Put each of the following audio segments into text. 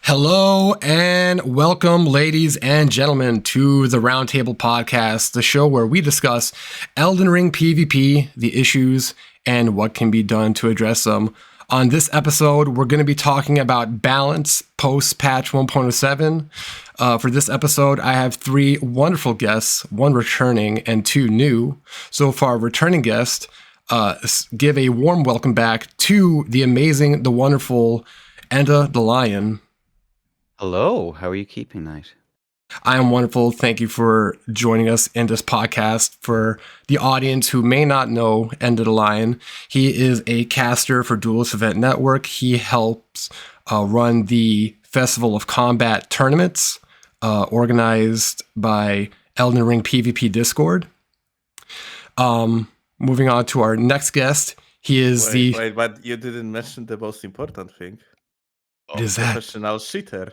Hello and welcome, ladies and gentlemen, to the Roundtable podcast, the show where we discuss Elden Ring PvP, the issues, and what can be done to address them. On this episode, we're going to be talking about balance post-patch 1.07. For this episode, I have three wonderful guests, one returning and two new. So for our returning guest, give a warm welcome back to the amazing, the wonderful Enda the Lion. Hello, how are you keeping, Knight? I am wonderful. Thank you for joining us in this podcast. For the audience who may not know Enda the Lion, he is a caster for Duelist Event Network. He helps run the Festival of Combat tournaments organized by Elden Ring PvP Discord. Moving on to our next guest, he is Wait, but you didn't mention the most important thing. What is that? Professional cheater.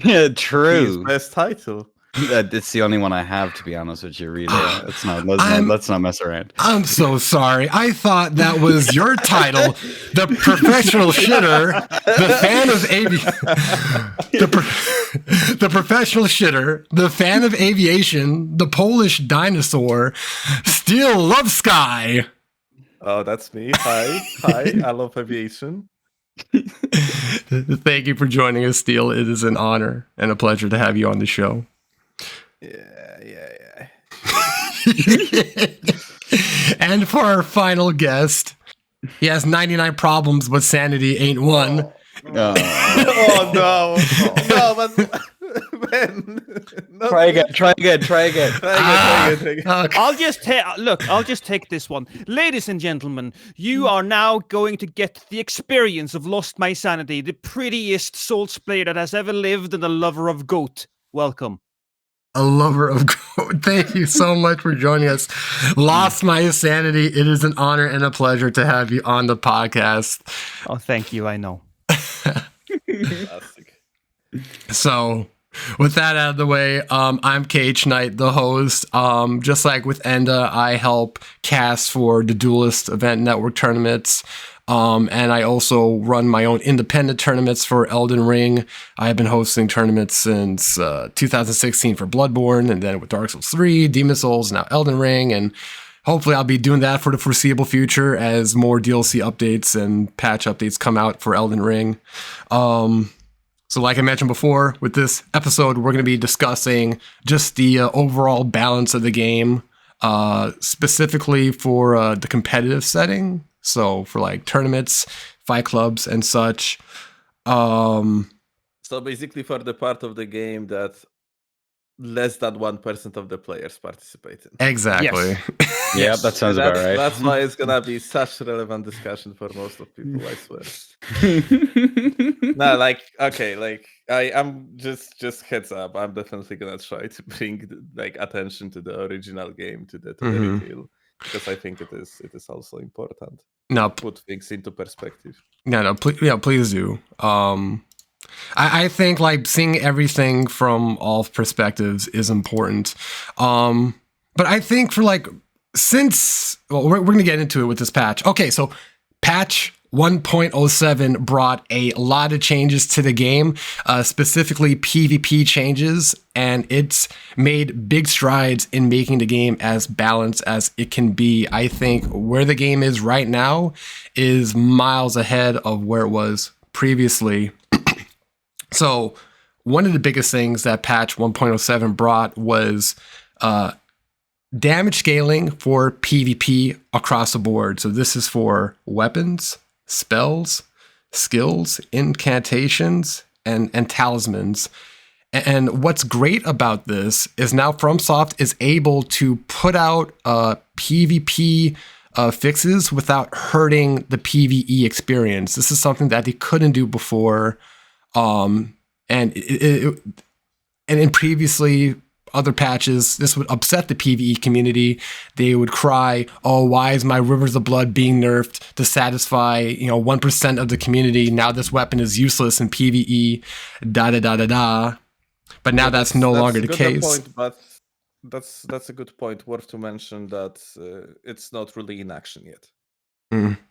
Yeah, true. His best title. It's the only one I have, to be honest with you. Really, let's not mess around. I'm so sorry. I thought that was your title, the professional shitter, the fan of the professional shitter, the fan of aviation, the Polish dinosaur, Steelovsky. Oh, that's me. Hi. I love aviation. Thank you for joining us, Steel. It is an honor and a pleasure to have you on the show. Yeah. And for our final guest, he has 99 problems, but sanity ain't one. Oh no, but man. Try again. Okay. I'll just take this one. Ladies and gentlemen, you are now going to get the experience of Lost My Sanity, the prettiest Souls player that has ever lived and a lover of goat. Welcome. A lover of goat. Thank you so much for joining us. Lost My Sanity. It is an honor and a pleasure to have you on the podcast. Oh, thank you. I know. Fantastic. So, with that out of the way, I'm KH Knight, the host. Just like with Enda, I help cast for the Duelist Event Network tournaments. And I also run my own independent tournaments for Elden Ring. I have been hosting tournaments since 2016 for Bloodborne, and then with Dark Souls 3, Demon Souls, now Elden Ring, and hopefully I'll be doing that for the foreseeable future as more DLC updates and patch updates come out for Elden Ring. So like I mentioned before, with this episode, we're going to be discussing just the overall balance of the game, specifically for the competitive setting. So for like tournaments, fight clubs, and such. So basically, for the part of the game that less than 1% of the players participate in. Exactly. Yes. Yeah, that sounds about right. That's why it's gonna be such a relevant discussion for most of people, I swear. I'm just heads up. I'm definitely gonna try to bring attention to the original game, to the retail, because I think it is also important. No, Put things into perspective. Please do. I think like seeing everything from all perspectives is important. But I think for we're going to get into it with this patch. Okay, so patch 1.07 brought a lot of changes to the game, specifically PvP changes, and it's made big strides in making the game as balanced as it can be. I think where the game is right now is miles ahead of where it was previously. So one of the biggest things that patch 1.07 brought was damage scaling for PvP across the board. So this is for weapons, spells, skills, incantations, and talismans. And what's great about this is now FromSoft is able to put out PvP fixes without hurting the PvE experience. This is something that they couldn't do before. And in previously other patches, this would upset the PvE community. They would cry, "Oh, why is my Rivers of Blood being nerfed to satisfy 1% of the community? Now this weapon is useless in PvE." But now that's no longer the case. Point, but that's a good point. Worth to mention that it's not really in action yet.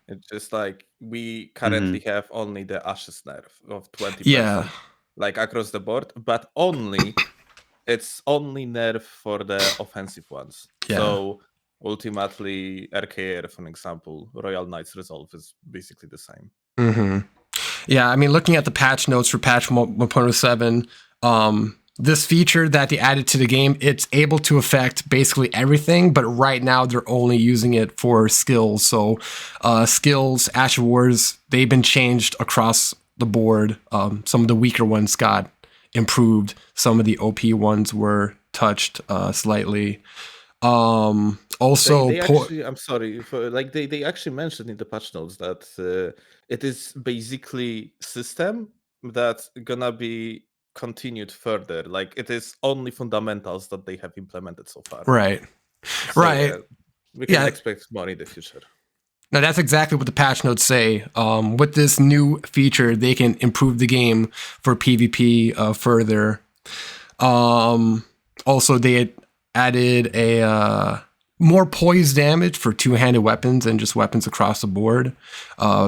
It's just like we currently have only the Ashes nerf of 20%. Yeah. like across the board, but it's only nerf for the offensive ones. Yeah. So ultimately, RKR, for example, Royal Knight's Resolve is basically the same. Mm-hmm. Yeah, I mean, looking at the patch notes for patch 1.07, this feature that they added to the game, it's able to affect basically everything, but right now they're only using it for skills. So skills, Ash of Wars, they've been changed across the board. Some of the weaker ones got improved. Some of the OP ones were touched slightly. Also, they actually, I'm sorry, they actually mentioned in the patch notes that it is basically system that's gonna be continued further. Like it is only fundamentals that they have implemented so far. right. So, Right. We can Yeah. expect more in the future. Now, that's exactly what the patch notes say. With this new feature, they can improve the game for PvP further. Also, they had added a more poise damage for two-handed weapons and just weapons across the board.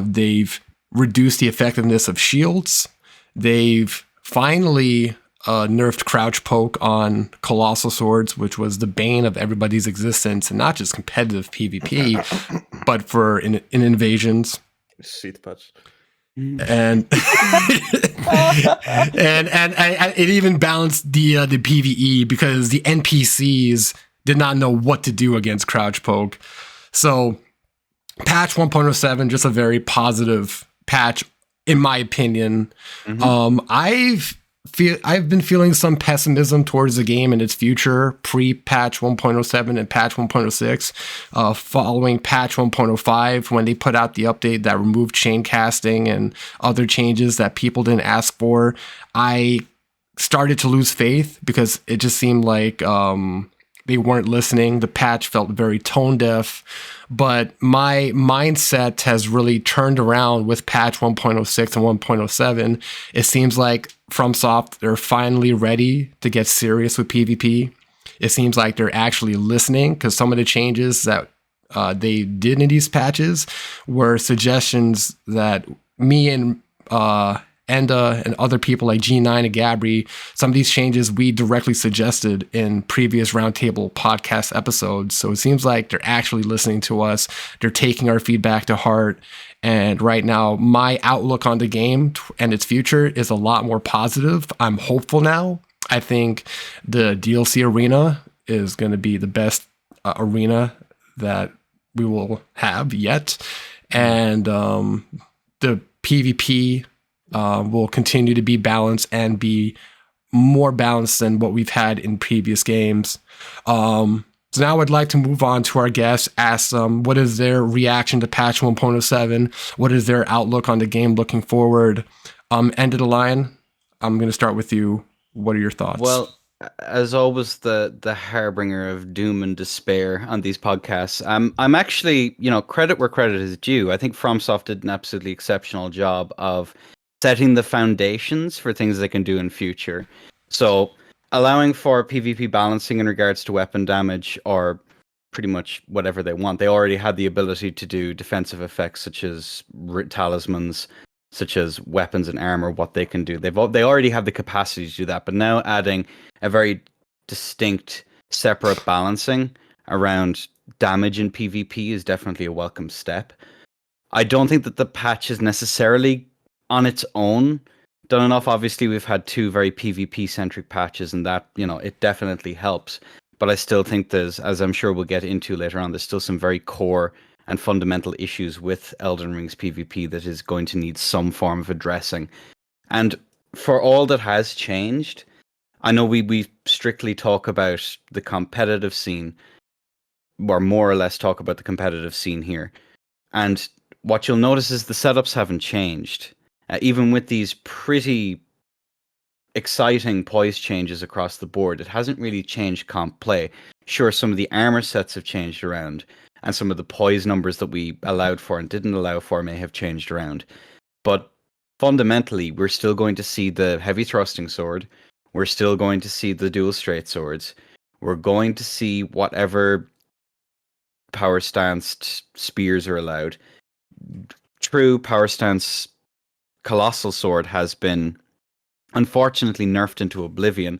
They've reduced the effectiveness of shields. They've finally nerfed crouch poke on colossal swords, which was the bane of everybody's existence, and not just competitive PvP, but for in invasions. Shit patch. And and it even balanced the PvE because the NPCs did not know what to do against crouch poke. So patch 1.07, just a very positive patch in my opinion. I've been feeling some pessimism towards the game and its future pre-patch 1.07 and patch 1.06, following patch 1.05 when they put out the update that removed chain casting and other changes that people didn't ask for. I started to lose faith because it just seemed like they weren't listening. The patch felt very tone deaf, but my mindset has really turned around with patch 1.06 and 1.07. It seems like FromSoft, they're finally ready to get serious with PvP. It seems like they're actually listening because some of the changes that they did in these patches were suggestions that me and Enda and other people like G9 and Gabri, some of these changes we directly suggested in previous Roundtable podcast episodes. So it seems like they're actually listening to us. They're taking our feedback to heart. And right now, my outlook on the game and its future is a lot more positive. I'm hopeful now. I think the DLC arena is going to be the best arena that we will have yet. And the PvP will continue to be balanced and be more balanced than what we've had in previous games. So now I'd like to move on to our guests, ask them what is their reaction to patch 1.07, what is their outlook on the game looking forward. End of the line, I'm going to start with you. What are your thoughts? Well, as always, the harbinger of doom and despair on these podcasts. I'm actually, credit where credit is due. I think FromSoft did an absolutely exceptional job of setting the foundations for things they can do in future. So allowing for PvP balancing in regards to weapon damage or pretty much whatever they want. They already had the ability to do defensive effects such as talismans, such as weapons and armor, what they can do. They already have the capacity to do that, but now adding a very distinct separate balancing around damage in PvP is definitely a welcome step. I don't think that the patch is necessarily on its own done enough. Obviously, we've had two very PvP-centric patches, and that, it definitely helps. But I still think there's, as I'm sure we'll get into later on, there's still some very core and fundamental issues with Elden Ring's PvP that is going to need some form of addressing. And for all that has changed, I know we strictly talk about the competitive scene, or more or less talk about the competitive scene here. And what you'll notice is the setups haven't changed. Even with these pretty exciting poise changes across the board, it hasn't really changed comp play. Sure, some of the armor sets have changed around, and some of the poise numbers that we allowed for and didn't allow for may have changed around. But fundamentally, we're still going to see the heavy thrusting sword. We're still going to see the dual straight swords. We're going to see whatever power stance spears are allowed. True power stance colossal sword has been unfortunately nerfed into oblivion.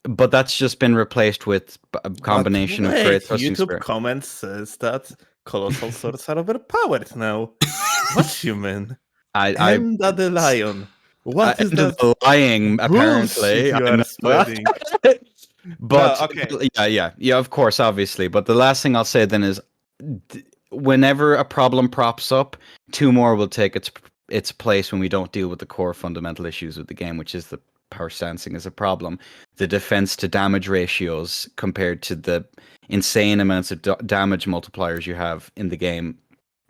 But that's just been replaced with a combination of great thrusting YouTube spear. comment says that colossal swords are overpowered now. What you mean? Enda the lion. What is Into that the lying, bullshit apparently. you I are know. spreading? But No, okay. yeah, of course, obviously. But the last thing I'll say then is, whenever a problem props up, two more will take its place when we don't deal with the core fundamental issues with the game, which is the power stancing is a problem. The defense to damage ratios compared to the insane amounts of damage multipliers you have in the game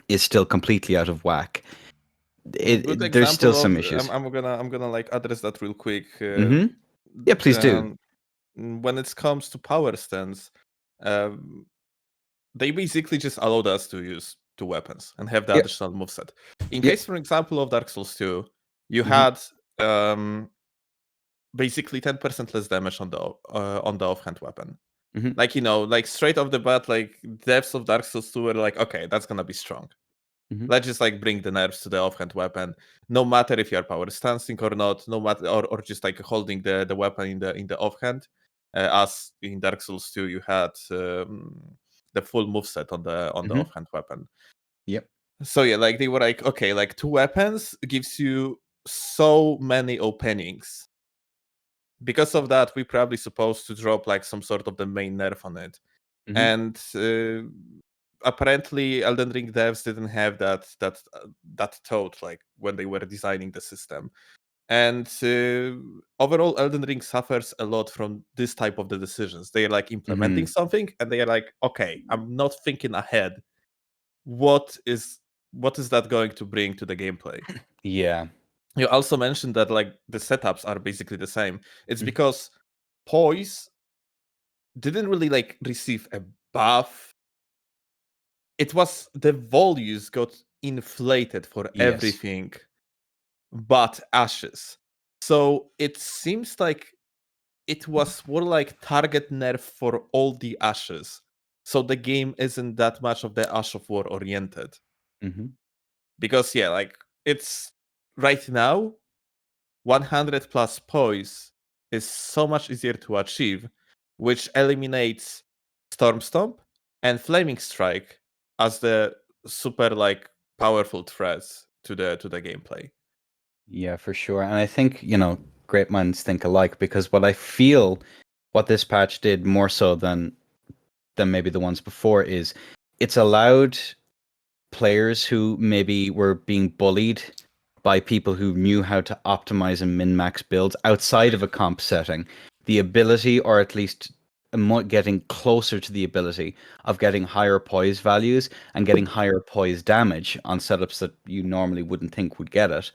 is still completely out of whack. Good There's still example some of issues. I'm gonna like address that real quick. Yeah, please do. When it comes to power stance, um, they basically just allowed us to use two weapons and have the Yeah. additional moveset. In Yeah. case, for example, of Dark Souls 2, you Mhm. had basically 10% less damage on the offhand weapon. Mhm. Like, like straight off the bat, like depths of Dark Souls 2 were like, okay, that's gonna be strong. Mhm. Let's just like bring the nerfs to the offhand weapon, no matter if you are power stancing or not, no matter or just like holding the weapon in the offhand. As in Dark Souls 2, you had the full moveset on the Mhm. offhand weapon. Yep. So yeah, like they were like, okay, like two weapons gives you so many openings. Because of that, we're probably supposed to drop like some sort of the main nerf on it. Mhm. And apparently Elden Ring devs didn't have that thought like when they were designing the system. And overall, Elden Ring suffers a lot from this type of the decisions. They're like implementing something, and they are like, okay, I'm not thinking ahead. What is that going to bring to the gameplay? Yeah. You also mentioned that like the setups are basically the same. It's Mhm. because Poise didn't really like receive a buff. It was the values got inflated for Yes. everything but ashes. So it seems like it was more like target nerf for all the ashes. So the game isn't that much of the Ash of War oriented. Mhm. Because yeah, like it's right now 100 plus poise is so much easier to achieve, which eliminates Storm Stomp and Flaming Strike as the super like powerful threats to the gameplay. Yeah, for sure. And I think, great minds think alike, because what this patch did more so than maybe the ones before is it's allowed players who maybe were being bullied by people who knew how to optimize and min-max builds outside of a comp setting the ability, or at least getting closer to the ability of getting higher poise values and getting higher poise damage on setups that you normally wouldn't think would get it,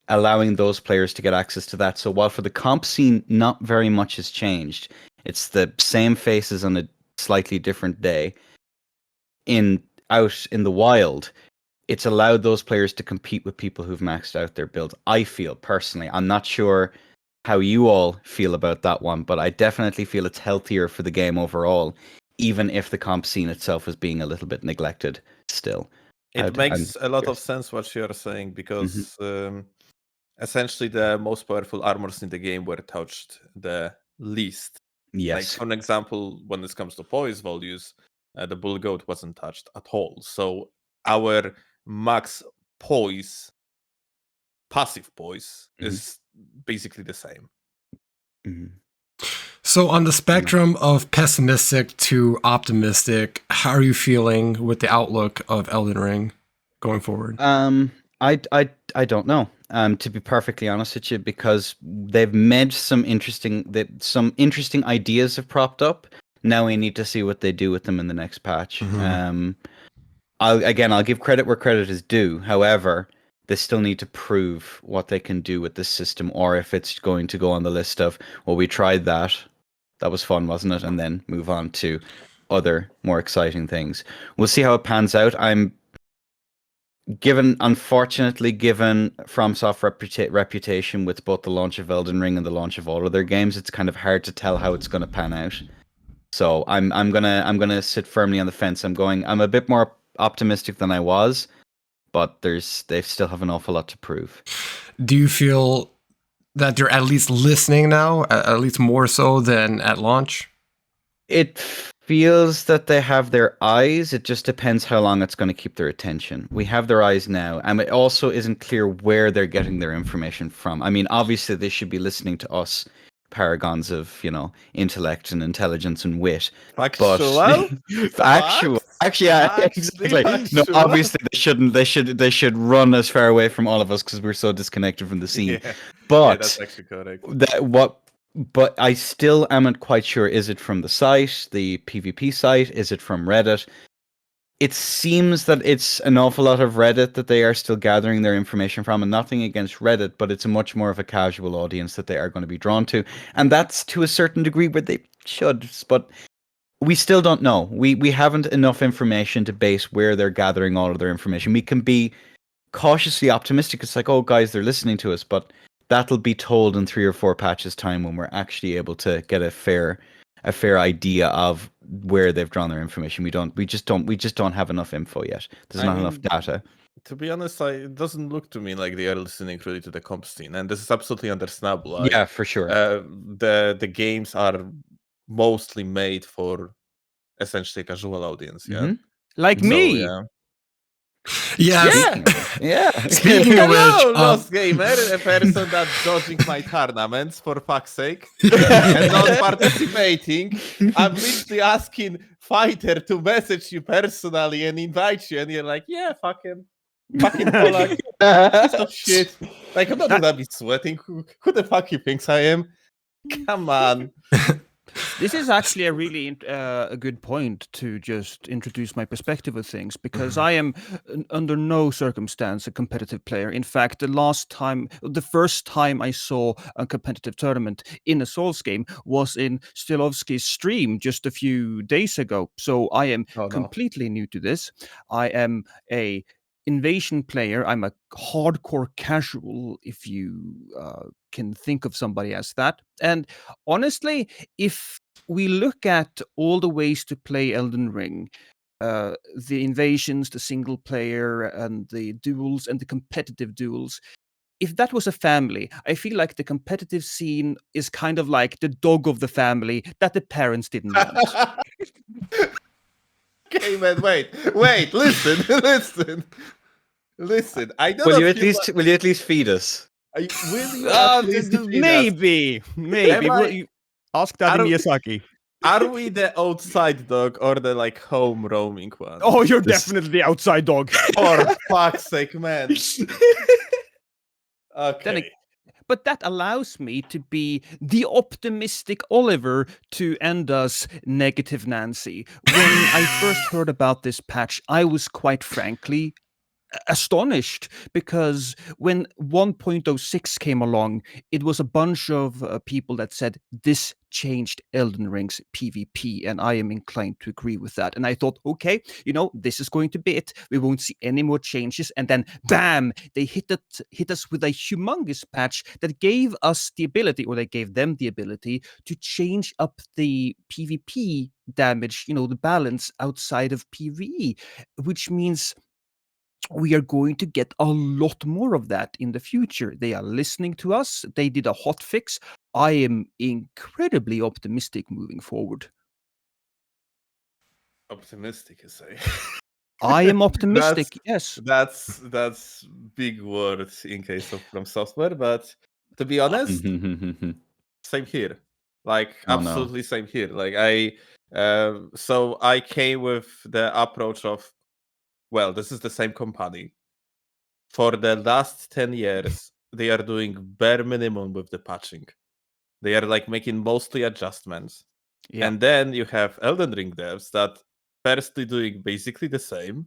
allowing those players to get access to that. So while for the comp scene not very much has changed, it's the same faces on a slightly different day. Out in the wild, it's allowed those players to compete with people who've maxed out their builds. I feel personally, I'm not sure how you all feel about that one, but I definitely feel it's healthier for the game overall, even if the comp scene itself is being a little bit neglected still. It makes a lot of curious. sense what you're saying because essentially the most powerful armors in the game were touched the least. Like, Yes. for an example, when this comes to poise values, the bull goat wasn't touched at all. So our max poise, passive poise, is basically the same. So on the spectrum of pessimistic to optimistic, how are you feeling with the outlook of Elden Ring going forward? I don't know. To be perfectly honest with you, because they've made some interesting ideas have propped up. Now we need to see what they do with them in the next patch. I'll give credit where credit is due. However, they still need to prove what they can do with this system, or if it's going to go on the list of, well, we tried that. That was fun, wasn't it? And then move on to other more exciting things. We'll see how it pans out. Unfortunately, given FromSoft reputation with both the launch of Elden Ring and the launch of all of their games, it's kind of hard to tell how it's going to pan out. So I'm gonna sit firmly on the fence. I'm a bit more optimistic than I was, but they still have an awful lot to prove. Do you feel that they're at least listening now, at least more so than at launch? It feels that they have their eyes. It just depends how long it's going to keep their attention. We have their eyes now, and it also isn't clear where they're getting their information from. I mean, obviously they should be listening to us, paragons of, intellect and intelligence and wit. Factual? Actual. Actually, yeah, exactly. No, obviously they should run as far away from all of us because we're so disconnected from the scene. Yeah. But Yeah, that's actually correct. But I still am quite sure. Is it from the site, the PvP site? Is it from Reddit? It seems that it's an awful lot of Reddit that they are still gathering their information from, and nothing against Reddit, but it's a much more of a casual audience that they are going to be drawn to, and that's to a certain degree where they should. But we still don't know. We haven't enough information to base where they're gathering all of their information. We can be cautiously optimistic. It's like, oh, guys, they're listening to us, but that'll be told in 3 or 4 patches time when we're actually able to get a fair idea of where they've drawn their information. We just don't have enough info yet. There's not enough data. To be honest, it doesn't look to me like they are listening really to the comp scene, and this is absolutely understandable. Yeah, for sure. The games are mostly made for essentially a casual audience. Yeah, Like me. Yeah. Yeah. Yeah. Speaking of Hello, which, Lost Gamer, a person that's dodging my tournaments for fuck's sake and not participating. I'm literally asking Fighter to message you personally and invite you, and you're like, yeah, fucking Polak, piece of shit. Like, I'm not gonna be sweating. Who the fuck he thinks I am? Come on. This is actually a really a good point to just introduce my perspective of things, because I am under no circumstance a competitive player. In fact, the first time I saw a competitive tournament in a Souls game was in Steelovsky's stream just a few days ago. So I am completely new to this. I am a invasion player. I'm a hardcore casual, if you can think of somebody as that. And honestly, if we look at all the ways to play Elden Ring, the invasions, the single player, and the duels, and the competitive duels, if that was a family, I feel like the competitive scene is kind of like the dog of the family that the parents didn't want. Okay, man, wait, listen. I don't Will know. you at least feed us? Will you at least feed us? Maybe. Ask Daddy Miyazaki. Are we the outside dog or the home roaming one? Oh, you're definitely the outside dog. For fuck's sake, man. Okay. But that allows me to be the optimistic Oliver to Enda's negative Nancy. When I first heard about this patch, I was quite frankly astonished, because when 1.06 came along, it was a bunch of people that said this changed Elden Ring's PvP, and I am inclined to agree with that. And I thought, okay, this is going to be it. We won't see any more changes. And then, bam! They hit us with a humongous patch that gave us the ability, or they gave them the ability, to change up the PvP damage, the balance outside of PvE, which means we are going to get a lot more of that in the future. They are listening to us. They did a hot fix. I am incredibly optimistic moving forward. Optimistic, you say? I am optimistic. Yes. That's big words in case of From Software, but to be honest, same here. Absolutely same here. So I came with the approach of, well, this is the same company. For the last 10 years, they are doing bare minimum with the patching. They are making mostly adjustments. Yeah. And then you have Elden Ring devs that firstly doing basically the same.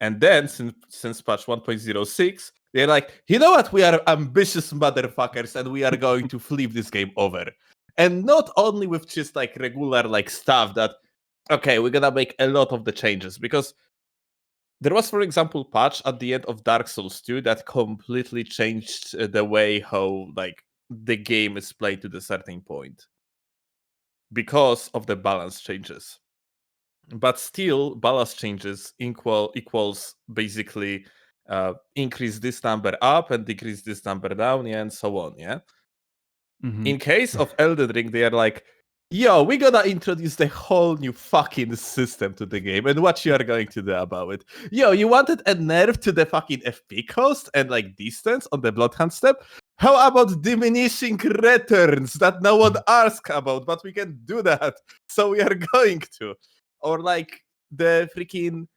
And then since patch 1.06, they're like, you know what? We are ambitious motherfuckers and we are going to flip this game over. And not only with just regular stuff that, okay, we're gonna make a lot of the changes, because there was, for example, patch at the end of Dark Souls 2 that completely changed the way how the game is played to the certain point because of the balance changes. But still, balance changes equals basically increase this number up and decrease this number down, yeah, and so on, yeah. In case of Elden Ring, they are like, yo, we're gonna introduce the whole new fucking system to the game, and what you are going to do about it. Yo, you wanted a nerf to the fucking FP cost and like distance on the Bloodhound step? How about diminishing returns that no one asked about, but we can do that, so we are going to. Or like the freaking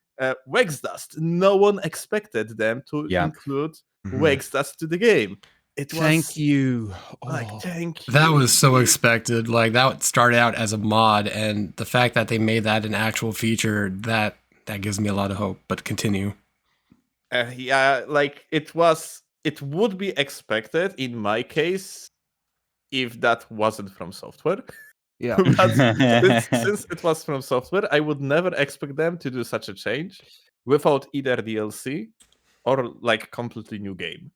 Wax Dust. No one expected them to include Wax Dust to the game. It was Thank you. like, Oh. thank you. That was so expected. Like that started out as a mod, and the fact that they made that an actual feature, that gives me a lot of hope. But continue. Yeah, like it would be expected in my case if that wasn't from software. Yeah. But since it was from software, I would never expect them to do such a change without either DLC or like completely new game.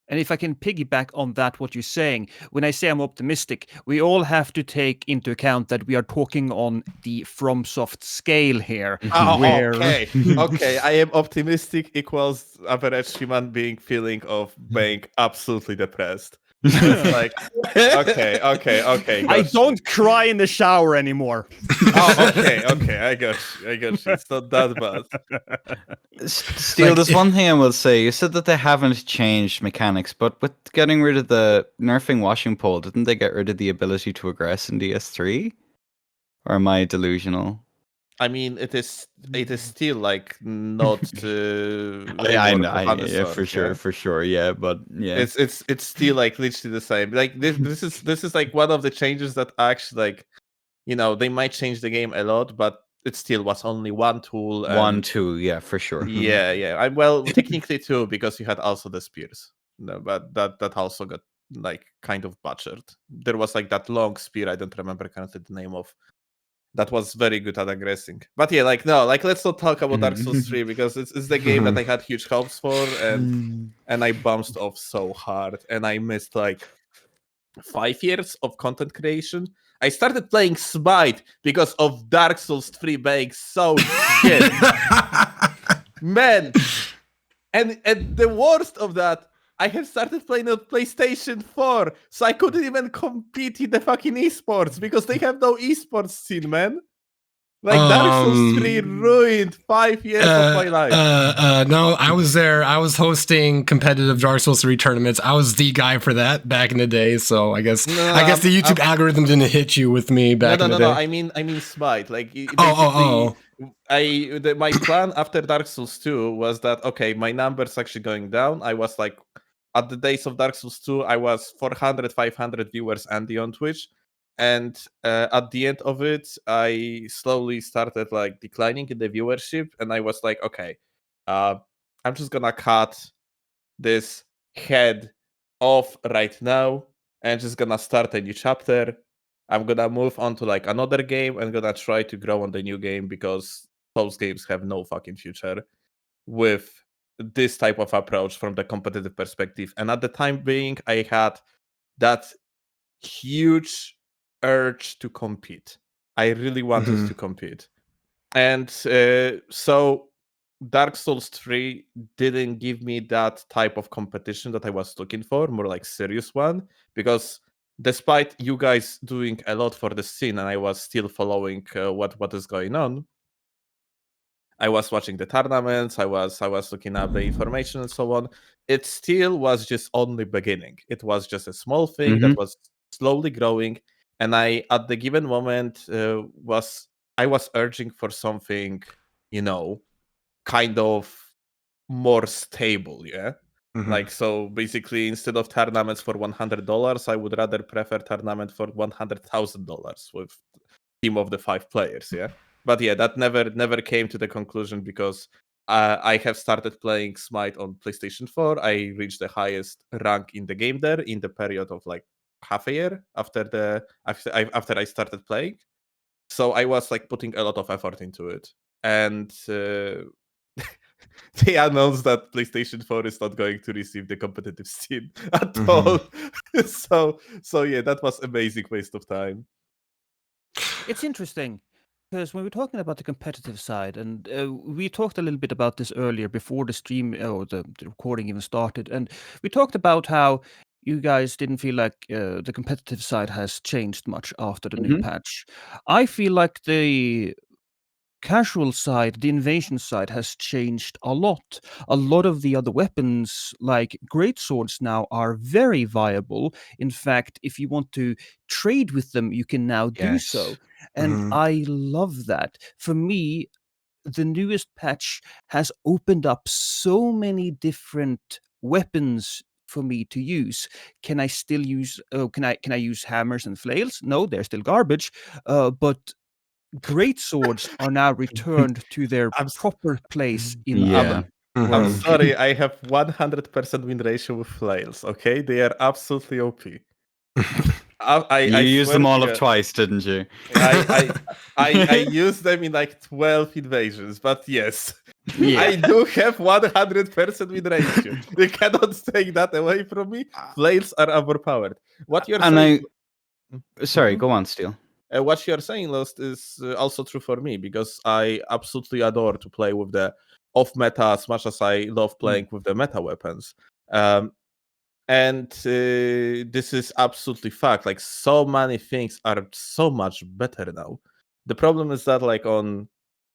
And if I can piggyback on that, what you're saying, when I say I'm optimistic, we all have to take into account that we are talking on the FromSoft scale here. Okay. I am optimistic equals average human being feeling of being absolutely depressed. It's like, okay. I don't cry in the shower anymore. Okay. I got you. It's not that bad. Steel, there's one thing I will say. You said that they haven't changed mechanics, but with getting rid of the nerfing washing pole, didn't they get rid of the ability to aggress in DS3? Or am I delusional? I mean, it is still like not. I know, for sure, yeah, but yeah, it's still like literally the same. Like this is like one of the changes that actually like, they might change the game a lot, but it still was only one tool. Yeah, for sure. Yeah. Well, technically two, because you had also the spears. No, but that also got like kind of butchered. There was like that long spear. I don't remember currently the name of. That was very good at aggressing. But yeah, like no, like let's not talk about Dark Souls 3 because it's the game that I had huge hopes for, and I bounced off so hard, and I missed like 5 years of content creation. I started playing Smite because of Dark Souls 3 being so shit. Man. And the worst of that, I have started playing on PlayStation 4, so I couldn't even compete in the fucking esports because they have no esports scene, man. Like Dark Souls 3 ruined 5 years of my life. No, I was there. I was hosting competitive Dark Souls 3 tournaments. I was the guy for that back in the day. So I guess the YouTube algorithm didn't hit you with me back in the day. No. I mean Smite. Like my plan after Dark Souls 2 was that okay, my numbers actually going down. I was like at the days of Dark Souls 2, I was 400, 500 viewers Andy on Twitch. And at the end of it, I slowly started like declining in the viewership. And I was like, okay, I'm just going to cut this head off right now. And just going to start a new chapter. I'm going to move on to like another game and going to try to grow on the new game because those games have no fucking future with this type of approach from the competitive perspective. And at the time being, I had that huge urge to compete. I really wanted to compete. And so Dark Souls 3 didn't give me that type of competition that I was looking for, more like serious one, because despite you guys doing a lot for the scene and I was still following what is going on, I was watching the tournaments, I was looking at the information and so on. It still was just only beginning. It was just a small thing that was slowly growing, and I at the given moment was urging for something, kind of more stable, yeah. Like, so basically, instead of tournaments for $100, I would rather prefer tournament for $100,000 with team of the 5 players, yeah. But yeah, that never came to the conclusion because I have started playing Smite on PlayStation 4. I reached the highest rank in the game there in the period of like half a year after I started playing. So I was like putting a lot of effort into it, and they announced that PlayStation 4 is not going to receive the competitive scene at all. So yeah, that was amazing waste of time. It's interesting because when we're talking about the competitive side, and we talked a little bit about this earlier before the stream or the recording even started, and we talked about how you guys didn't feel like the competitive side has changed much after the new Mhm. patch. I feel like the casual side, the invasion side, has changed a lot. A lot of the other weapons, like greatswords, now are very viable. In fact, if you want to trade with them, you can now do so. Yes. And Mhm. I love that. For me, the newest patch has opened up so many different weapons for me to use. Can I still use? Can I use hammers and flails? No, they're still garbage. But great swords are now returned to their I'm s- proper place in I'm Yeah. the I'm Mhm. world. sorry. I have 100% win ratio with flails. Okay, they are absolutely OP. You I used swear them to all up God, twice, didn't you? I use them in like 12 invasions, but yes, Yeah. I do have 100% win ratio. You cannot take that away from me. Flails are overpowered. What you're And saying? sorry, Mhm. go on, Steel. What you're saying, Lost, is also true for me because I absolutely adore to play with the off meta as much as I love playing with the meta weapons. Um, and this is absolutely fact. Like so many things are so much better now. The problem is that like on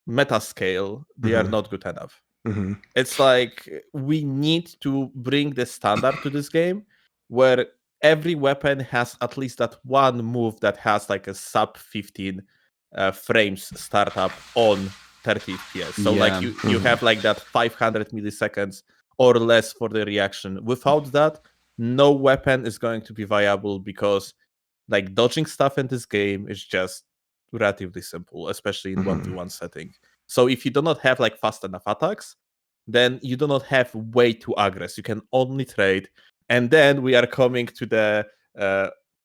meta scale, they are Mhm. not good enough. Mhm. It's like we need to bring the standard to this game where every weapon has at least that one move that has like a sub 15 frames startup on 30 FPS. So like Yeah. you have like that 500 milliseconds or less for the reaction. Without that, no weapon is going to be viable because like dodging stuff in this game is just relatively simple, especially in 1v1 setting. So if you do not have like fast enough attacks, then you do not have way to aggress. You can only trade. And then we are coming to the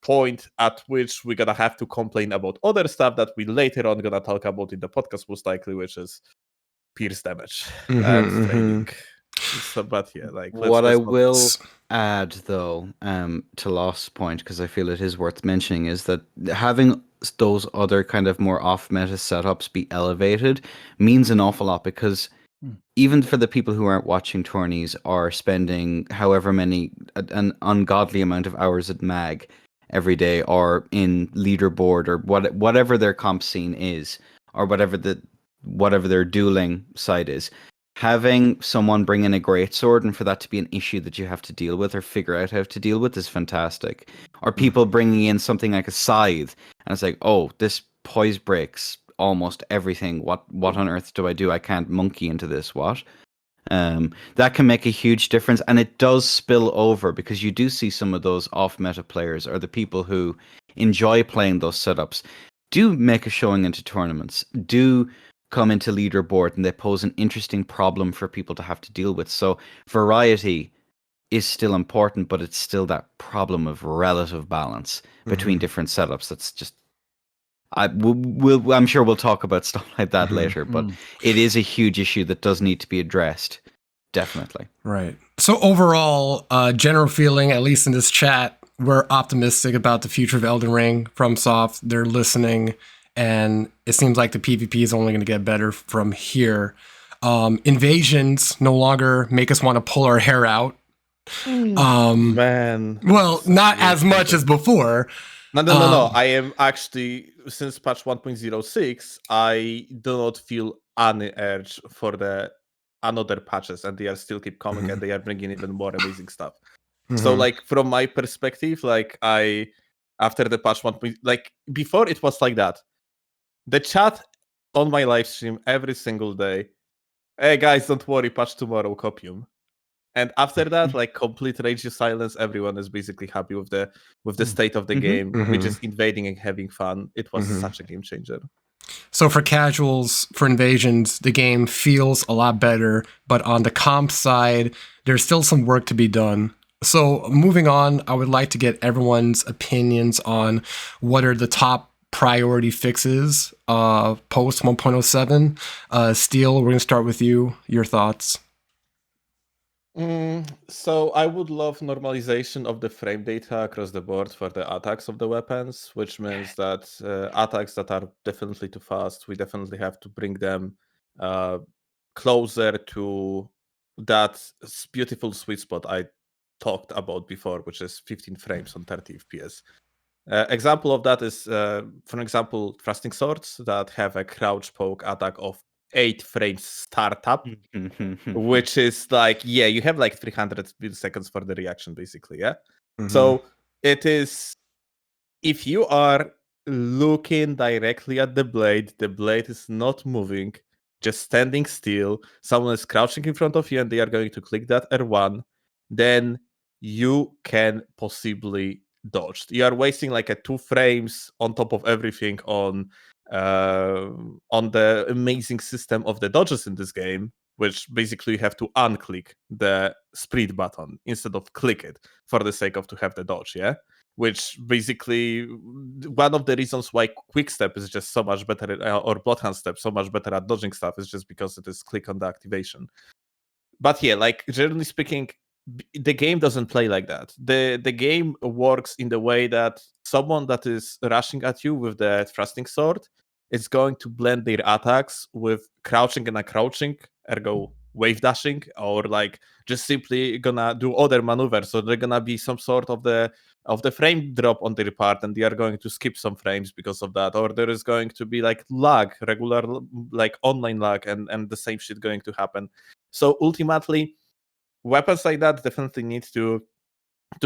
point at which we're gonna have to complain about other stuff that we later on gonna talk about in the podcast most likely, which is pierce damage and Mhm. trading. Mhm. So, but yeah, like What I let's not. will add, though, to Lost's point, because I feel it is worth mentioning, is that having those other kind of more off-meta setups be elevated means an awful lot because Hmm. even for the people who aren't watching tourneys or spending however many, an ungodly amount of hours at MAG every day or in leaderboard or whatever their comp scene is or whatever their dueling site is, having someone bring in a great sword and for that to be an issue that you have to deal with or figure out how to deal with is fantastic. Or people bringing in something like a scythe and it's like, oh, this poise breaks almost everything. What on earth do I do? I can't monkey into this. What? That can make a huge difference, and it does spill over because you do see some of those off-meta players or the people who enjoy playing those setups do make a showing into tournaments, do come into leaderboard, and they pose an interesting problem for people to have to deal with. So variety is still important, but it's still that problem of relative balance between different setups. That's just I'm sure we'll talk about stuff like that later, but it is a huge issue that does need to be addressed. Definitely. Right. So overall, general feeling, at least in this chat, we're optimistic about the future of Elden Ring. FromSoft, they're listening, and it seems like the PvP is only going to get better from here. Invasions no longer make us want to pull our hair out. Man, Well, such a not game as much changer. as before. No. I am actually, since patch 1.06, I do not feel any urge for the another patches, and they are still keep coming, and they are bringing even more amazing stuff. So, like from my perspective, like I after the patch 1. Like before, it was like that. The chat on my live stream every single day. Hey guys, don't worry, patch tomorrow, copium. And after that, like complete radio silence, everyone is basically happy with the state of the game. We're just invading and having fun. It was such a game changer. So for casuals, for invasions, the game feels a lot better, but on the comp side, there's still some work to be done. So moving on, I would like to get everyone's opinions on what are the top priority fixes post 1.07. Steel, we're going to start with you. Your thoughts? So I would love normalization of the frame data across the board for the attacks of the weapons, which means that attacks that are definitely too fast, we definitely have to bring them closer to that beautiful sweet spot I talked about before, which is 15 frames on 30 FPS. Example of that is, for example, thrusting swords that have a crouch poke attack of 8 frames startup, which is like, yeah, you have like 300 milliseconds for the reaction, basically, yeah? So it is, if you are looking directly at the blade is not moving, just standing still, someone is crouching in front of you and they are going to click that R1, then you can possibly dodge. You are wasting like a 2 frames on top of everything on the amazing system of the dodges in this game, which basically you have to unclick the sprint button instead of click it for the sake of to have the dodge, yeah? Which basically one of the reasons why Quickstep is just so much better or Bloodhound Step so much better at dodging stuff is just because it is click on the activation. But yeah, like generally speaking, the game doesn't play like that. The game works in the way that someone that is rushing at you with the thrusting sword is going to blend their attacks with crouching and uncrouching, ergo wave dashing, or like just simply gonna do other maneuvers. So they're gonna be some sort of the frame drop on their part, and they are going to skip some frames because of that, or there is going to be like lag, regular like online lag, and the same shit going to happen. So ultimately, weapons like that definitely need to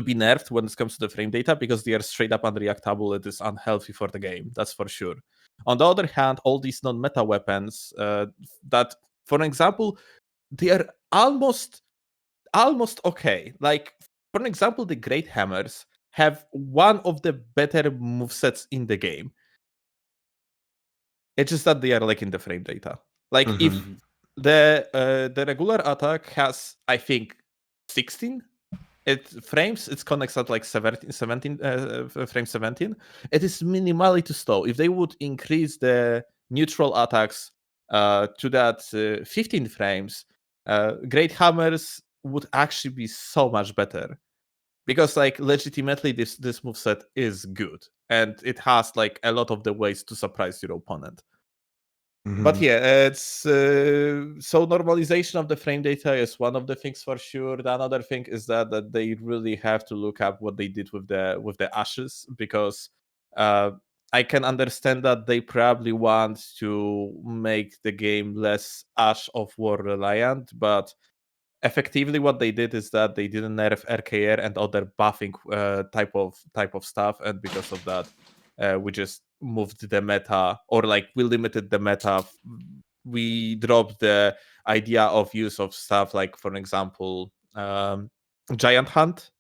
be nerfed when it comes to the frame data, because they are straight up unreactable. It is unhealthy for the game, that's for sure. On the other hand, all these non-meta weapons that, for example, they are almost okay. Like, for example, the Great Hammers have one of the better movesets in the game. It's just that they are lacking the frame data. Like, if the regular attack has, I think, 16 frames, it connects at like 17 frame 17. It is minimally too slow. If they would increase the neutral attacks to that 15 frames, Great Hammers would actually be so much better, because like legitimately this moveset is good and it has like a lot of the ways to surprise your opponent. But yeah, it's so normalization of the frame data is one of the things for sure. The another thing is that they really have to look up what they did with the ashes, because I can understand that they probably want to make the game less Ash of War reliant, but effectively what they did is that they didn't nerf RKR and other buffing type of stuff, and because of that we just moved the meta, or like we limited the meta. We dropped the idea of use of stuff like, for example, Giant Hunt,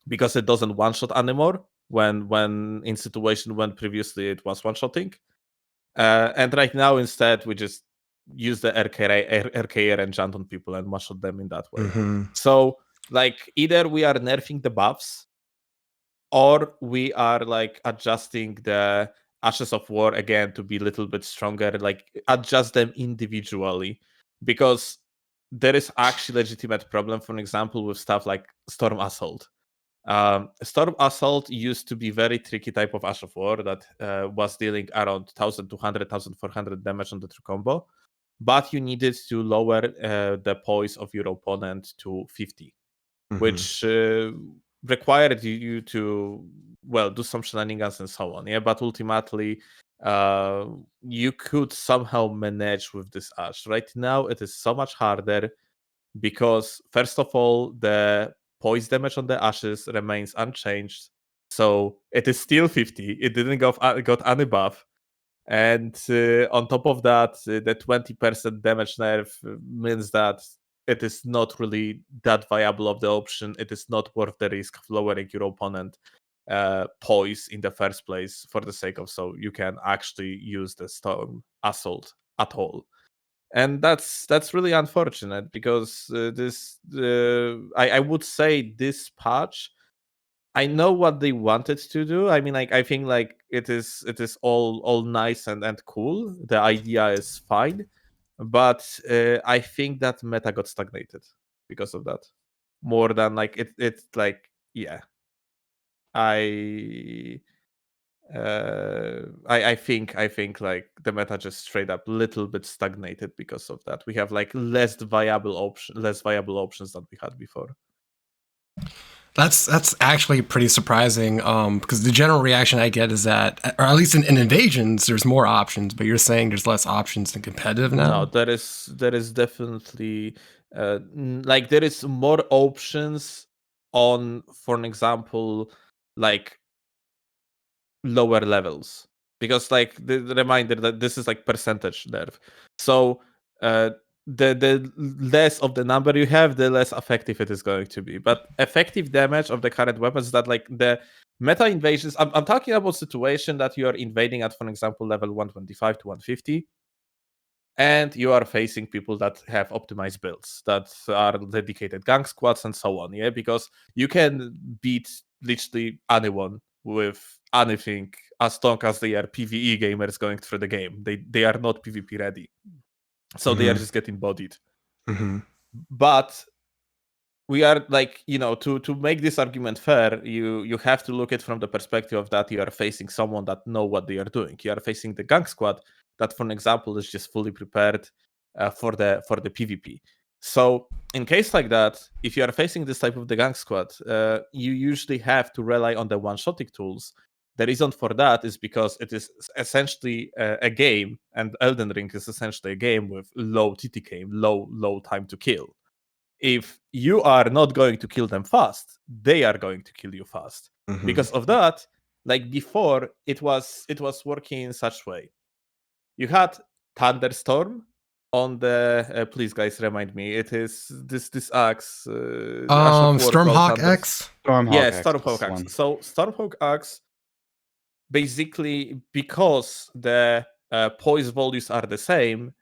because it doesn't one-shot anymore when in situation when previously it was one-shotting. And right now instead we just use the RKR enchant on people and one-shot them in that way. So like either we are nerfing the buffs, or we are like adjusting the Ashes of War again to be a little bit stronger, like adjust them individually, because there is actually legitimate problem, for example, with stuff like Storm Assault. Storm Assault used to be very tricky type of Ash of War that was dealing around 1200, 1400 damage on the true combo, but you needed to lower the poise of your opponent to 50, which required you to, well, do some shenanigans and so on. Yeah, but ultimately, you could somehow manage with this Ash. Right now, it is so much harder because, first of all, the poise damage on the Ashes remains unchanged. So it is still 50. It didn't got any buff. And on top of that, the 20% damage nerf means that it is not really that viable of the option. It is not worth the risk of lowering your opponent poise in the first place for the sake of so you can actually use the Storm Assault at all. And that's really unfortunate, because I would say this patch, I know what they wanted to do. I mean, like, I think like it is all nice and cool. The idea is fine, but I think that meta got stagnated because of that, more than like it's like, yeah. I think like the meta just straight up little bit stagnated because of that. We have like less viable options than we had before. That's actually pretty surprising. Because the general reaction I get is that, or at least in invasions, there's more options. But you're saying there's less options in competitive now. No, there is definitely like there is more options on, for an example, like lower levels, because like the reminder that this is like percentage nerf. So the less of the number you have, the less effective it is going to be. But effective damage of the current weapons, that like the meta invasions, I'm talking about situation that you are invading at, for example, level 125 to 150, and you are facing people that have optimized builds, that are dedicated gang squads and so on. Yeah, because you can beat literally anyone with anything as long as they are PvE gamers going through the game. They are not PvP ready, so they are just getting bodied. But we are like, to make this argument fair, you have to look at from the perspective of that you are facing someone that know what they are doing. You are facing the gang squad that, for example, is just fully prepared for the PvP. So in case like that, if you are facing this type of the gang squad, you usually have to rely on the one-shotting tools. The reason for that is because it is essentially a game, and Elden Ring is essentially a game with low TTK, low time to kill. If you are not going to kill them fast, they are going to kill you fast. Because of that, like before, it was working in such way. You had Thunderstorm on the please guys remind me, it is this axe, Ash of War called Stormhawk X. Yeah, Stormhawk Axe. So Stormhawk Axe, basically, because the poise values are the same,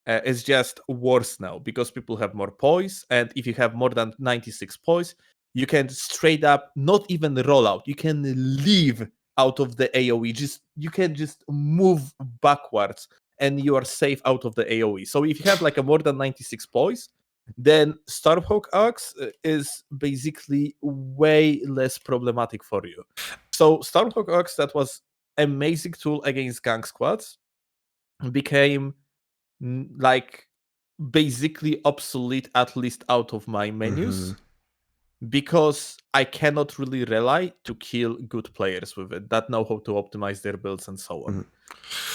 is just worse now because people have more poise, and if you have more than 96 poise, you can straight up not even roll out. You can leave out of the AoE. You can just move backwards, and you are safe out of the AoE. So if you have like a more than 96 poise, then Stormhawk Axe is basically way less problematic for you. So Stormhawk Axe, that was amazing tool against gang squads, became like basically obsolete, at least out of my menus, because I cannot really rely to kill good players with it that know how to optimize their builds and so on.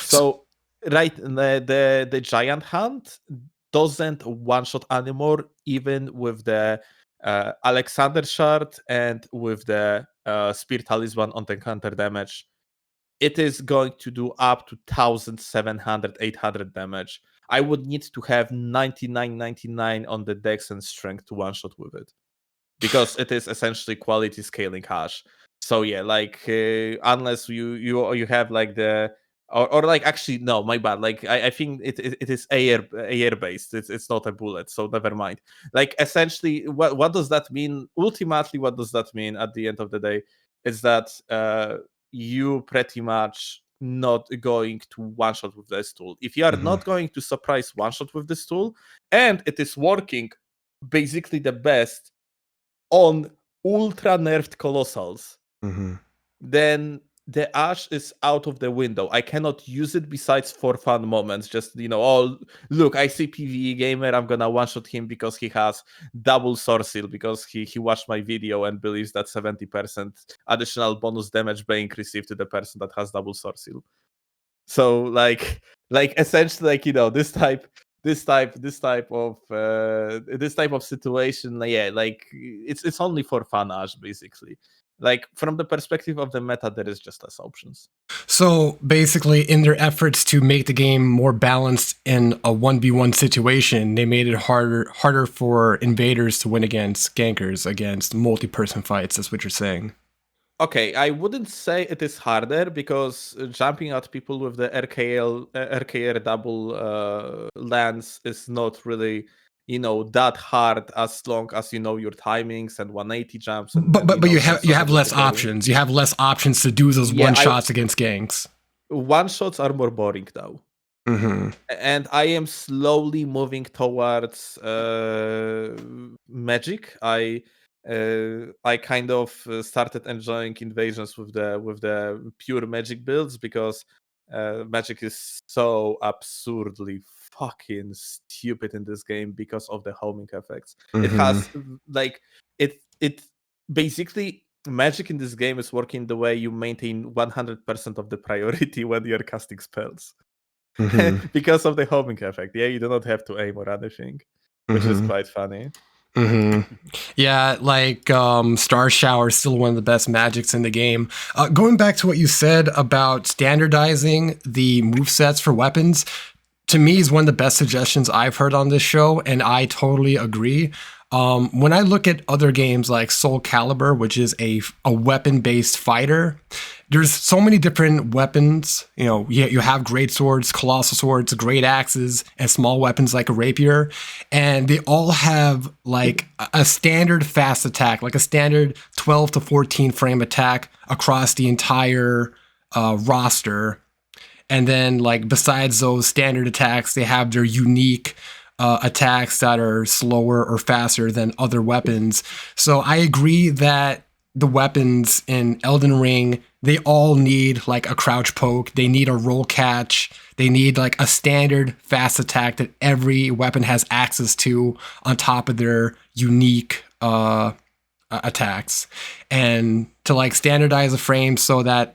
So right, the giant hand doesn't one shot anymore, even with the Alexander shard and with the spear talisman on the counter damage. It is going to do up to 1700, 800 damage. I would need to have 99 on the dex and strength to one shot with it, because it is essentially quality scaling hash. So yeah, like unless you have like the or like, actually no, my bad. Like I think it is air based. It's not a bullet, so never mind. Like essentially, what does that mean? Ultimately, what does that mean at the end of the day is that you pretty much not going to one shot with this tool. If you are not going to surprise one shot with this tool, and it is working basically the best on ultra nerfed colossals, then the Ash is out of the window. I cannot use it besides for fun moments. Just, oh, look, I see PvE gamer, I'm gonna one-shot him because he has double sword seal, because he watched my video and believes that 70% additional bonus damage being received to the person that has double sword seal. So like essentially, like, this type of situation, yeah, like it's only for fun, Ash, basically. Like from the perspective of the meta, there is just less options. So basically, in their efforts to make the game more balanced in a 1v1 situation, they made it harder for invaders to win against gankers, against multi-person fights. That's what you're saying. Okay, I wouldn't say it is harder, because jumping at people with the RKR double lance is not really, that hard, as long as you know your timings and 180 jumps. And but you have less options. You have less options to do those one shots against ganks. One shots are more boring though. And I am slowly moving towards magic. I kind of started enjoying invasions with the pure magic builds, because magic is so absurdly fucking stupid in this game because of the homing effects. It has like it basically magic in this game is working the way you maintain 100% of the priority when you're casting spells. Mhm. Because of the homing effect. Yeah, you do not have to aim or anything, which is Mhm. quite funny. Yeah, like Star Shower is still one of the best magics in the game. Going back to what you said about standardizing the movesets for weapons, to me is one of the best suggestions I've heard on this show, and I totally agree. When I look at other games like Soul Calibur, which is a weapon-based fighter, there's so many different weapons. You know, you have great swords, colossal swords, great axes, and small weapons like a rapier, and they all have like a standard fast attack, like a standard 12 to 14 frame attack across the entire roster. And then, like, besides those standard attacks, they have their unique attacks that are slower or faster than other weapons. So I agree that the weapons in Elden Ring, they all need like a crouch poke. They need a roll catch. They need like a standard fast attack that every weapon has access to on top of their unique attacks. And to like standardize a frame so that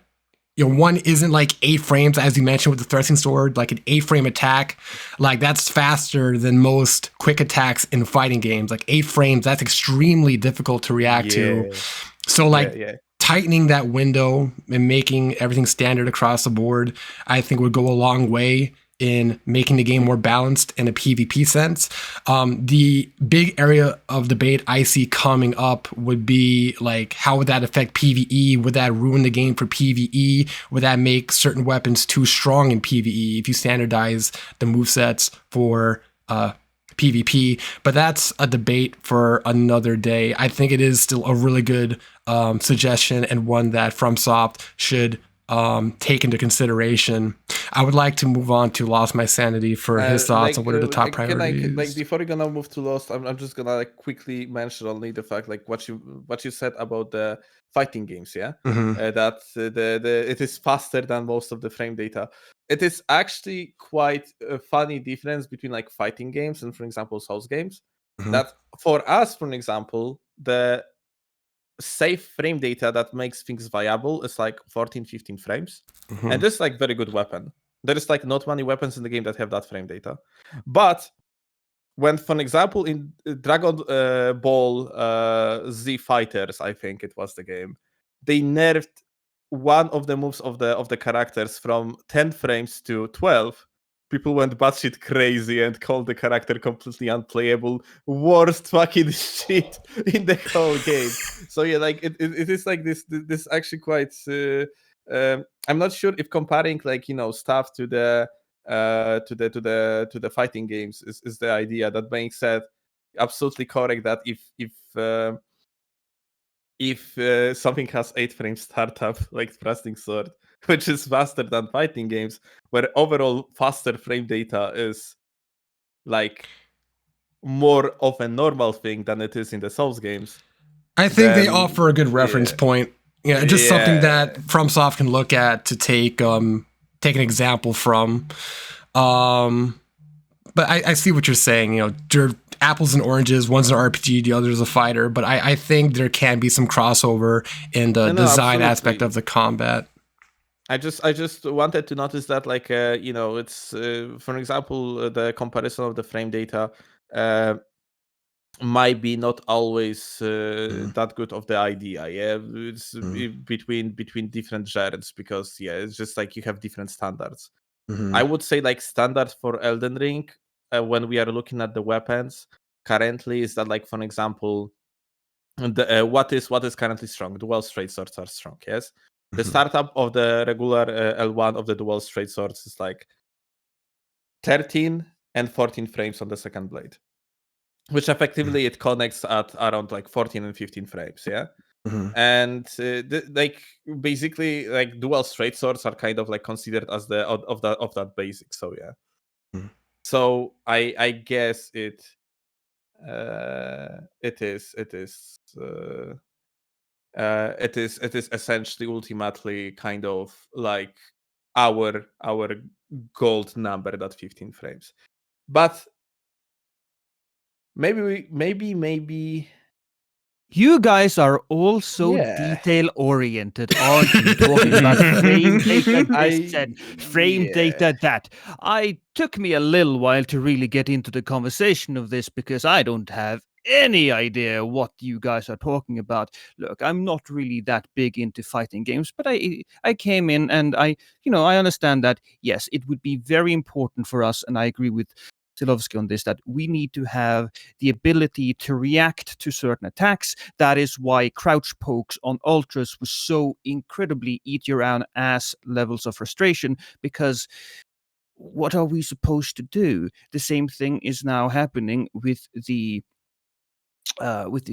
one isn't like 8 frames, as you mentioned with the thrusting sword, like an 8-frame attack. Like, that's faster than most quick attacks in fighting games. Like, 8 frames, that's extremely difficult to react to. So, like, tightening that window and making everything standard across the board, I think would go a long way in making the game more balanced in a PvP sense. The big area of debate I see coming up would be like, how would that affect PvE? Would that ruin the game for PvE? Would that make certain weapons too strong in PvE if you standardize the movesets for PvP? But that's a debate for another day. I think it is still a really good suggestion, and one that FromSoft should take into consideration. I would like to move on to Lost My Sanity for his thoughts on what are the top priorities. Like, before we're gonna move to Lost, I'm just gonna like quickly mention only the fact, like, what you said about the fighting games, yeah, that the it is faster than most of the frame data. It is actually quite a funny difference between like fighting games and, for example, Souls games. That for us, for example, the safe frame data that makes things viable is like 14-15 frames, and this is like very good weapon. There is like not many weapons in the game that have that frame data. But when, for example, in Dragon Ball Z Fighters, I think it was the game, they nerfed one of the moves of the characters from 10 frames to 12. People went batshit crazy and called the character completely unplayable, worst fucking shit in the whole game. So yeah, like it is like this actually quite. I'm not sure if comparing like stuff to the fighting games is the idea. That being said, absolutely correct that if something has 8 frame startup like thrusting sword, which is faster than fighting games, where overall faster frame data is like more of a normal thing than it is in the Souls games. I think they offer a good reference point. Just something that FromSoft can look at to take an example from. But I see what you're saying. They're apples and oranges. One's an RPG, the other's a fighter. But I think there can be some crossover in the design aspect of the combat. I just wanted to notice that, like, it's for example, the comparison of the frame data might be not always that good of the idea. Yeah, it's between different genres, because it's just like you have different standards. I would say like standard for Elden Ring, when we are looking at the weapons currently, is that, like, for example, what is currently strong? Dual straight swords are strong. Yes, the startup of the regular L1 of the dual straight swords is like 13 and 14 frames on the second blade, which effectively it connects at around like 14 and 15 frames. Yeah. And like basically like dual straight swords are kind of like considered as the of that basic. So yeah. So I guess it is essentially ultimately kind of like our gold number, that 15 frames. But maybe You guys are all so Yeah. detail-oriented, aren't you? Talking about frame data this and frame yeah. data that. I took me a little while to really get into the conversation of this because I don't have any idea what you guys are talking about. Look, I'm not really that big into fighting games, but I came in and I understand that, yes, it would be very important for us, and I agree with Steelovsky on this, that we need to have the ability to react to certain attacks. That is why crouch pokes on ultras was so incredibly eat your own ass levels of frustration, because what are we supposed to do? The same thing is now happening with the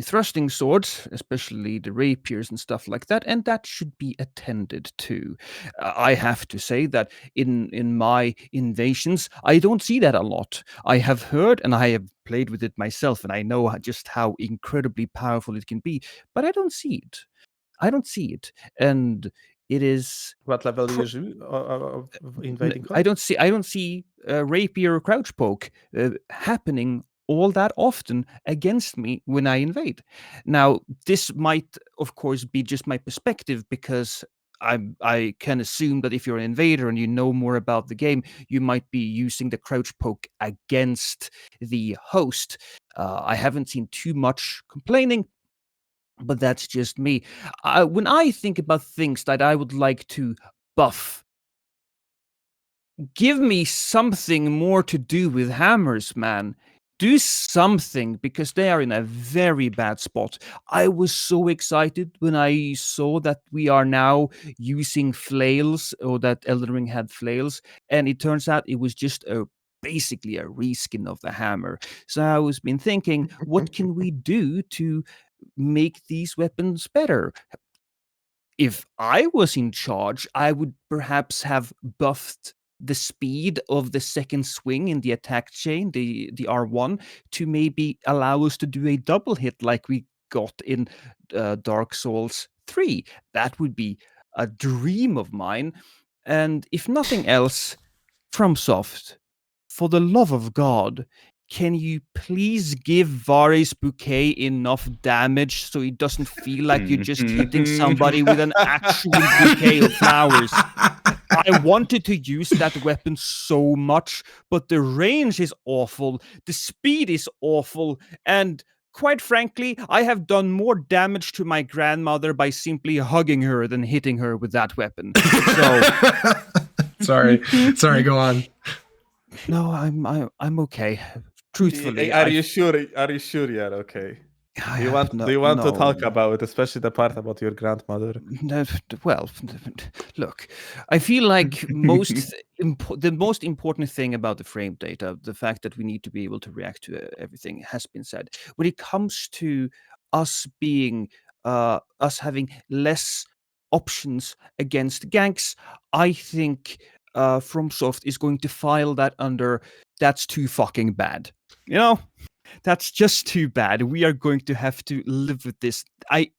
thrusting swords, especially the rapiers and stuff like that, and that should be attended to. I have to say that in my invasions, I don't see that a lot. I have heard and I have played with it myself, and I know just how incredibly powerful it can be, but I don't see it. And it is. What level do you usually of invading? I don't see rapier or crouch poke happening all that often against me when I invade. Now, this might, of course, be just my perspective, because I can assume that if you're an invader and you know more about the game, you might be using the crouch poke against the host. I haven't seen too much complaining, but that's just me. When I think about things that I would like to buff, give me something more to do with hammers, man. Do something, because they are in a very bad spot. I was so excited when I saw that we are now using flails, or that Elden Ring had flails, and it turns out it was just basically a reskin of the hammer. So I was been thinking, what can we do to make these weapons better? If I was in charge, I would perhaps have buffed the speed of the second swing in the attack chain, the R1, to maybe allow us to do a double hit like we got in Dark Souls 3. That would be a dream of mine. And if nothing else, FromSoft, for the love of God, can you please give Vari's bouquet enough damage so it doesn't feel like you're just hitting somebody with an actual bouquet of flowers? I wanted to use that weapon so much, but the range is awful, the speed is awful, and quite frankly, I have done more damage to my grandmother by simply hugging her than hitting her with that weapon. So sorry, go on. no, I'm okay. Truthfully, Are you sure? Are you sure you're okay? Do you want to talk about it, especially the part about your grandmother? Well, look, I feel like the most important thing about the frame data, the fact that we need to be able to react to everything, has been said. When it comes to us having less options against ganks, I think FromSoft is going to file that under "that's too fucking bad." You know? That's just too bad. We are going to have to live with this. I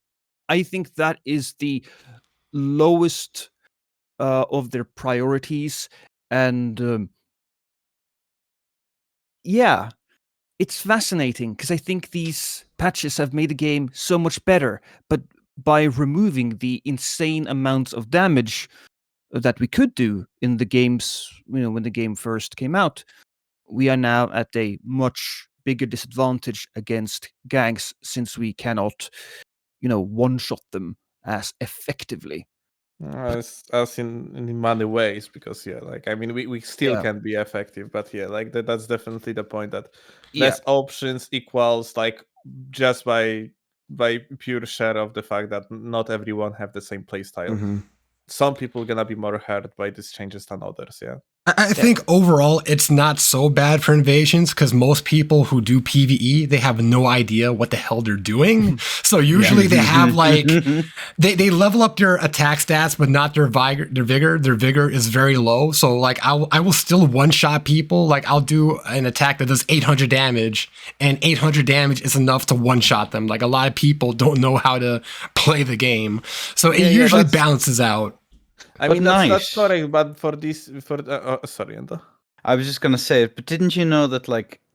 think that is the lowest of their priorities, and yeah, it's fascinating because I think these patches have made the game so much better. But by removing the insane amounts of damage that we could do in the games, when the game first came out, we are now at a much bigger disadvantage against ganks, since we cannot, one-shot them as effectively. As in many ways, because we still Yeah. can be effective, but that's definitely the point, that Yeah. less options equals just by pure share of the fact that not everyone have the same play style. Mm-hmm. Some people gonna be more hurt by these changes than others. Yeah. I think overall it's not so bad for invasions, because most people who do PvE, they have no idea what the hell they're doing. So usually they have they level up their attack stats, but not their vigor. Their vigor is very low. So I will still one-shot people. I'll do an attack that does 800 damage, and 800 damage is enough to one-shot them. A lot of people don't know how to play the game. So it usually balances out. I mean, that's correct, but for this, sorry, Enda. I was just gonna say, but didn't you know that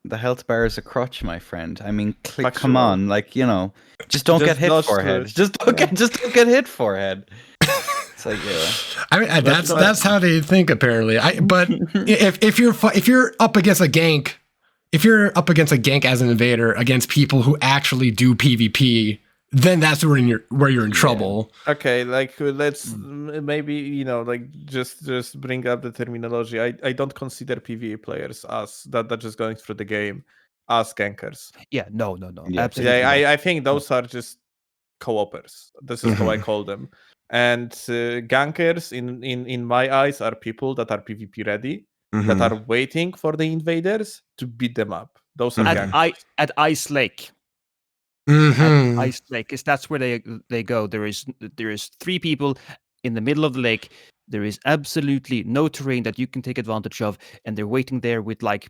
The health bar is a crutch, my friend. I mean, come Factual. on, like, just don't Just get hit dodge forehead. through. Just don't get hit forehead. It's like, I mean, that's how they think apparently. But if you're up against a gank, if you're up against a gank as an invader against people who actually do PvP, then that's where you're in trouble. Okay, like let's maybe like just bring up the terminology. I don't consider PvE players as that just going through the game as gankers. Yeah, no, Yeah. absolutely. Yeah, I think those are just co-opers. This is how I call them. And gankers in my eyes are people that are PvP ready, that are waiting for the invaders to beat them up. Those are gankers. At Ice Lake. Mm-hmm. Ice Lake, because that's where they go. There is 3 people in the middle of the lake. There is absolutely no terrain that you can take advantage of, and they're waiting there with like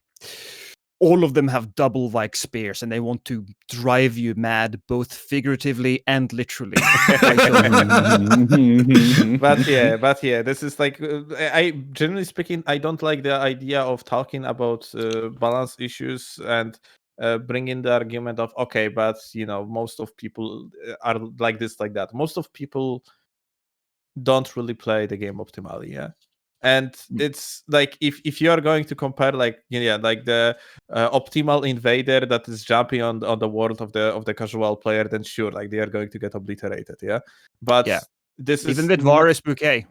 all of them have double like spears, and they want to drive you mad, both figuratively and literally. but yeah, this is like I generally speaking, I don't like the idea of talking about balance issues and bring in the argument of okay, but most of people are like this, like that. Most of people don't really play the game optimally, yeah. And it's like if you are going to compare like like the optimal invader that is jumping on the world of the casual player, then sure, like they are going to get obliterated, yeah. But this even is with Varus Bouquet.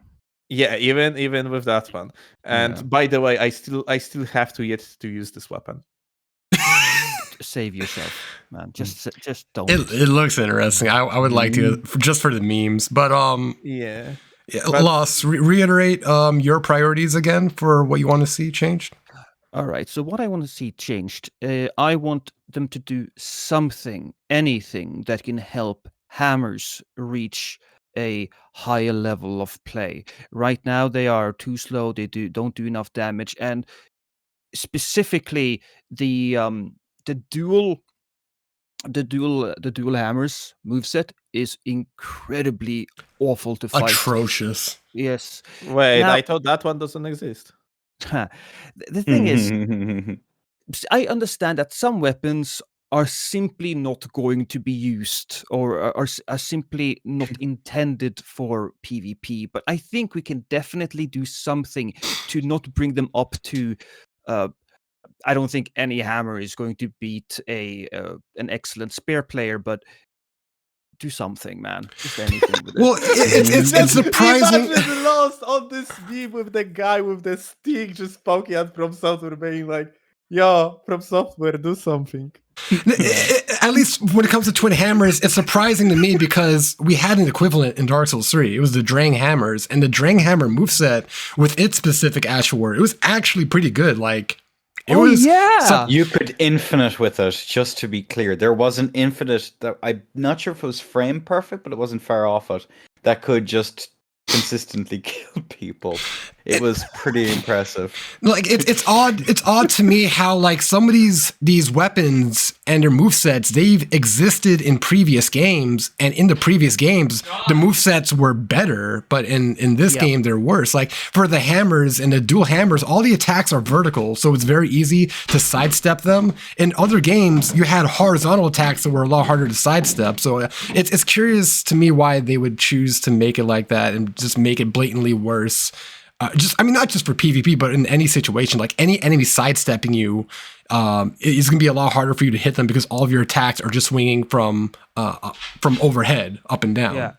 Yeah, even with that one. And by the way, I still have to yet to use this weapon. Save yourself, man. Just don't. It looks interesting. I would like to just for the memes, but yeah. Loss, reiterate your priorities again for what you want to see changed. All right. So what I want to see changed, I want them to do something, anything that can help hammers reach a higher level of play. Right now they are too slow. They don't do enough damage, and specifically the dual hammers moveset is incredibly awful to fight. Atrocious. Yes. Wait, I thought that one doesn't exist. The thing is, I understand that some weapons are simply not going to be used or are simply not intended for PvP, but I think we can definitely do something to not bring them up to I don't think any hammer is going to beat an excellent spear player, but do something, man. Just anything with it. Well, it's surprising. Imagine Lost on this meme with the guy with the stick just poking at From Software, being like, "Yo, From Software, do something." At least when it comes to twin hammers, it's surprising to me because we had an equivalent in Dark Souls 3. It was the Drang hammers, and the Drang hammer moveset with its specific Asher word, it was actually pretty good. Like. You could infinite with it, just to be clear. There was an infinite that I'm not sure if it was frame perfect, but it wasn't far off it, that could just consistently kill people. It was pretty impressive. Like it's odd to me how like some of these weapons and their movesets, they've existed in previous games, and in the previous games the movesets were better, but in this game they're worse. Like for the hammers and the dual hammers, all the attacks are vertical, so it's very easy to sidestep them. In other games you had horizontal attacks that were a lot harder to sidestep, so it's curious to me why they would choose to make it like that and just make it blatantly worse. Not just for PvP, but in any situation, like any enemy sidestepping you, it's going to be a lot harder for you to hit them because all of your attacks are just swinging from overhead, up and down. Yeah.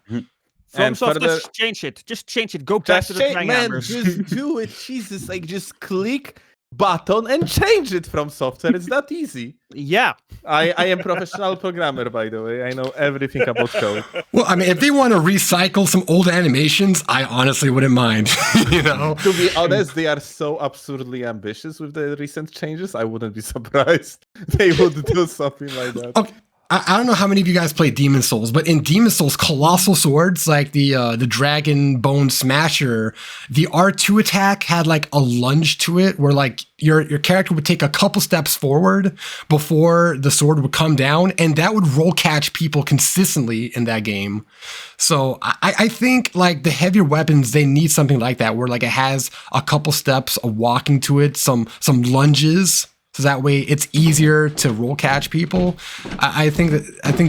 And just change it. Just change it. Go back to the Drang hammers. Just do it. Jesus, like just click button and change it from software. It's that easy. Yeah. I am professional programmer, by the way. I know everything about code. Well, I mean, if they want to recycle some old animations, I honestly wouldn't mind. To be honest, they are so absurdly ambitious with the recent changes. I wouldn't be surprised they would do something like that. Okay. I don't know how many of you guys play Demon Souls, but in Demon Souls, colossal swords like the Dragon Bone Smasher, the R2 attack had like a lunge to it where like your character would take a couple steps forward before the sword would come down, and that would roll catch people consistently in that game. So I think like the heavier weapons, they need something like that where like it has a couple steps of walking to it, some lunges. so that way it's easier to roll catch people. I think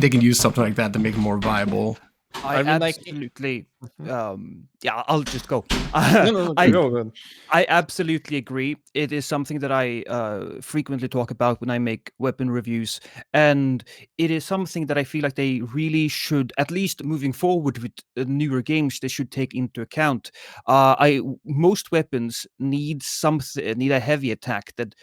they can use something like that to make it more viable. I mean, like- absolutely. Yeah, I'll just go. No, go. I absolutely agree. It is something that I frequently talk about when I make weapon reviews, and it is something that I feel like they really should, at least moving forward with newer games, they should take into account. Most weapons need a heavy attack that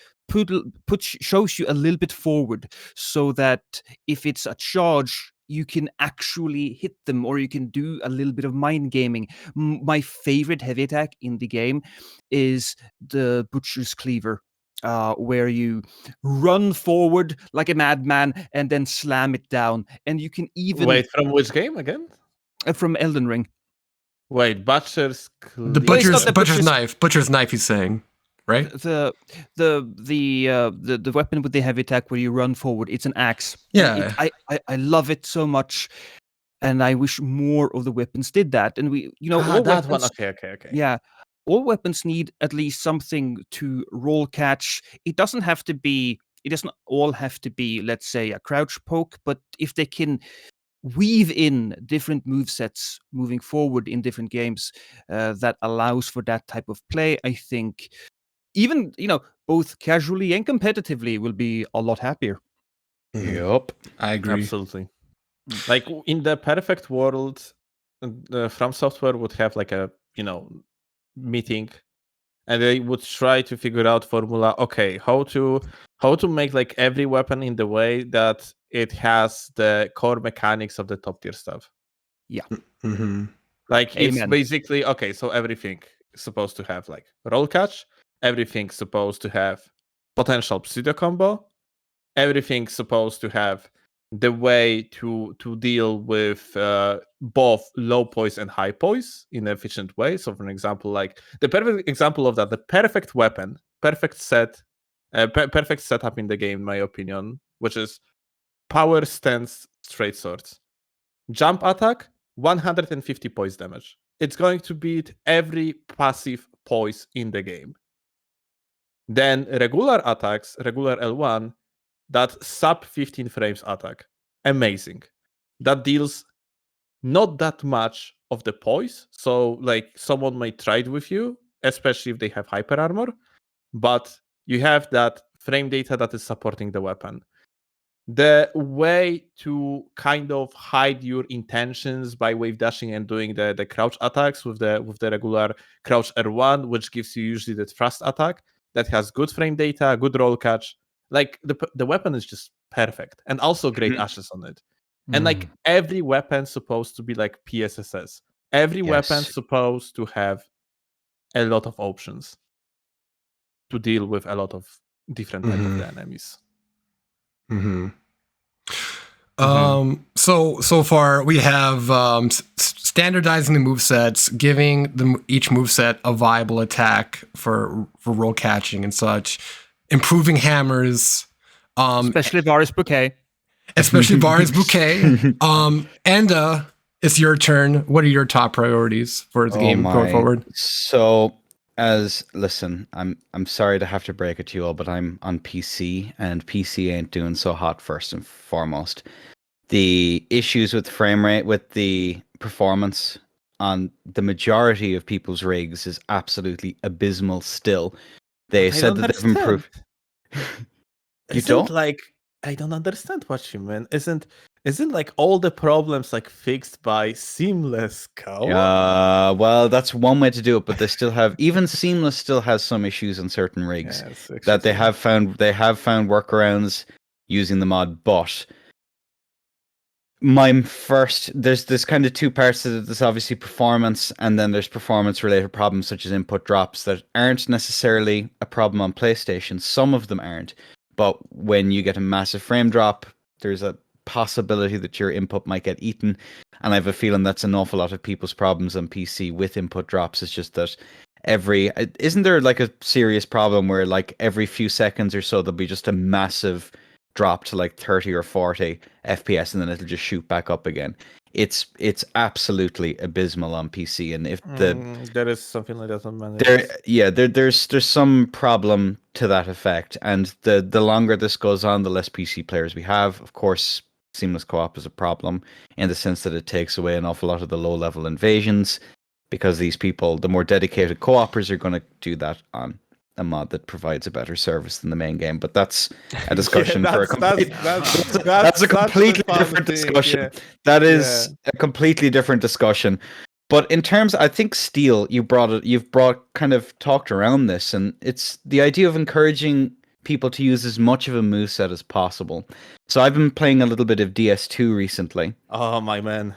shows you a little bit forward, so that if it's a charge, you can actually hit them, or you can do a little bit of mind gaming. My favorite heavy attack in the game is the Butcher's Cleaver, where you run forward like a madman and then slam it down. And you can even Wait, from which game again? From Elden Ring. Wait, Butcher's The But it's not butcher's the butcher's knife. He's saying, right? The weapon with the heavy attack where you run forward. It's an axe. Yeah. I love it so much, and I wish more of the weapons did that. And all that one. weapons, Okay. yeah, all weapons need at least something to roll catch. It doesn't all have to be, let's say, a crouch poke, but if they can weave in different movesets moving forward in different games, that allows for that type of play, I think even, both casually and competitively will be a lot happier. Yup. I agree. Absolutely. Like in the perfect world, From Software would have like a meeting, and they would try to figure out formula. Okay, how to make like every weapon in the way that it has the core mechanics of the top tier stuff. Mm-hmm. Like it's Amen. basically okay. So everything is supposed to have like roll catch. Everything's supposed to have potential pseudo combo. Everything's supposed to have the way to deal with both low poise and high poise in an efficient way. So, for example, like the perfect example of that, the perfect weapon, perfect setup in the game, in my opinion, which is power stance straight swords, jump attack, 150 poise damage. It's going to beat every passive poise in the game. Then regular attacks, regular L1, that sub 15 frames attack. Amazing. That deals not that much of the poise. So like someone might try it with you, especially if they have hyper armor, but you have that frame data that is supporting the weapon. The way to kind of hide your intentions by wave dashing and doing the crouch attacks with the regular crouch R1, which gives you usually the thrust attack that has good frame data, good roll catch. Like the weapon is just perfect, and also great ashes on it. And like every weapon supposed to be like PSSS. Every weapon supposed to have a lot of options to deal with a lot of different type of the enemies. Mm-hmm. So far we have standardizing the movesets, giving each moveset a viable attack for roll catching and such, improving hammers, Especially Varus Bouquet. Enda, it's your turn. What are your top priorities for the game going forward? So, listen, I'm sorry to have to break it to you all, but I'm on PC, and PC ain't doing so hot first and foremost. The issues with frame rate, with the performance on the majority of people's rigs is absolutely abysmal still. They said that they've improved. You don't? Like, I don't understand what you mean. Isn't like all the problems like fixed by seamless code? Well, that's one way to do it, but they still have, even seamless still has some issues on certain rigs that they have found workarounds using the mod, but there's kind of two parts to it. There's obviously performance, and then there's performance related problems such as input drops that aren't necessarily a problem on PlayStation. Some of them aren't, but when you get a massive frame drop, there's a possibility that your input might get eaten, and I have a feeling that's an awful lot of people's problems on PC with input drops. It's just that isn't there like a serious problem where like every few seconds or so there'll be just a massive drop to like 30 or 40 FPS and then it'll just shoot back up again. It's absolutely abysmal on PC, and if there is something like that on many. there's some problem to that effect, and the longer this goes on, the less PC players we have. Of course, seamless co-op is a problem in the sense that it takes away an awful lot of the low-level invasions, because these people, the more dedicated co-opers, are going to do that on a mod that provides a better service than the main game. But that's a discussion for a that's a completely different discussion. Yeah. That is a completely different discussion. But in terms, I think Steel, you've kind of talked around this, and it's the idea of encouraging people to use as much of a moveset as possible. So I've been playing a little bit of DS2 recently. Oh my man.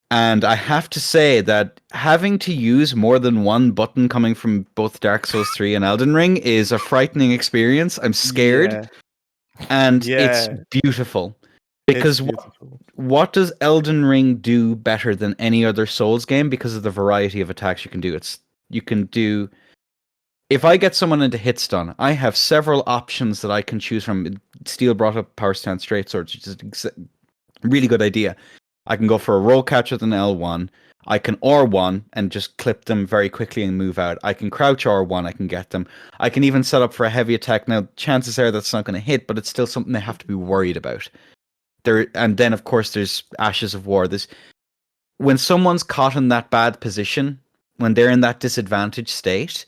And I have to say that having to use more than one button coming from both Dark Souls 3 and Elden Ring is a frightening experience. I'm scared. And it's beautiful. Because what does Elden Ring do better than any other Souls game? Because of the variety of attacks you can do. If I get someone into hit stun, I have several options that I can choose from. Steel brought up Power Stance Straight Swords, which is a really good idea. I can go for a roll catch with an L1. I can R1 and just clip them very quickly and move out. I can crouch R1, I can get them. I can even set up for a heavy attack. Now, chances are that's not going to hit, but it's still something they have to be worried about. And then, of course, there's Ashes of War. When someone's caught in that bad position, when they're in that disadvantaged state,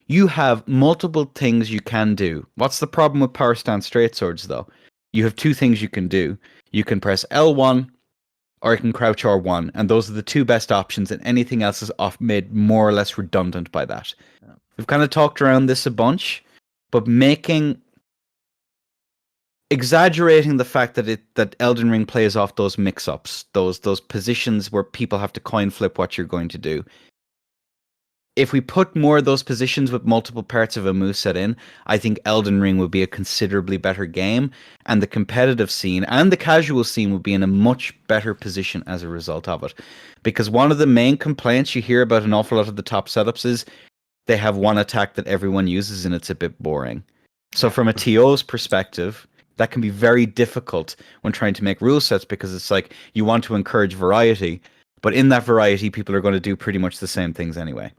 you have multiple things you can do. What's the problem with Power Stance Straight Swords, though? You have two things you can do. You can press L1, or you can crouch R1, and those are the two best options, and anything else is made more or less redundant by that. Yeah. We've kind of talked around this a bunch, but exaggerating the fact that Elden Ring plays off those mix-ups, those positions where people have to coin flip what you're going to do. If we put more of those positions with multiple parts of a moveset in, I think Elden Ring would be a considerably better game, and the competitive scene and the casual scene would be in a much better position as a result of it. Because one of the main complaints you hear about an awful lot of the top setups is they have one attack that everyone uses and it's a bit boring. So from a TO's perspective, that can be very difficult when trying to make rule sets, because it's like you want to encourage variety, but in that variety, people are going to do pretty much the same things anyway.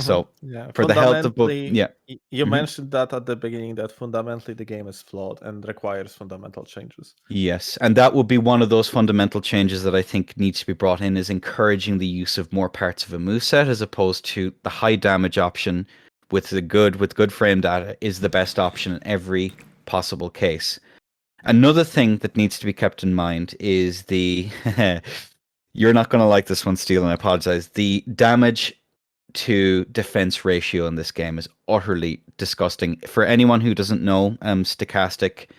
So for the health of both, you mentioned that at the beginning, that fundamentally the game is flawed and requires fundamental changes. Yes, and that will be one of those fundamental changes that I think needs to be brought in, is encouraging the use of more parts of a moveset as opposed to the high damage option with good frame data is the best option in every possible case. Another thing that needs to be kept in mind is you're not going to like this one, Steel, and I apologize. The damage to defense ratio in this game is utterly disgusting. For anyone who doesn't know, Stochastic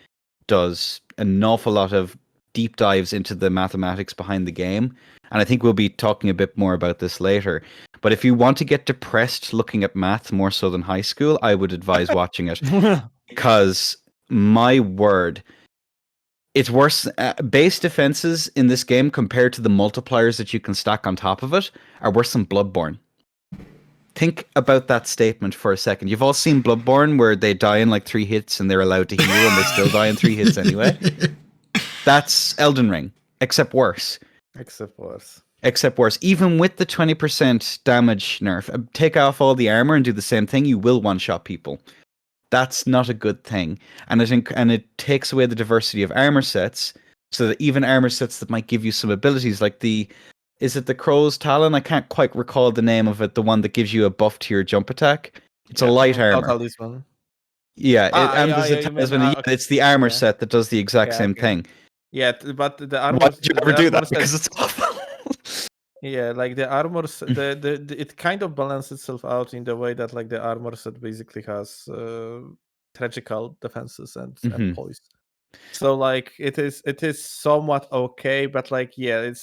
does an awful lot of deep dives into the mathematics behind the game, and I think we'll be talking a bit more about this later. But if you want to get depressed looking at math more so than high school, I would advise watching it. Because, my word, it's worse. Base defenses in this game compared to the multipliers that you can stack on top of it are worse than Bloodborne. Think about that statement for a second. You've all seen Bloodborne, where they die in like 3 hits and they're allowed to heal and they still die in 3 hits anyway. That's Elden Ring, except worse. Except worse. Even with the 20% damage nerf, take off all the armor and do the same thing, you will one-shot people. That's not a good thing. And it takes away the diversity of armor sets, so that even armor sets that might give you some abilities, like is it the Crow's Talon? I can't quite recall the name of it. The one that gives you a buff to your jump attack. It's a light armor. Yeah, it's the armor set that does the exact same thing. Yeah, but the armor. Why did you ever do that? Because it's awful. Yeah, like the armor, it kind of balances itself out in the way that like the armor set basically has tragical defenses and poise. So like it is somewhat okay, but like you're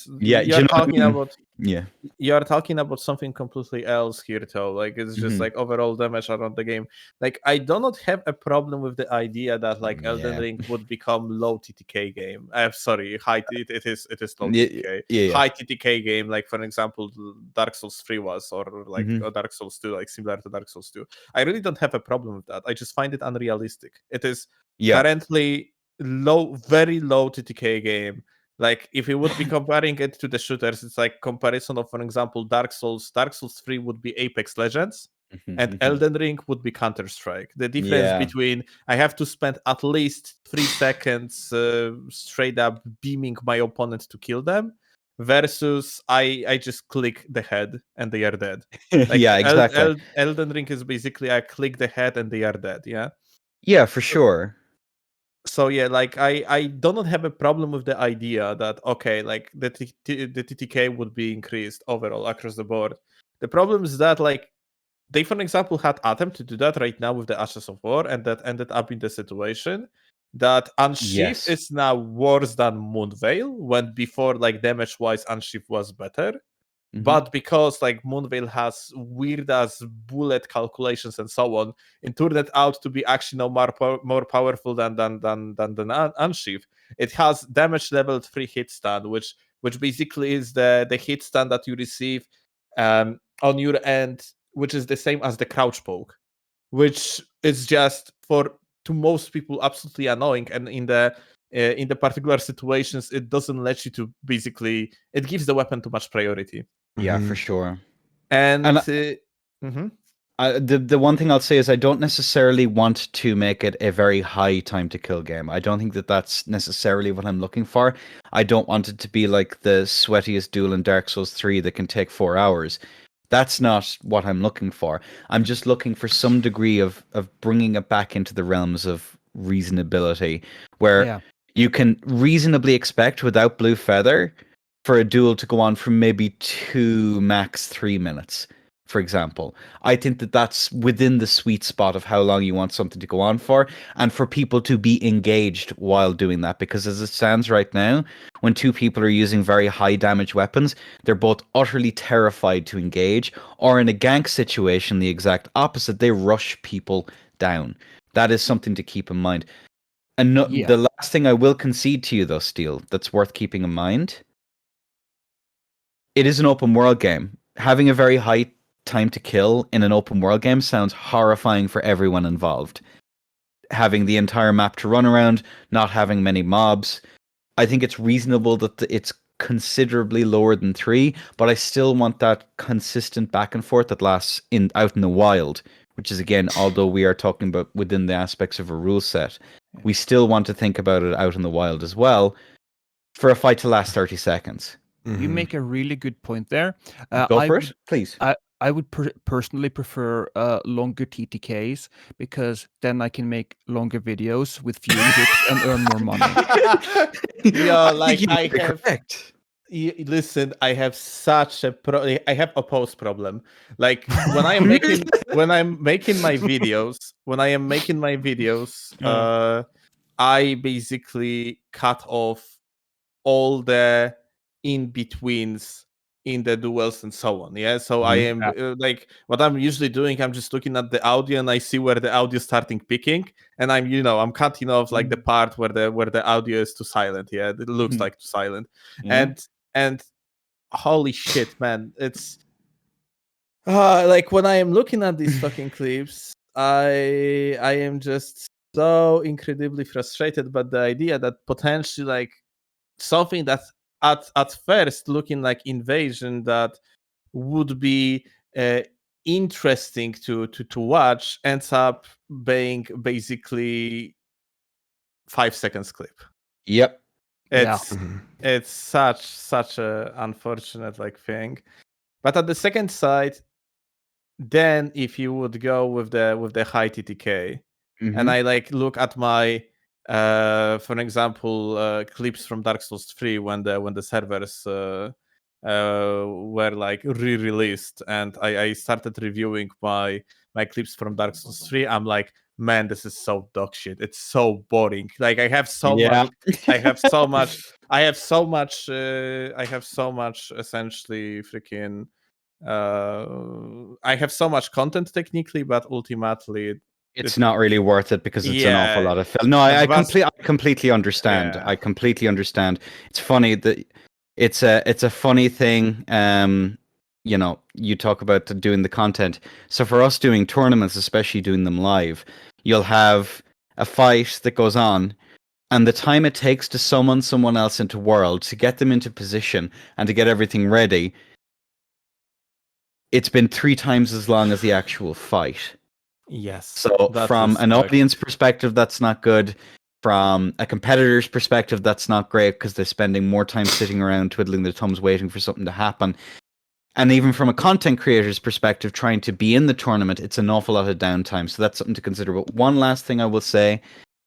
talking about something completely else here, though. Like it's just like overall damage around the game. Like I do not have a problem with the idea that like Elden Ring would become low TTK game. I'm sorry, it is low TTK. High TTK game, like for example, Dark Souls 3 was, or like Dark Souls 2, like similar to Dark Souls 2. I really don't have a problem with that. I just find it unrealistic. It is currently very low TTK game. Like if you would be comparing it to the shooters, it's like comparison of, for example, Dark Souls. Dark Souls 3 would be Apex Legends, and Elden Ring would be Counter-Strike. The difference between I have to spend at least 3 seconds straight up beaming my opponent to kill them, versus I just click the head and they are dead. Like Yeah, exactly. Elden Ring is basically I click the head and they are dead. Yeah. Yeah, for sure. So yeah, like I do not have a problem with the idea that okay, like the TTK would be increased overall across the board. The problem is that like they, for example, had attempt to do that right now with the Ashes of War, and that ended up in the situation that Unsheath is now worse than Moonveil, when before, like damage wise, Unsheath was better. But because like Moonveil has weird as bullet calculations and so on, it turned it out to be actually no more powerful than Unsheath. It has damage level 3 hit stun, which basically is the hit stun that you receive on your end, which is the same as the crouch poke, which is just to most people absolutely annoying. And in the particular situations, it doesn't let you to basically, it gives the weapon too much priority. Yeah, for sure. And the one thing I'll say is I don't necessarily want to make it a very high time to kill game. I don't think that that's necessarily what I'm looking for. I don't want it to be like the sweatiest duel in Dark Souls 3 that can take 4 hours. That's not what I'm looking for. I'm just looking for some degree of bringing it back into the realms of reasonability, where you can reasonably expect, without Blue Feather, for a duel to go on for maybe 2, max 3 minutes, for example. I think that that's within the sweet spot of how long you want something to go on for, and for people to be engaged while doing that. Because as it stands right now, when 2 people are using very high damage weapons, they're both utterly terrified to engage, or in a gank situation, the exact opposite, they rush people down. That is something to keep in mind. And the last thing I will concede to you, though, Steel, that's worth keeping in mind, it is an open world game. Having a very high time to kill in an open world game sounds horrifying for everyone involved. Having the entire map to run around, not having many mobs. I think it's reasonable that it's considerably lower than 3, but I still want that consistent back and forth that lasts out in the wild, which is, again, although we are talking about within the aspects of a rule set, we still want to think about it out in the wild as well, for a fight to last 30 seconds. You make a really good point there. Go for it, please. I would personally prefer longer TTKs, because then I can make longer videos with fewer hits and earn more money. Yeah, like I have. Correct. Listen, I have such a I have a post problem. Like when I'm making my videos, I basically cut off all the in-betweens in the duels and so on. Yeah, so I am like, what I'm usually doing, I'm just looking at the audio and I see where the audio is starting picking, and I'm cutting off like the part where the audio is too silent. Yeah, it looks like too silent. And holy shit, man, it's like when I am looking at these fucking clips, I am just so incredibly frustrated by the idea that potentially, like, something that at first looking like invasion that would be interesting to watch ends up being basically 5 seconds clip. Yep. It's such a unfortunate like thing. But at the second side, then if you would go with the high TTK, and I like look at my for example, clips from Dark Souls 3 when the servers were like re-released, and I started reviewing my clips from Dark Souls 3. I'm like, man, this is so dog shit. It's so boring. Like I have so much essentially freaking I have so much content technically, but ultimately it's not really worth it, because it's an awful lot of no, I completely understand. I completely understand. It's funny that it's a funny thing. You talk about doing the content. So for us doing tournaments, especially doing them live, you'll have a fight that goes on, and the time it takes to summon someone else into world, to get them into position, and to get everything ready, it's been 3 times as long as the actual fight. Yes. So from an audience perspective, that's not good. From a competitor's perspective, that's not great because they're spending more time sitting around twiddling their thumbs waiting for something to happen. And even from a content creator's perspective, trying to be in the tournament, it's an awful lot of downtime. So that's something to consider. But one last thing I will say,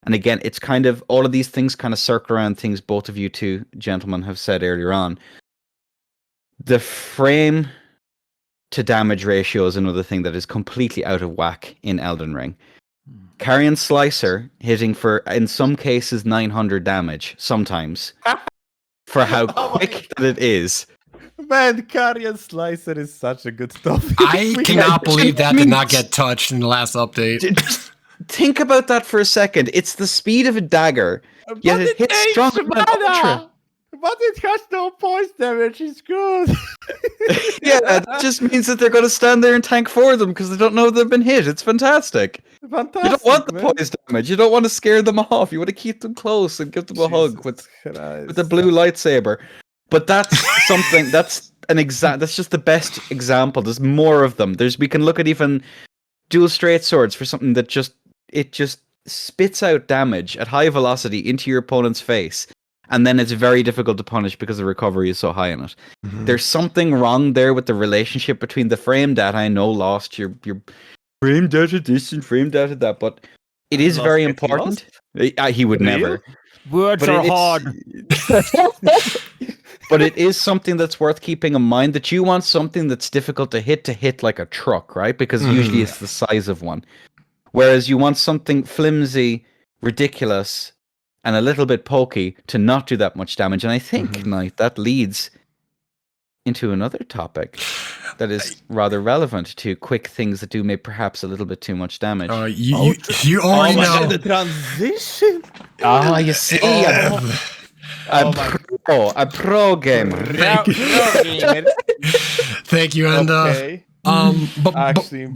and again, it's kind of, all of these things kind of circle around things both of you two gentlemen have said earlier on. The frame to damage ratio is another thing that is completely out of whack in Elden Ring. Carrion Slicer hitting for, in some cases, 900 damage, sometimes, for how quick that it is. Man, Carrion Slicer is such a good topic. I cannot believe that did not get touched in the last update. Just think about that for a second. It's the speed of a dagger, yet it hits stronger than Ultra. But it has no points damage, it's good. Yeah, that just means that they're going to stand there and tank for them because they don't know they've been hit. It's fantastic. Fantastic. You don't want the points damage. You don't want to scare them off. You want to keep them close and give them a hug with the blue lightsaber. But that's something. That's just the best example. There's more of them. We can look at even dual straight swords for something that just spits out damage at high velocity into your opponent's face. And then it's very difficult to punish because the recovery is so high in it. Mm-hmm. There's something wrong there with the relationship between the frame data. I know lost your frame data this and frame data that, but it is very important. He would never. Words are hard. But it is something that's worth keeping in mind, that you want something that's difficult to hit like a truck, right? Because usually it's the size of one. Whereas you want something flimsy, ridiculous, and a little bit pokey to not do that much damage. And I think, Knight, that leads into another topic that is rather relevant to quick things that do perhaps a little bit too much damage. You already know. The transition. You see, a pro gamer. Thank you, Enda. Okay.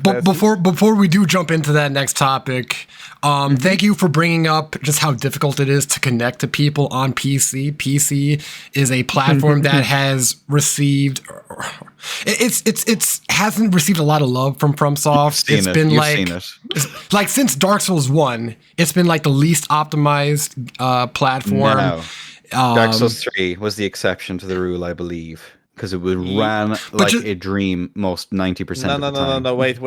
But before we do jump into that next topic, thank you for bringing up just how difficult it is to connect to people on PC. PC is a platform that has received, it's hasn't received a lot of love from FromSoft. It's been like since Dark Souls 1, it's been like the least optimized platform. No. Dark Souls 3 was the exception to the rule, I believe. Because it ran like a dream most 90% of the time. No, wait.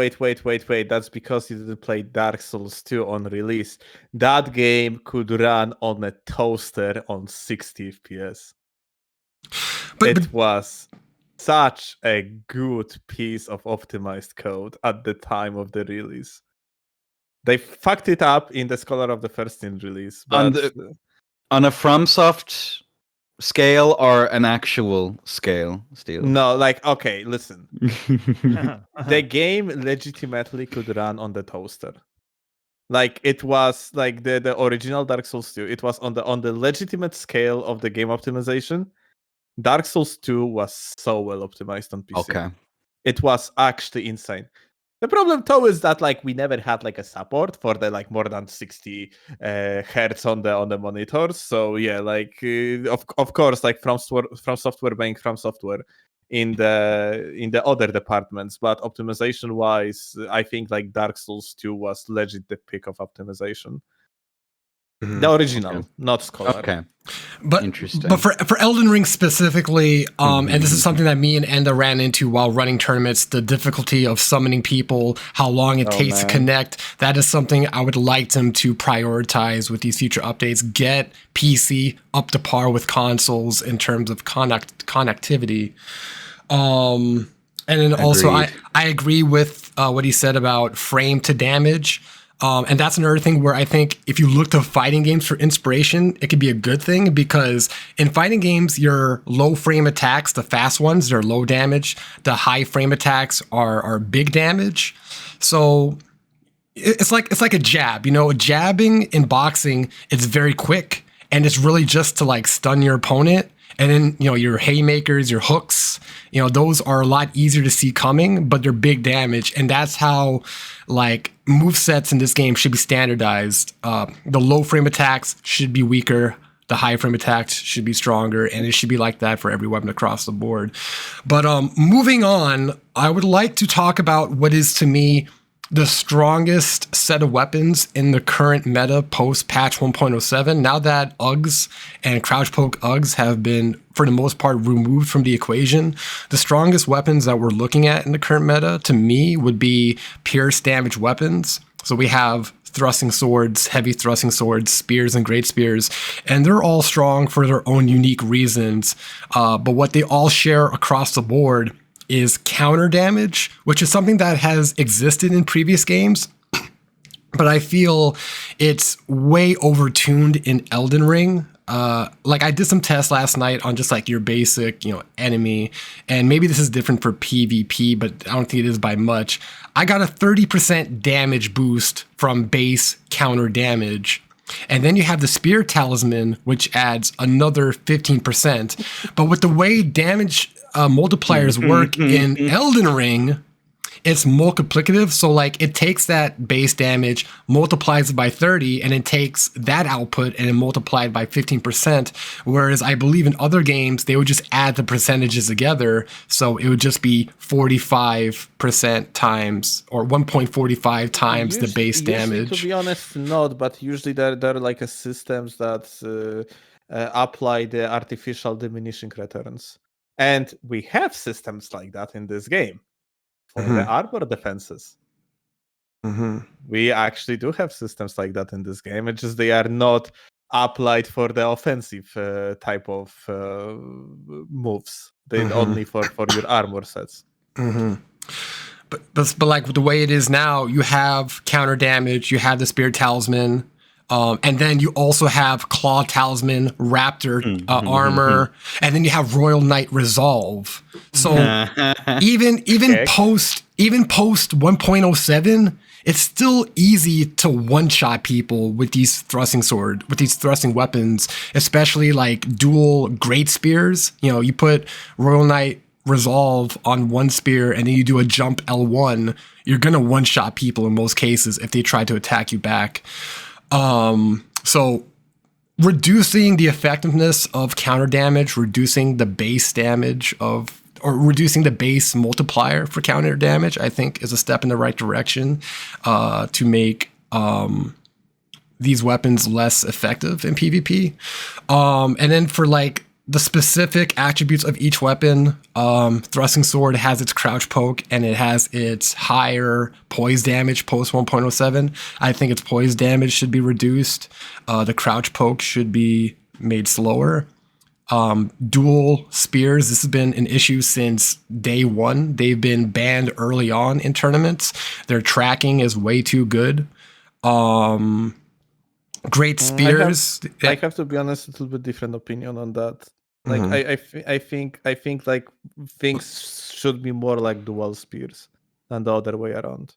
That's because you didn't play Dark Souls 2 on release. That game could run on a toaster on 60 FPS. It was such a good piece of optimized code at the time of the release. They fucked it up in the Scholar of the First Sin release. But on a FromSoft scale or an actual scale, Steel? No, okay, listen. The game legitimately could run on the toaster. Like, it was like the original Dark Souls 2. It was on the legitimate scale of the game optimization. Dark Souls 2 was so well optimized on PC. Okay. It was actually insane. The problem though is that we never had a support for the more than 60 hertz on the monitors. So yeah, of course, from software being from software in the other departments, but optimization wise, I think Dark Souls 2 was legit the pick of optimization. The original, not Scholar. Okay. But interesting. But for Elden Ring specifically, and this is something that me and Enda ran into while running tournaments, the difficulty of summoning people, how long it takes to connect, that is something I would like them to prioritize with these future updates. Get PC up to par with consoles in terms of connectivity. And then also I agree with what he said about frame to damage. And that's another thing where I think if you look to fighting games for inspiration, it could be a good thing, because in fighting games, your low frame attacks, the fast ones, they're low damage. The high frame attacks are big damage. So it's like a jab, jabbing in boxing, it's very quick and it's really just to stun your opponent. And then, your haymakers, your hooks, those are a lot easier to see coming, but they're big damage. And that's how, like, movesets in this game should be standardized. The low frame attacks should be weaker. The high frame attacks should be stronger. And it should be like that for every weapon across the board. But moving on, I would like to talk about what is, to me, the strongest set of weapons in the current meta post patch 1.07. Now that Uggs and crouch poke Uggs have been, for the most part, removed from the equation, the strongest weapons that we're looking at in the current meta, to me, would be pierce damage weapons. So we have thrusting swords, heavy thrusting swords, spears, and great spears, and they're all strong for their own unique reasons. But what they all share across the board is counter damage, which is something that has existed in previous games, but I feel it's way overtuned in Elden Ring. Like, I did some tests last night on just like your basic, enemy, and maybe this is different for PvP, but I don't think it is by much. I got a 30% damage boost from base counter damage. And then you have the Spear Talisman, which adds another 15%. But with the way damage multipliers work in Elden Ring, it's multiplicative. So, like, it takes that base damage, multiplies it by 30, and it takes that output and it multiplied by 15%. Whereas I believe in other games, they would just add the percentages together. So it would just be 45% times, or 1.45 times the base damage. To be honest, not. But usually there are like systems that apply the artificial diminishing returns. And we have systems like that in this game. For the armor defenses. We actually do have systems like that in this game. It's just they are not applied for the offensive type of moves. They're only for your armor sets. But like the way it is now, you have counter damage, you have the Spear Talisman, and then you also have Claw Talisman, Raptor armor, and then you have Royal Knight Resolve. So even post 1.07, it's still easy to one-shot people with these thrusting weapons, especially like dual great spears. You put Royal Knight Resolve on one spear and then you do a jump L1, you're gonna one-shot people in most cases if they try to attack you back. So reducing the effectiveness of counter damage, reducing the base damage or reducing the base multiplier for counter damage, I think is a step in the right direction to make these weapons less effective in PvP. And then for like the specific attributes of each weapon, thrusting sword has its crouch poke and it has its higher poise damage post 1.07. I think its poise damage should be reduced. The crouch poke should be made slower. Dual spears, this has been an issue since day one. They've been banned early on in tournaments. Their tracking is way too good. Great spears. I have to be honest, a little bit different opinion on that. Like I think like things should be more like dual spears than the other way around.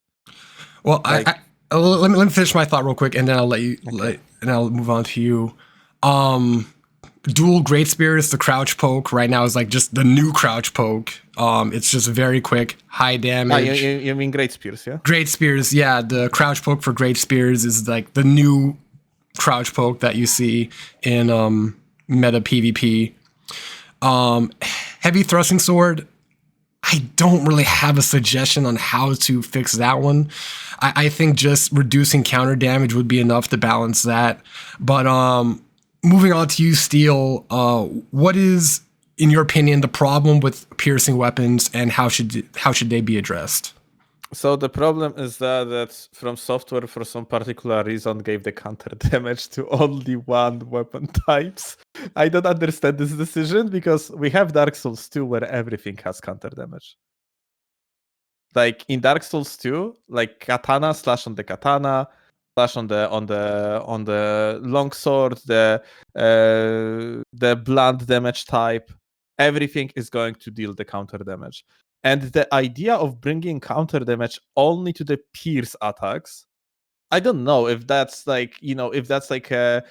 Well, like, let me finish my thought real quick, and then I'll and I'll move on to you. Dual great spears, the crouch poke right now is like just the new crouch poke. It's just very quick, high damage. You mean great spears, yeah? Great spears, yeah. The crouch poke for great spears is like the new crouch poke that you see in meta PvP. Heavy thrusting sword, I don't really have a suggestion on how to fix that one. I think just reducing counter damage would be enough to balance that. But moving on to you, Steel, what is, in your opinion, the problem with piercing weapons, and how should they be addressed? So the problem is that From Software, for some particular reason, gave the counter damage to only one weapon types. I don't understand this decision, because we have Dark Souls 2 where everything has counter damage. Like in Dark Souls 2, like katana, slash on the katana, slash on the longsword, the blunt damage type, everything is going to deal the counter damage. And the idea of bringing counter damage only to the pierce attacks, I don't know if that's like, if that's like a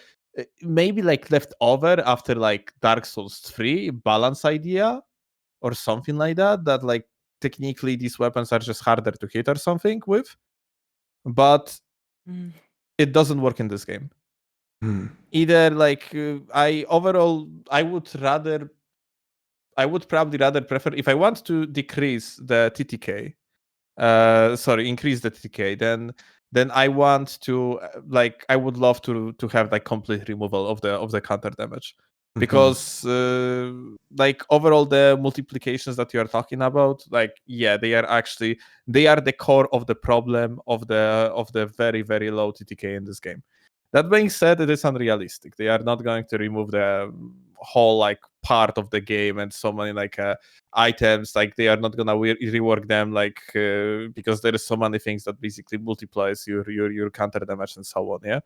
maybe like left over after like Dark Souls 3 balance idea or something like that, that like technically these weapons are just harder to hit or something with, but it doesn't work in this game. Either like I would probably rather prefer, if I want to decrease the TTK, increase the TTK, then I want to like, I would love to have like complete removal of the counter damage, because like overall the multiplications that you are talking about, like they are the core of the problem of the very, very low TTK in this game. That being said, it is unrealistic. They are not going to remove the whole like part of the game and so many like items. Like they are not gonna rework them like because there is so many things that basically multiplies your counter damage and so on. Yeah,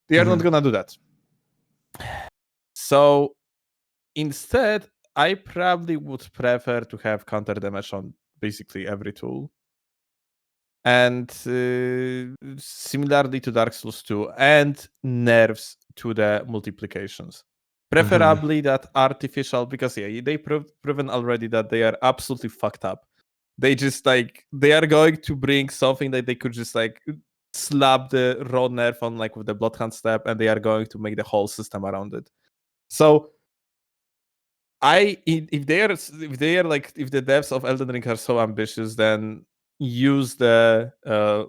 they are not gonna do that. So instead, I probably would prefer to have counter damage on basically every tool. And similarly to Dark Souls 2, and nerfs to the multiplications. Preferably that artificial, because they proven already that they are absolutely fucked up. They just like, they are going to bring something that they could just like slap the raw nerf on like with the Bloodhound step, and they are going to make the whole system around it. So if the devs of Elden Ring are so ambitious, then use the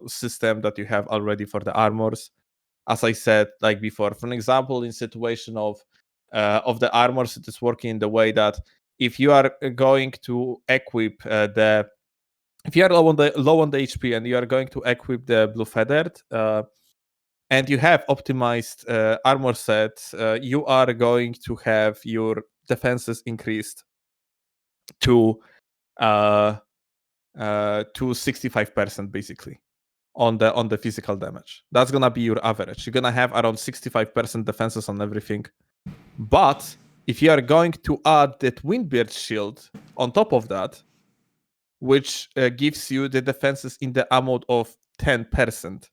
system that you have already for the armors. As I said like before, for an example, in situation of the armors, it is working in the way that if you are going to equip if you are low on the HP and you are going to equip the blue feathered and you have optimized armor set, you are going to have your defenses increased to 65% basically on the physical damage. That's gonna be your average. You're gonna have around 65% defenses on everything. But if you are going to add that Windbeard shield on top of that, which gives you the defenses in the amount of 10%.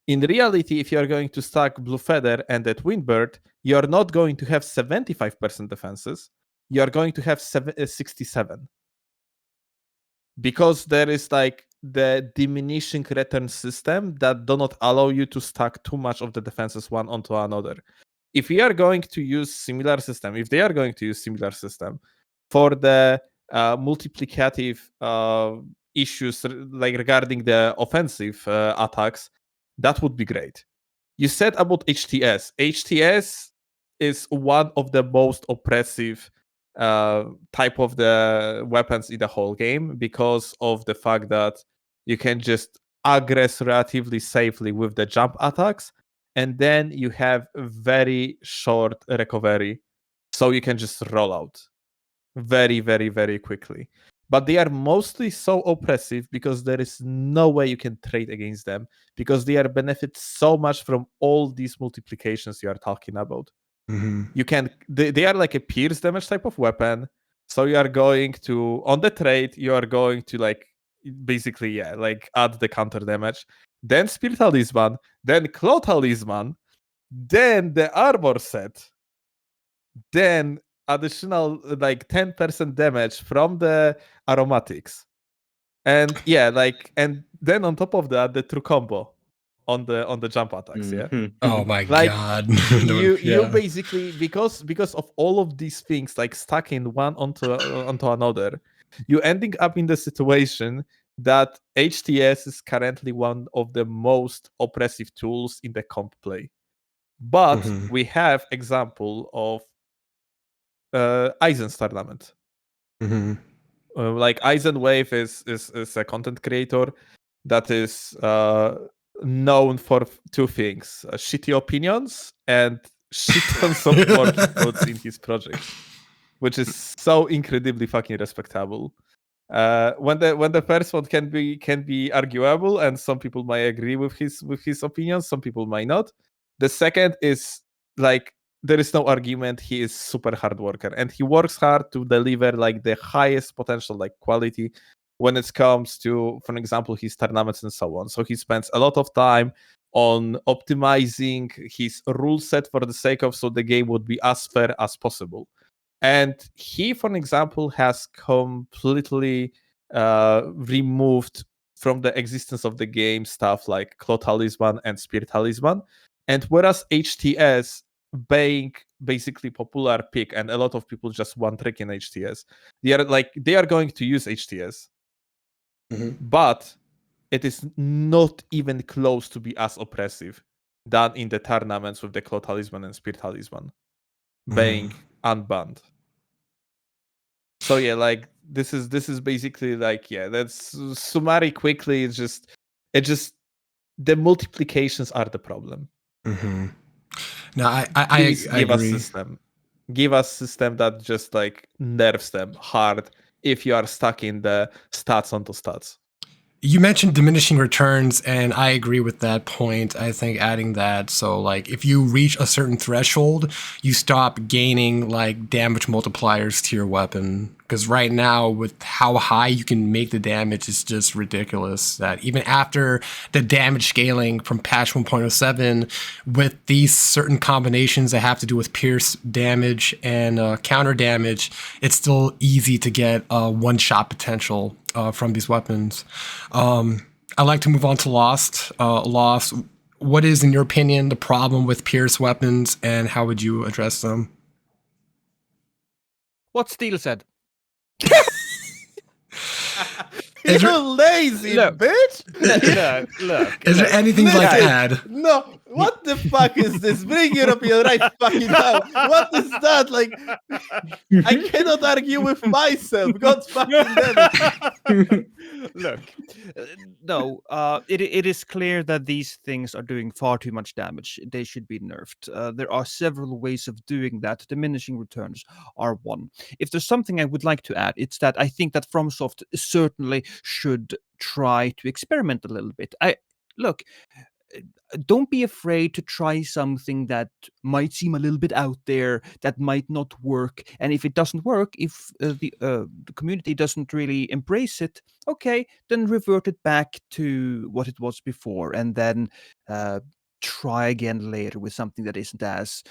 In reality, if you are going to stack Blue Feather and that Windbird, you are not going to have 75% defenses. You are going to have 67. Because there is like the diminishing return system that do not allow you to stack too much of the defenses one onto another. If we are going to use similar system, if they are going to use similar system for the multiplicative issues like regarding the offensive attacks, that would be great. You said about HTS. HTS is one of the most oppressive type of the weapons in the whole game, because of the fact that you can just aggress relatively safely with the jump attacks, and then you have very short recovery, so you can just roll out very, very, very quickly. But they are mostly so oppressive because there is no way you can trade against them, because they are benefit so much from all these multiplications you are talking about. You can they are like a pierce damage type of weapon, so you are going to, on the trade, you are going to like basically like add the counter damage, then Spirit Talisman, then Claw Talisman, then the armor set, then additional like 10% damage from the aromatics, and and then on top of that the true combo on the jump attacks. Oh my Like, god. you basically, because of all of these things like stacking one onto another, you ending up in the situation that HTS is currently one of the most oppressive tools in the comp play. But we have example of Aizen's tournament. Like Eisenwave is a content creator that is known for two things: shitty opinions and shit tons of working codes in his project, which is so incredibly fucking respectable. When the first one can be arguable, and some people might agree with his opinions, some people might not. The second is like, there is no argument. He is super hard worker, and he works hard to deliver like the highest potential like quality when it comes to, for example, his tournaments and so on. So he spends a lot of time on optimizing his rule set for the sake of so the game would be as fair as possible. And he, for example, has completely removed from the existence of the game stuff like Claw Talisman and Spear Talisman. And whereas HTS being basically popular pick and a lot of people just one trick in HTS, they are going to use HTS, but it is not even close to be as oppressive than in the tournaments with the Claw Talisman and Spear Talisman being unbanned. So yeah, like this is basically like, yeah, that's summary quickly. It just the multiplications are the problem. No, I Give us agree. system. Give us system that just like nerfs them hard if you are stuck in the stats onto stats. You mentioned diminishing returns, and I agree with that point. I think adding that, so like if you reach a certain threshold, you stop gaining like damage multipliers to your weapon. Because right now, with how high you can make the damage, it's just ridiculous that even after the damage scaling from patch 1.07, with these certain combinations that have to do with pierce damage and counter damage, it's still easy to get one-shot potential from these weapons. I'd like to move on to Lost. Lost, what is, in your opinion, the problem with pierce weapons, and how would you address them? What Steel said. You're lazy, bitch! Look. Is there anything you'd like to add? No, what the fuck is this? Bring European right fucking now. What is that? Like, I cannot argue with myself. God fucking damn it. Look, no, it is clear that these things are doing far too much damage. They should be nerfed. There are several ways of doing that. Diminishing returns are one. If there's something I would like to add, it's that I think that FromSoft certainly should try to experiment a little bit. Look, don't be afraid to try something that might seem a little bit out there, that might not work. And if it doesn't work, if the community doesn't really embrace it, okay, then revert it back to what it was before, and then try again later with something that isn't as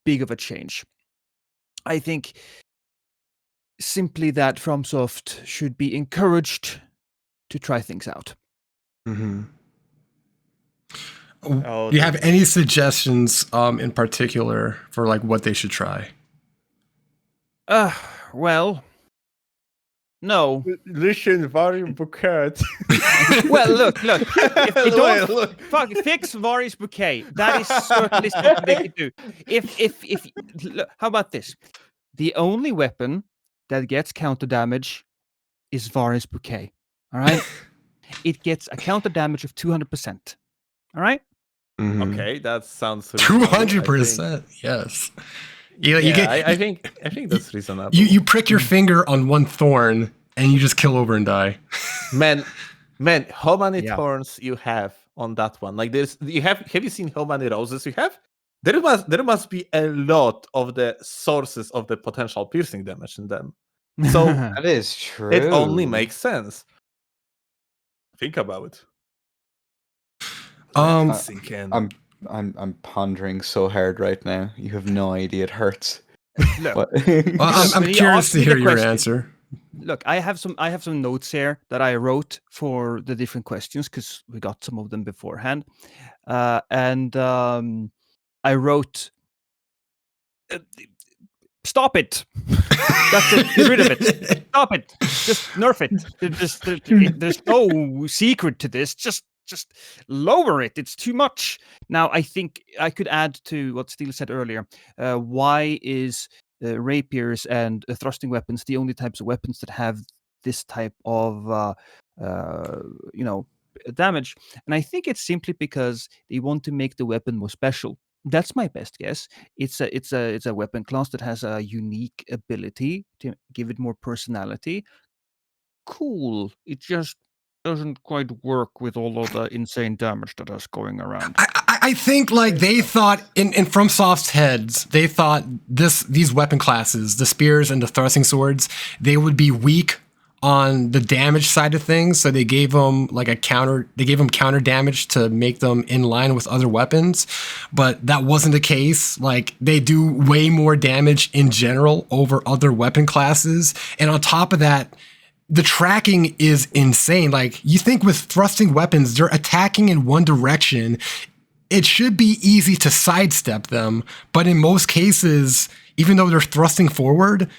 big of a change. I think simply that FromSoft should be encouraged to try things out. Do you have any suggestions in particular for like what they should try? Well, no. Listen, Varian Bouquet. Well, look. If they don't fix Vari's Bouquet, that is certainly something they could do. If look, how about this? The only weapon that gets counter damage is Vari's Bouquet. All right? It gets a counter damage of 200%. All right? Okay, that sounds 200%. Yes. I think that's reasonable. You prick your finger on one thorn and you just kill over and die. Man, how many thorns you have on that one? Like have you seen how many roses you have? There must be a lot of the sources of the potential piercing damage in them. So That is true. it only makes sense. Think about it. I'm pondering so hard right now. You have no idea. It hurts. Look, I'm curious to hear your answer. Look, I have some notes here that I wrote for the different questions because we got some of them beforehand, and I wrote, "Stop it! That's it. Get rid of it. Stop it. Just nerf it. There's no secret to this. Just lower it. It's too much." Now, I think I could add to what Steel said earlier. Why is rapiers and thrusting weapons the only types of weapons that have this type of damage? And I think it's simply because they want to make the weapon more special. That's my best guess. It's a weapon class that has a unique ability to give it more personality. Cool. It just doesn't quite work with all of the insane damage that is going around. I think like they thought in FromSoft's heads, they thought these weapon classes, the spears and the thrusting swords, they would be weak on the damage side of things. So they gave them like counter damage to make them in line with other weapons, but that wasn't the case. Like they do way more damage in general over other weapon classes. And on top of that, the tracking is insane. Like you think with thrusting weapons, they're attacking in one direction. It should be easy to sidestep them, but in most cases, even though they're thrusting forward,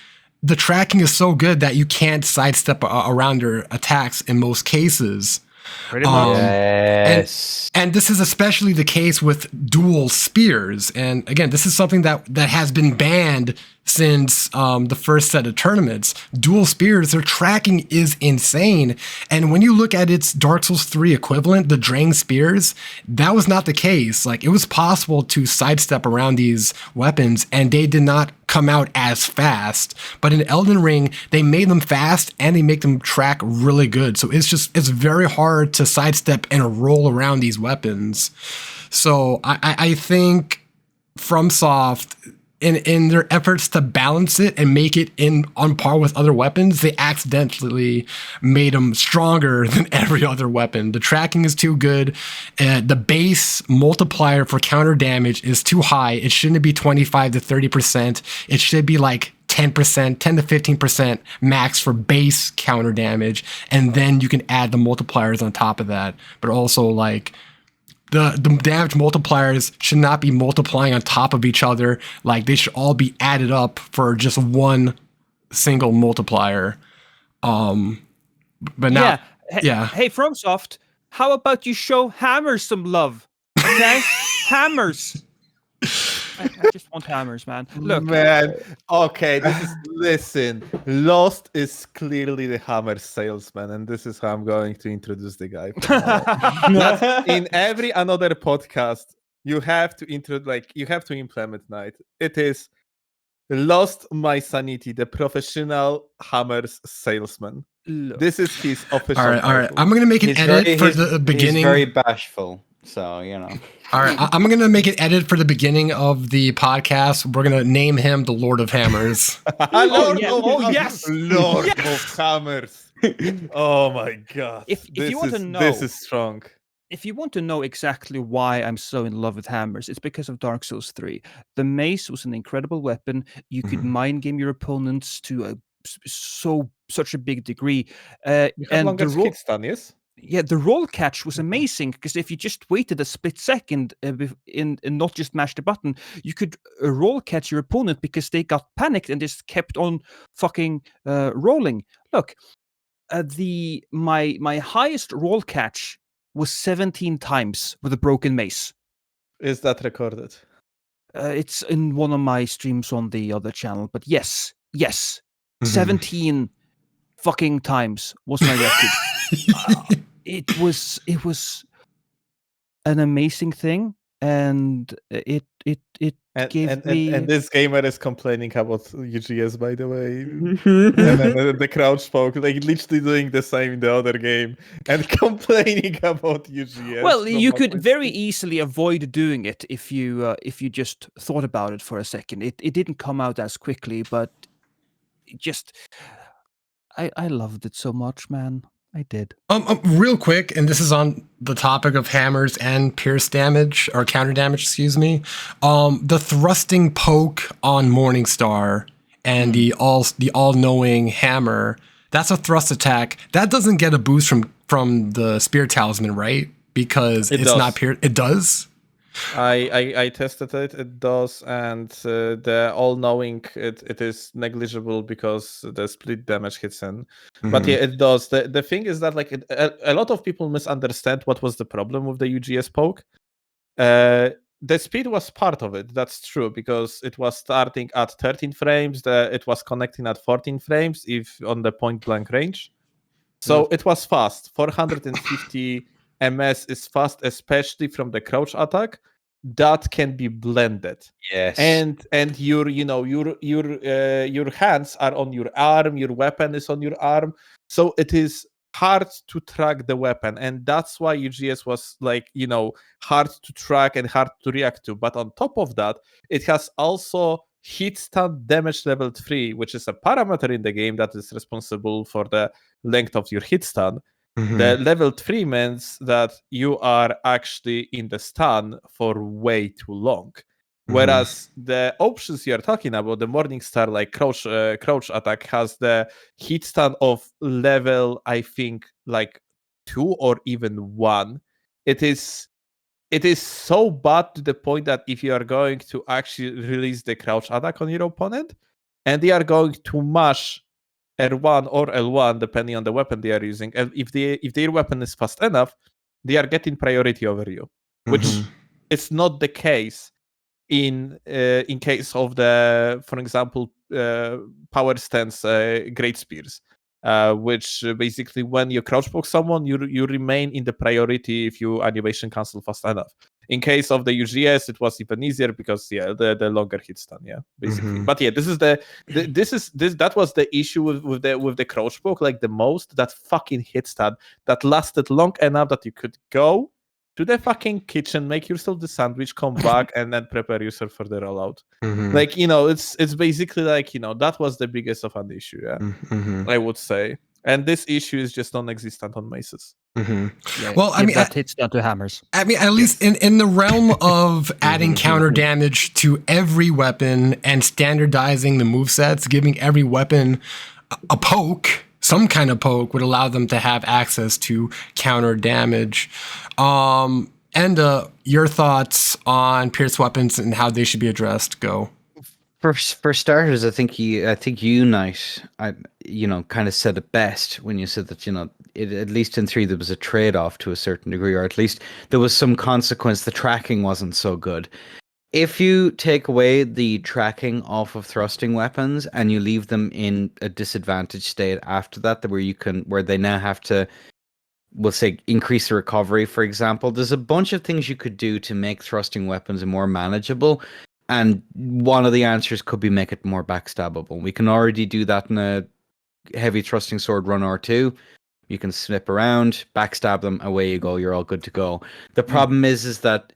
the tracking is so good that you can't sidestep around their attacks in most cases. Pretty much. Yes. And this is especially the case with dual spears. And again, this is something that has been banned since the first set of tournaments. Dual spears, their tracking is insane. And when you look at its Dark Souls 3 equivalent, the Drain spears, that was not the case. Like it was possible to sidestep around these weapons and they did not come out as fast. But in Elden Ring, they made them fast and they make them track really good. So it's very hard to sidestep and roll around these weapons. So I think FromSoft, in their efforts to balance it and make it on par with other weapons, they accidentally made them stronger than every other weapon. The tracking is too good. The base multiplier for counter damage is too high. It shouldn't be 25 to 30%. It should be like 10%, 10 to 15% max for base counter damage. And then you can add the multipliers on top of that. But also like the damage multipliers should not be multiplying on top of each other. Like they should all be added up for just one single multiplier. But now, yeah. Hey, FromSoft, how about you show hammers some love? Okay, hammers. I just want hammers, man. Look, man. Okay, listen. Lost is clearly the hammer salesman, and this is how I'm going to introduce the guy. In every another podcast, you have to implement Knight. It is Lost My Sanity, the professional hammers salesman. look. This is his official. All right. title. I'm gonna make an edit for the beginning. He's very bashful, so you know. All right, I'm gonna make an edit for the beginning of the podcast. We're gonna name him the Lord of Hammers. Lord yeah. of- Oh, yes. Lord Yes. of Hammers. Oh my god. If you want to know, this is strong. if you want to know exactly why I'm so in love with hammers, it's because of Dark Souls 3. The mace was an incredible weapon. You could mind game your opponents to such a big degree. You have And longer the roll, kickstand, yes? yeah, the roll catch was amazing because if you just waited a split second and not just mash the button, you could roll catch your opponent because they got panicked and just kept on fucking rolling. Look, my highest roll catch was 17 times with a broken mace. Is that recorded? It's in one of my streams on the other channel, but yes, Mhm. 17 fucking times was my record. It was an amazing thing, and it gave me. And this gamer is complaining about UGS, by the way. And the crowd spoke, like literally doing the same in the other game and complaining about UGS. Well, from you what could we very see. easily avoid doing it if you just thought about it for a second. It didn't come out as quickly, but it just I loved it so much, man. I did. Real quick, and this is on the topic of hammers and pierce damage or counter damage, excuse me. The thrusting poke on Morningstar and the all-knowing hammer, that's a thrust attack. That doesn't get a boost from the spear talisman, right? Because It it's does. not pierce. It does? I tested it. It does, and the all-knowing it is negligible because the split damage hits in. But Mhm. yeah, it does. The thing is that like a lot of people misunderstand what was the problem with the UGS poke. The speed was part of it. That's true because it was starting at 13 frames. It was connecting at 14 frames if on the point blank range. So it was fast. 450 ms is fast, especially from the crouch attack. That can be blended, Yes. and your your hands are on your arm. Your weapon is on your arm, so it is hard to track the weapon, and that's why UGS was like hard to track and hard to react to. But on top of that, it has also hit stun damage level 3, which is a parameter in the game that is responsible for the length of your hit stun. Mhm. The level 3 means that you are actually in the stun for way too long. Whereas the options you're talking about, the Morningstar like crouch attack has the hit stun of level, I think, like 2 or even 1. It is so bad to the point that if you are going to actually release the crouch attack on your opponent, and they are going to mash R1 or L1 depending on the weapon they are using, and if their weapon is fast enough, they are getting priority over you, which is not the case in case of the, for example, power stance great spears, which basically when you crouch poke someone, you remain in the priority if you animation cancel fast enough. In case of the UGS, it was even easier because the longer hit stun, basically. But this is that was the issue with the crouch poke, like the most, that fucking hit stun that lasted long enough that you could go to the fucking kitchen, make yourself the sandwich, come back, and then prepare yourself for the rollout. Like, it's basically like, that was the biggest of an issue, I would say. And this issue is just non-existent on maces. Yeah, Well, I mean, that hits down to hammers. I mean, at least in the realm of adding counter damage to every weapon and standardizing the movesets, giving every weapon a poke, some kind of poke would allow them to have access to counter damage. Enda, your thoughts on pierced weapons and how they should be addressed? Go. For starters, I think you, Knight, kind of said it best when you said that, at least in 3 there was a trade-off to a certain degree, or at least there was some consequence. The tracking wasn't so good. If you take away the tracking off of thrusting weapons and you leave them in a disadvantaged state after that, where they now have to, we'll say, increase the recovery, for example, there's a bunch of things you could do to make thrusting weapons more manageable. And one of the answers could be make it more backstabbable. We can already do that in a heavy thrusting sword run or 2. You can slip around, backstab them, away you go, you're all good to go. The problem is that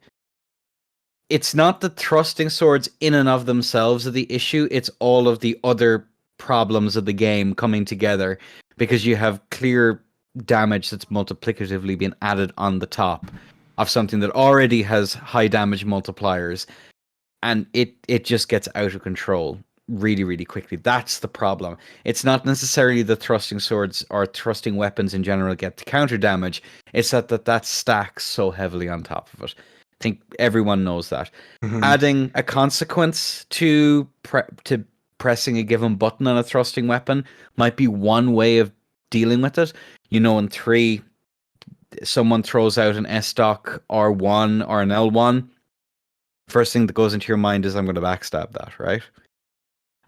it's not the thrusting swords in and of themselves are the issue, it's all of the other problems of the game coming together, because you have clear damage that's multiplicatively being added on the top of something that already has high damage multipliers. And it just gets out of control really, really quickly. That's the problem. It's not necessarily the thrusting swords or thrusting weapons in general get the counter damage. It's that stacks so heavily on top of it. I think everyone knows that. Adding a consequence to pressing a given button on a thrusting weapon might be one way of dealing with it. In 3, someone throws out an S-stock R1 or an L1. First thing that goes into your mind is, I'm going to backstab that, right?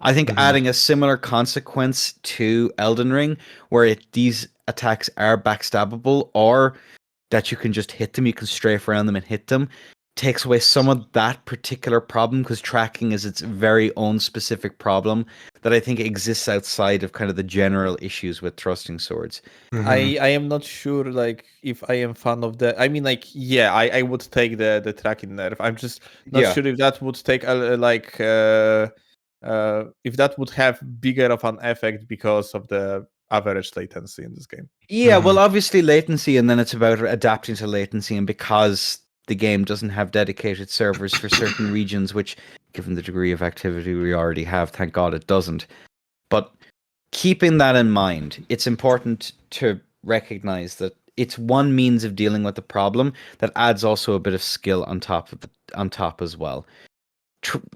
I think adding a similar consequence to Elden Ring, where these attacks are backstabbable, or that you can just hit them, you can strafe around them and hit them, takes away some of that particular problem, because tracking is its very own specific problem that I think exists outside of kind of the general issues with thrusting swords. I am not sure, like, if I am fan of the. I mean, like, I would take the tracking nerf. I'm just not sure if that would take if that would have bigger of an effect because of the average latency in this game. Yeah, well, obviously latency, and then it's about adapting to latency, and because the game doesn't have dedicated servers for certain regions, which, given the degree of activity we already have, thank God it doesn't. But keeping that in mind, it's important to recognize that it's one means of dealing with the problem that adds also a bit of skill on top as well.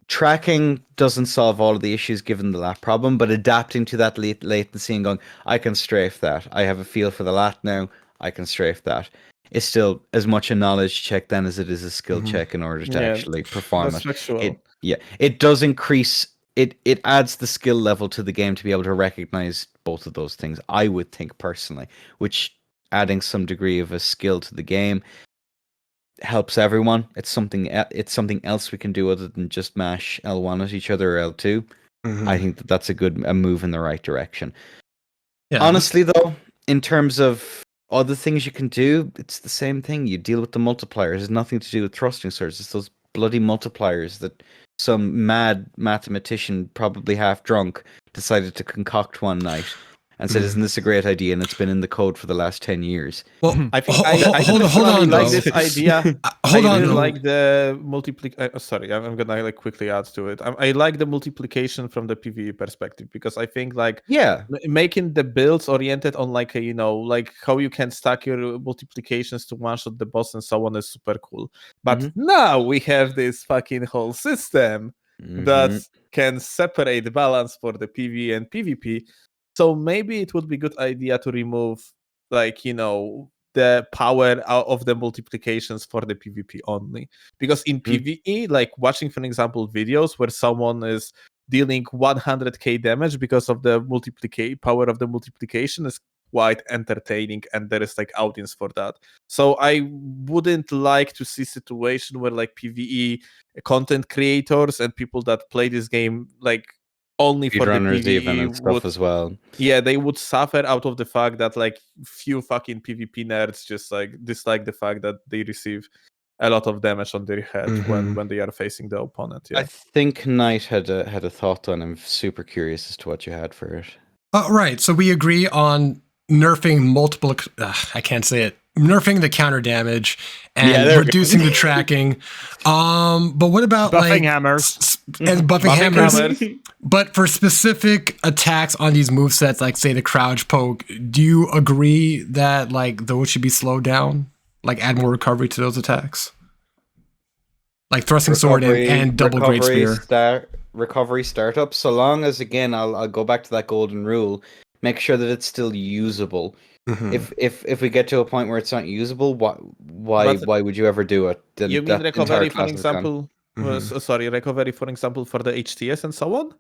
Tracking doesn't solve all of the issues given the lat problem, but adapting to that latency and going, I can strafe that. I have a feel for the lat now. I can strafe that. It's still as much a knowledge check then as it is a skill check in order to actually perform it. It does increase. It adds the skill level to the game to be able to recognize both of those things, I would think personally, which adding some degree of a skill to the game helps everyone. It's something else we can do other than just mash L1 at each other or L2. I think that's a move in the right direction. Yeah. Honestly, though, in terms of other things you can do, it's the same thing. You deal with the multipliers. It's nothing to do with thrusting swords. It's those bloody multipliers that some mad mathematician, probably half drunk, decided to concoct one night. and said, "Isn't this a great idea?" And it's been in the code for the last 10 years. Well, I think hold on, like though. this idea. Hold I on, really though. like the sorry, I'm gonna like quickly add to it. I like the multiplication from the PvE perspective because I think like Yeah, making the builds oriented on like a, like how you can stack your multiplications to one shot the boss and so on is super cool. But Mhm. now we have this fucking whole system that Mhm. can separate the balance for the PvE and PvP. So maybe it would be a good idea to remove like the power out of the multiplications for the PvP only. Because in PvE, like watching, for example, videos where someone is dealing 100k damage because of the power of the multiplication is quite entertaining, and there is like audience for that. So I wouldn't like to see situation where like PvE content creators and people that play this game like only for the Speedrunners even PvE and stuff as well. yeah, they would suffer out of the fact that like few fucking PvP nerds just like dislike the fact that they receive a lot of damage on their head when they are facing the opponent. I Yeah. think Knight had a thought on. I'm super curious as to what you had for it. Right. So we agree on nerfing multiple. I can't say it. Nerfing the counter damage and reducing the tracking. But what about Buffing like hammers and buffing hammers? But for specific attacks on these movesets, like say the crouch poke, do you agree that like those should be slowed down? Like add more recovery to those attacks? Like thrusting sword and double great spear. Recovery startup. So long as, again, I'll go back to that golden rule. Make sure that it's still usable. If we get to a point where it's not usable, why would you ever do it? You mean recovery, for example? Recovery, for example, for the HTS and so on.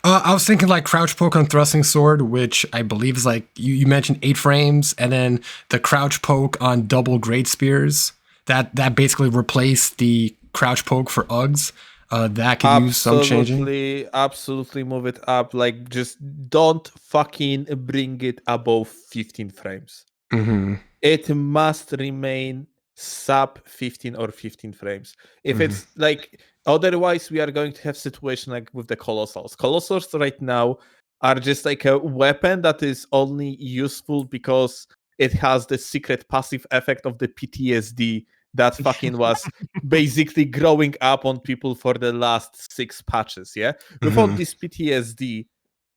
I was thinking like crouch poke on thrusting sword, which I believe is like you mentioned 8 frames, and then the crouch poke on double great spears. That basically replaced the crouch poke for Uggs. That could use some changing. Absolutely move it up. Like just don't fucking bring it above 15 frames. It must remain sub 15 or 15 frames. If it's like otherwise we are going to have situation like with the colossals. Colossals right now are just like a weapon that is only useful because it has the secret passive effect of the PTSD that fucking was basically growing up on people for the last 6 patches. Yeah, without this PTSD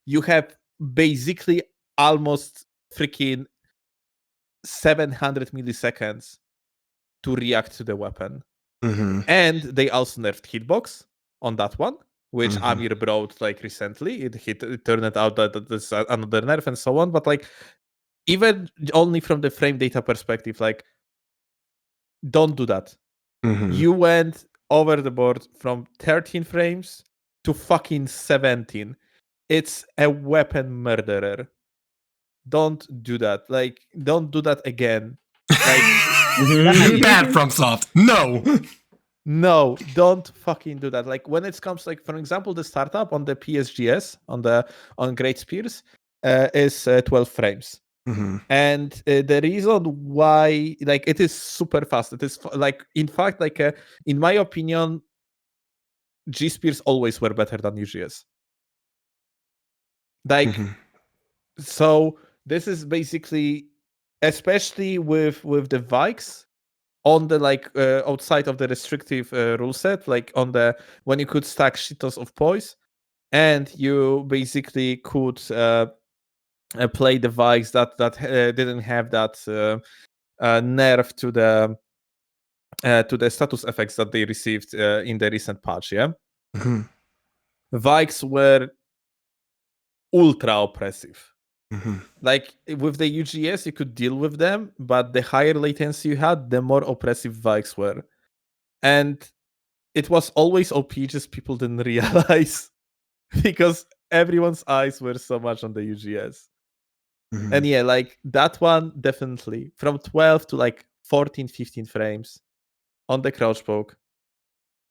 you have basically almost freaking 700 milliseconds to react to the weapon. And they also nerfed hitbox on that one, which Amir brought like recently. It turned out that there's another nerf and so on. But like even only from the frame data perspective, like don't do that. You went over the board from 13 frames to fucking 17. It's a weapon murderer. Don't do that. Like, don't do that again. Like, bad FromSoft. No, don't fucking do that. Like when it comes, like for example, the startup on the PSGS on Great Spears is 12 frames. And the reason why, like, it is super fast. It is like, in fact, like in my opinion, G Spears always were better than UGS. Like, so this is basically, especially with the Vikes on the like outside of the restrictive rule set, like on the when you could stack shitos of poise, and you basically could play the Vikes that didn't have that nerf to the status effects that they received in the recent patch. Yeah, Vikes were ultra oppressive. Like with the UGS, you could deal with them, but the higher latency you had, the more oppressive Vikes were. And it was always OP, just people didn't realize because everyone's eyes were so much on the UGS. And yeah, like that one, definitely from 12 to like 14, 15 frames on the crouch poke.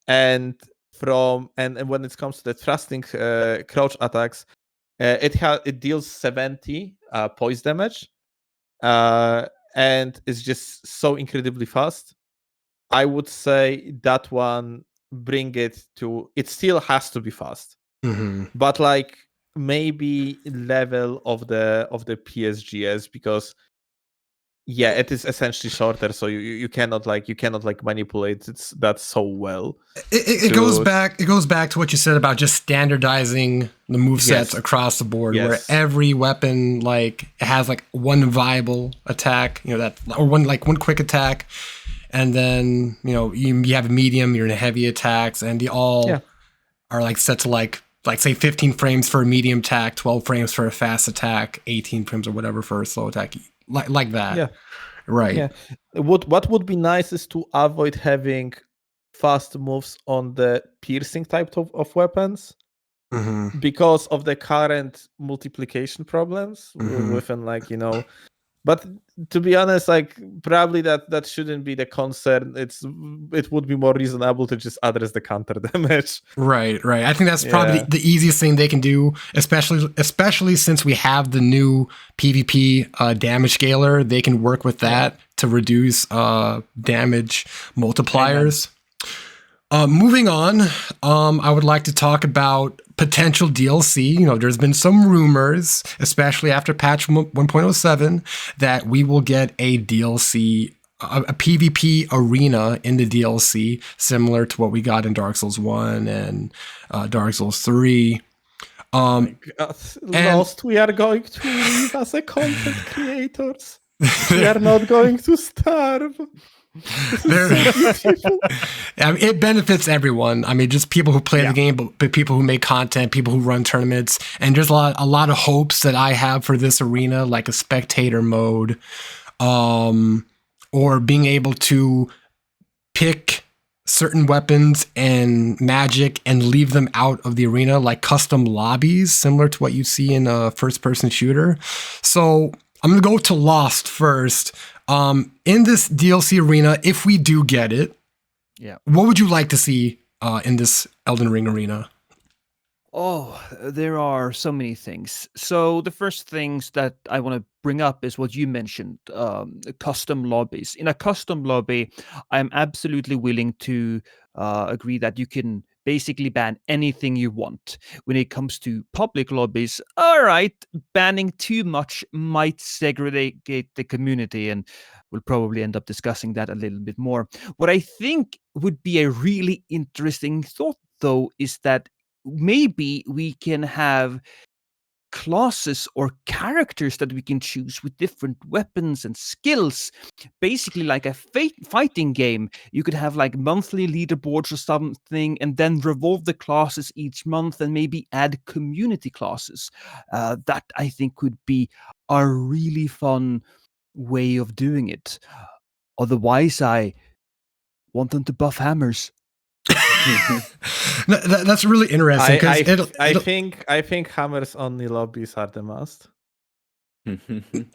And when it comes to the thrusting crouch attacks, it deals 70 poise damage, and it's just so incredibly fast. I would say that one, bring it to, it still has to be fast, but like maybe level of the PSGS, because it is essentially shorter, so you cannot manipulate that so well. It goes back to what you said about just standardizing the movesets across the board, where every weapon like has like one viable attack, or one quick attack, and then you have a medium, you're in a heavy attacks, and they all are like set to like say 15 frames for a medium attack, 12 frames for a fast attack, 18 frames or whatever for a slow attack, like that. Yeah. Right. Yeah. What would be nice is to avoid having fast moves on the piercing type of weapons, because of the current multiplication problems within But to be honest, probably that shouldn't be the concern. It would be more reasonable to just address the counter damage. Right. I think that's probably the easiest thing they can do, especially since we have the new PvP damage scaler. They can work with that to reduce damage multipliers. Moving on, I would like to talk about potential DLC. There's been some rumors, especially after patch 1.07, that we will get a DLC, a PvP arena in the DLC, similar to what we got in Dark Souls 1 and Dark Souls 3. Lost, we are going to live as a content creators. We are not going to starve. It benefits everyone. I mean, just people who play the game, but people who make content, people who run tournaments, and there's a lot of hopes that I have for this arena, like a spectator mode, or being able to pick certain weapons and magic and leave them out of the arena, like custom lobbies, similar to what you see in a first-person shooter. So I'm gonna go to Lost first. In this DLC arena, if we do get it, what would you like to see in this Elden Ring arena? Oh, there are so many things. So the first things that I want to bring up is what you mentioned, custom lobbies. In a custom lobby, I'm absolutely willing to agree that you can basically ban anything you want. When it comes to public lobbies, all right, banning too much might segregate the community, and we'll probably end up discussing that a little bit more. What I think would be a really interesting thought, though, is that maybe we can have classes or characters that we can choose with different weapons and skills, basically like a fighting game. You could have like monthly leaderboards or something, and then revolve the classes each month and maybe add community classes. That I think could be a really fun way of doing it. Otherwise, I want them to buff hammers. That's really interesting. I think hammers only lobbies are the must.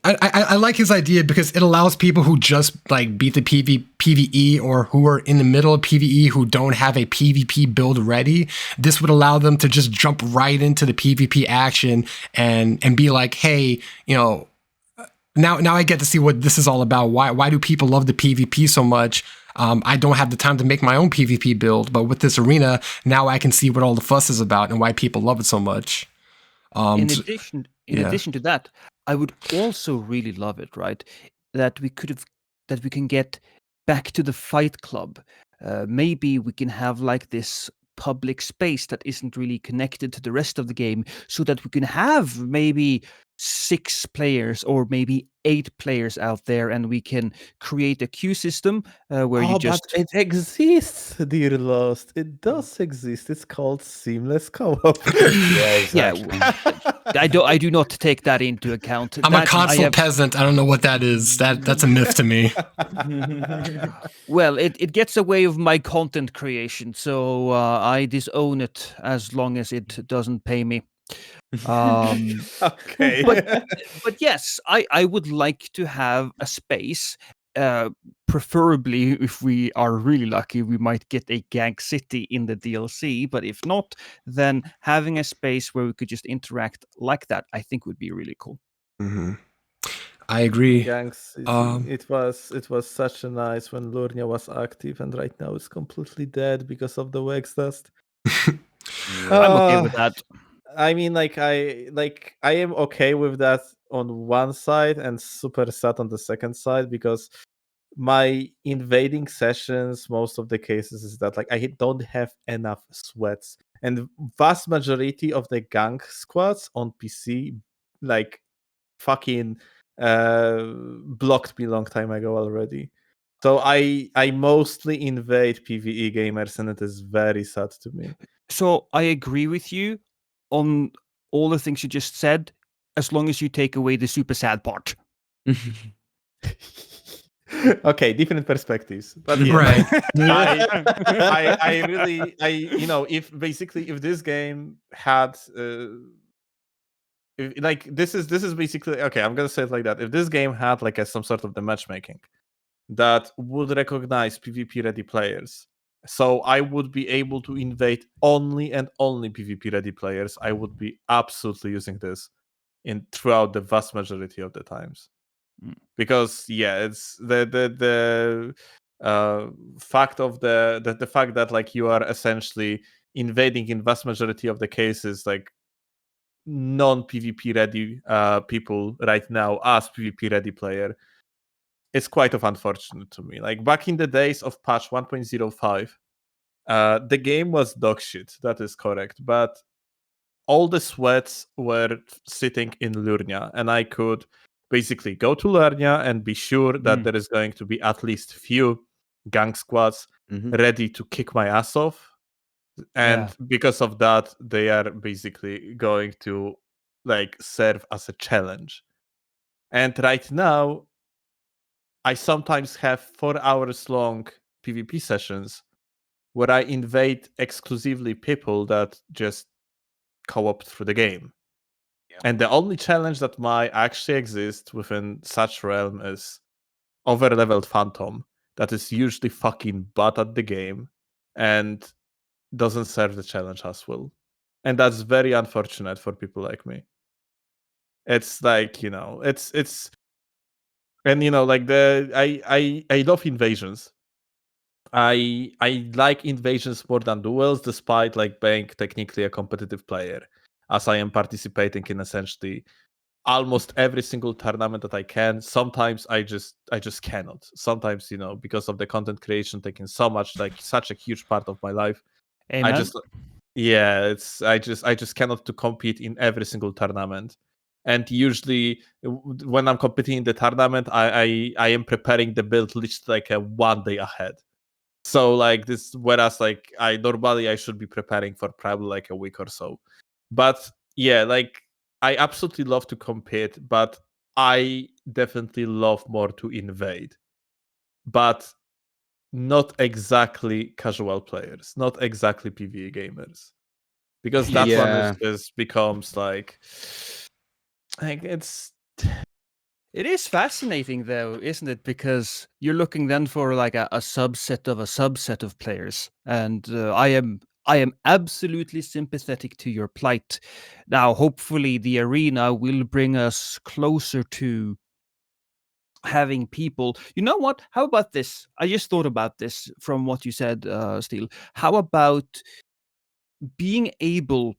I like his idea because it allows people who just like beat the PvE or who are in the middle of PvE who don't have a PvP build ready. This would allow them to just jump right into the PvP action and be like, hey, now I get to see what this is all about. Why do people love the PvP so much? I don't have the time to make my own PvP build, but with this arena, now I can see what all the fuss is about and why people love it so much. In addition to that, I would also really love it, right? That we can get back to the fight club. Maybe we can have like this public space that isn't really connected to the rest of the game, so that we can have maybe 6 players or maybe 8 players out there, and we can create a queue system where you just... But it exists, dear Lost. It does exist. It's called seamless co-op. Exactly. I do not take that into account. I'm a console peasant. I don't know what that is. That's a myth to me. Well, it gets away with my content creation, so I disown it as long as it doesn't pay me. Okay. But yes, I would like to have a space. Preferably, if we are really lucky, we might get a gang city in the DLC. But if not, then having a space where we could just interact like that, I think would be really cool. Mm-hmm. I agree. Gang City. It was such a nice when Lurnia was active, and right now it's completely dead because of the wax dust. I'm okay with that. I mean, I am okay with that on one side and super sad on the second side, because my invading sessions, most of the cases, is that like I don't have enough sweats, and vast majority of the gang squads on PC like fucking blocked me long time ago already. So I mostly invade PvE gamers, and it is very sad to me. So I agree with you on all the things you just said, as long as you take away the super sad part. Okay, different perspectives, but yeah, Right. I really, if this game had this is basically, okay, I'm gonna say it like that. If this game had like some sort of the matchmaking that would recognize PvP ready players, so I would be able to invade only and only PvP ready players, I would be absolutely using this throughout the vast majority of the times. Because it's the fact of the fact that like you are essentially invading in vast majority of the cases like non-PvP ready people right now as PvP ready player. It's quite unfortunate to me. Like back in the days of patch 1.05, the game was dog shit. That is correct, but all the sweats were sitting in Lurnia, and I could basically go to Lurnia and be sure that there is going to be at least few gang squads ready to kick my ass off. And because of that, they are basically going to like serve as a challenge. And right now, I sometimes have 4 hours long PvP sessions where I invade exclusively people that just co-op through the game. And the only challenge that might actually exist within such realm is over-leveled Phantom that is usually fucking bad at the game and doesn't serve the challenge as well. And that's very unfortunate for people like me. It's like, it's and like I love invasions. I like invasions more than duels, despite like being technically a competitive player, as I am participating in essentially almost every single tournament that I can. Sometimes I just cannot. Sometimes, because of the content creation taking such a huge part of my life, Amen. I just cannot to compete in every single tournament. And usually when I'm competing in the tournament, I am preparing the build list like a 1 day ahead. So like this, whereas like I should be preparing for probably like a week or so. But yeah, like I absolutely love to compete, but I definitely love more to invade. But not exactly casual players, not exactly PvE gamers. Because that one just becomes like it's It is fascinating, though, isn't it? Because you're looking then for like a subset of players, and I am absolutely sympathetic to your plight. Now, hopefully, the arena will bring us closer to having people. You know what? How about this? I just thought about this from what you said, Steel. How about being able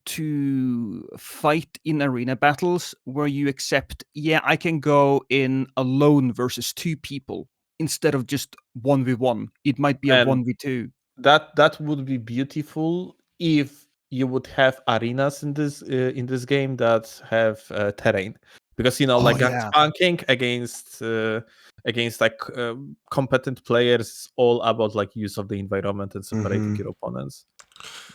to fight in arena battles where you accept, I can go in alone versus 2 people instead of just 1v1. It might be a and 1v2. that would be beautiful if you would have arenas in this game that have terrain, because like spanking against like competent players is all about like use of the environment and separating your opponents.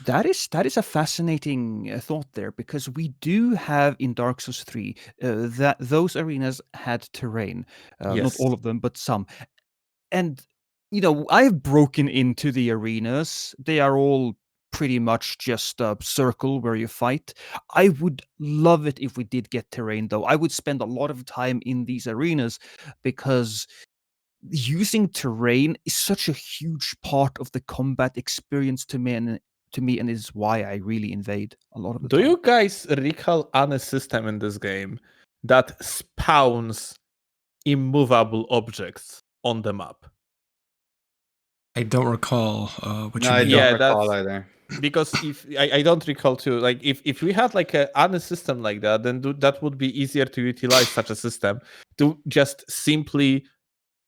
That is a fascinating thought there, because we do have in Dark Souls 3 that those arenas had terrain. Not Yes. all of them, but some. And I've broken into the arenas. They are all pretty much just a circle where you fight. I would love it if we did get terrain, though. I would spend a lot of time in these arenas, because using terrain is such a huge part of the combat experience to me, and is why I really invade a lot of the Do time. you guys recall any system in this game that spawns immovable objects on the map? I don't recall what you No, I mean. don't Yeah, recall that's- either. because if I don't recall too, like if we had like a system like that, then that would be easier to utilize such a system to just simply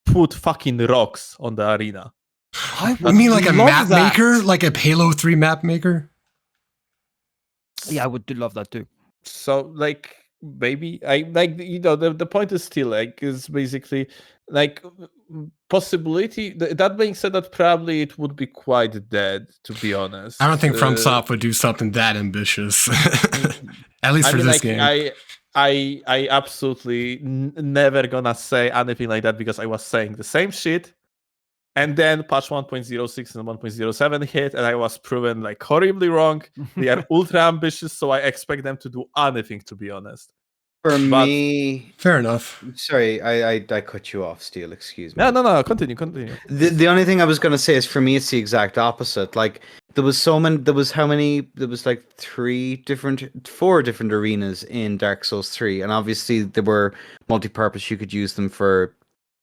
put fucking rocks on the arena. I You mean like a love map that. maker, like a Halo 3 map maker? Yeah, I would do love that too. So like maybe I like the point is still like is basically like possibility. That being said, that probably it would be quite dead, to be honest. I don't think FromSoft would do something that ambitious. At least I for mean, this like game. I absolutely never gonna say anything like that because I was saying the same shit. And then patch 1.06 and 1.07 hit, and I was proven like horribly wrong. They are ultra ambitious, so I expect them to do anything, to be honest. For But- me, Fair enough. sorry, I cut you off, Steel. Excuse me. No, continue. The only thing I was gonna say is for me it's the exact opposite. Like there was like 4 different arenas in Dark Souls 3, and obviously they were multi-purpose. You could use them for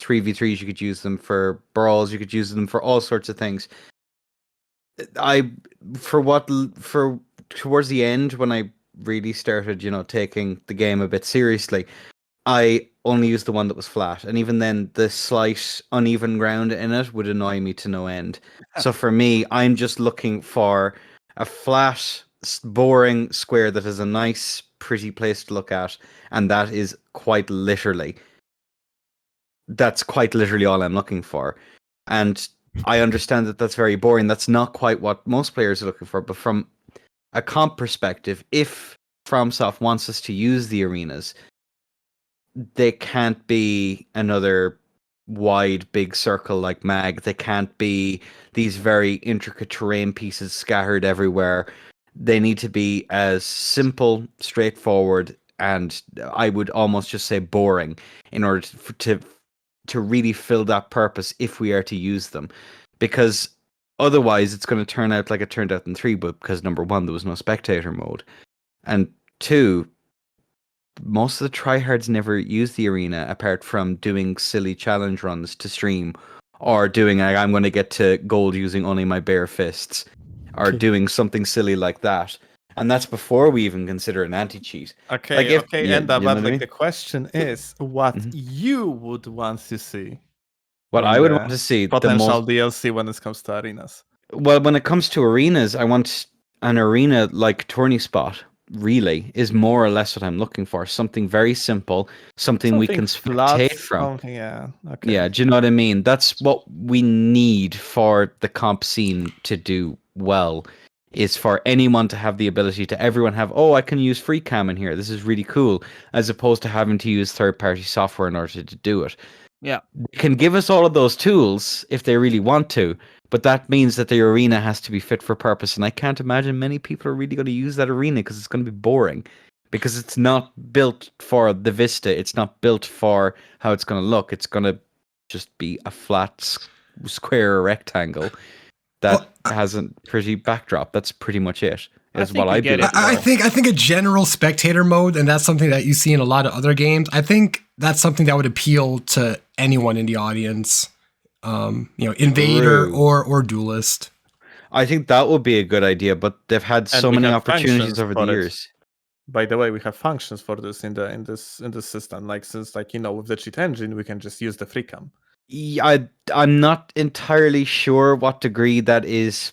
3v3s, you could use them for brawls, you could use them for all sorts of things. Towards the end when I really started, taking the game a bit seriously, I only used the one that was flat, and even then the slight uneven ground in it would annoy me to no end. So for me, I'm just looking for a flat, boring square that is a nice, pretty place to look at, and that's quite literally all I'm looking for. And I understand that that's very boring. That's not quite what most players are looking for. But from a comp perspective, if FromSoft wants us to use the arenas, they can't be another wide, big circle like Mag. They can't be these very intricate terrain pieces scattered everywhere. They need to be as simple, straightforward, and I would almost just say boring in order to really fill that purpose if we are to use them, because otherwise it's going to turn out like it turned out in 3, but because number 1, there was no spectator mode, and 2, most of the tryhards never use the arena apart from doing silly challenge runs to stream, or doing like, I'm going to get to gold using only my bare fists, or doing something silly like that. And that's before we even consider an anti-cheat. Okay, Enda, but I mean? the question is what Mhm. you would want to see. What I would want to see, potential DLC when it comes to arenas. Well, when it comes to arenas, I want an arena like Tourney Spot. Really, is more or less what I'm looking for. Something very simple, something we can spectate from. Yeah, okay. Yeah, do you know what I mean? That's what we need for the comp scene to do well. Is for anyone to have the ability to everyone have, I can use free cam in here. This is really cool, as opposed to having to use third-party software in order to do it. Yeah. They can give us all of those tools if they really want to, but that means that the arena has to be fit for purpose, and I can't imagine many people are really going to use that arena because it's going to be boring, because it's not built for the vista. It's not built for how it's going to look. It's going to just be a flat square or rectangle that has a pretty backdrop. That's pretty much it. Is what I do. I think a general spectator mode, and that's something that you see in a lot of other games. I think that's something that would appeal to anyone in the audience. Invader or duelist. I think that would be a good idea, but they've had so many opportunities over the years. By the way, we have functions for this in this system. Like since with the cheat engine, we can just use the free cam. Yeah, I'm not entirely sure what degree that is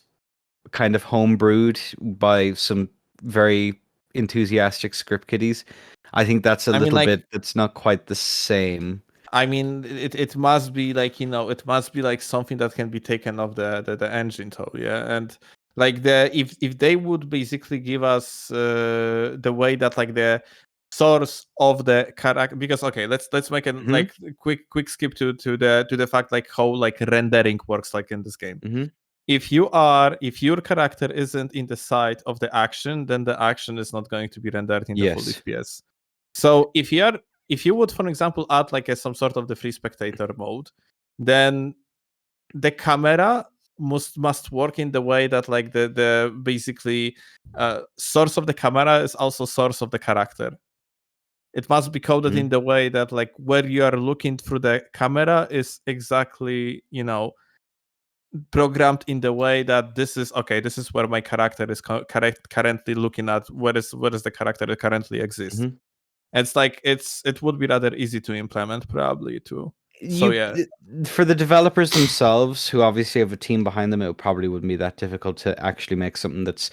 kind of homebrewed by some very enthusiastic script kiddies. I think that's a little bit. It's not quite the same. I mean, it must be like it must be like something that can be taken off the engine though, yeah. And like if they would basically give us the way that like the source of the character, because let's make a like quick skip to the fact like how like rendering works like in this game. Mm-hmm. If your character isn't in the side of the action, then the action is not going to be rendered in the full FPS. So if you would, for example, add like some sort of the free spectator mode, then the camera must work in the way that like the basically source of the camera is also source of the character. It must be coded in the way that like where you are looking through the camera is exactly programmed in the way that this is where my character is currently looking at, what is the character that currently exists. Mhm. It's like it would be rather easy to implement probably too. So yeah, For the developers themselves, who obviously have a team behind them, it probably wouldn't be that difficult to actually make something that's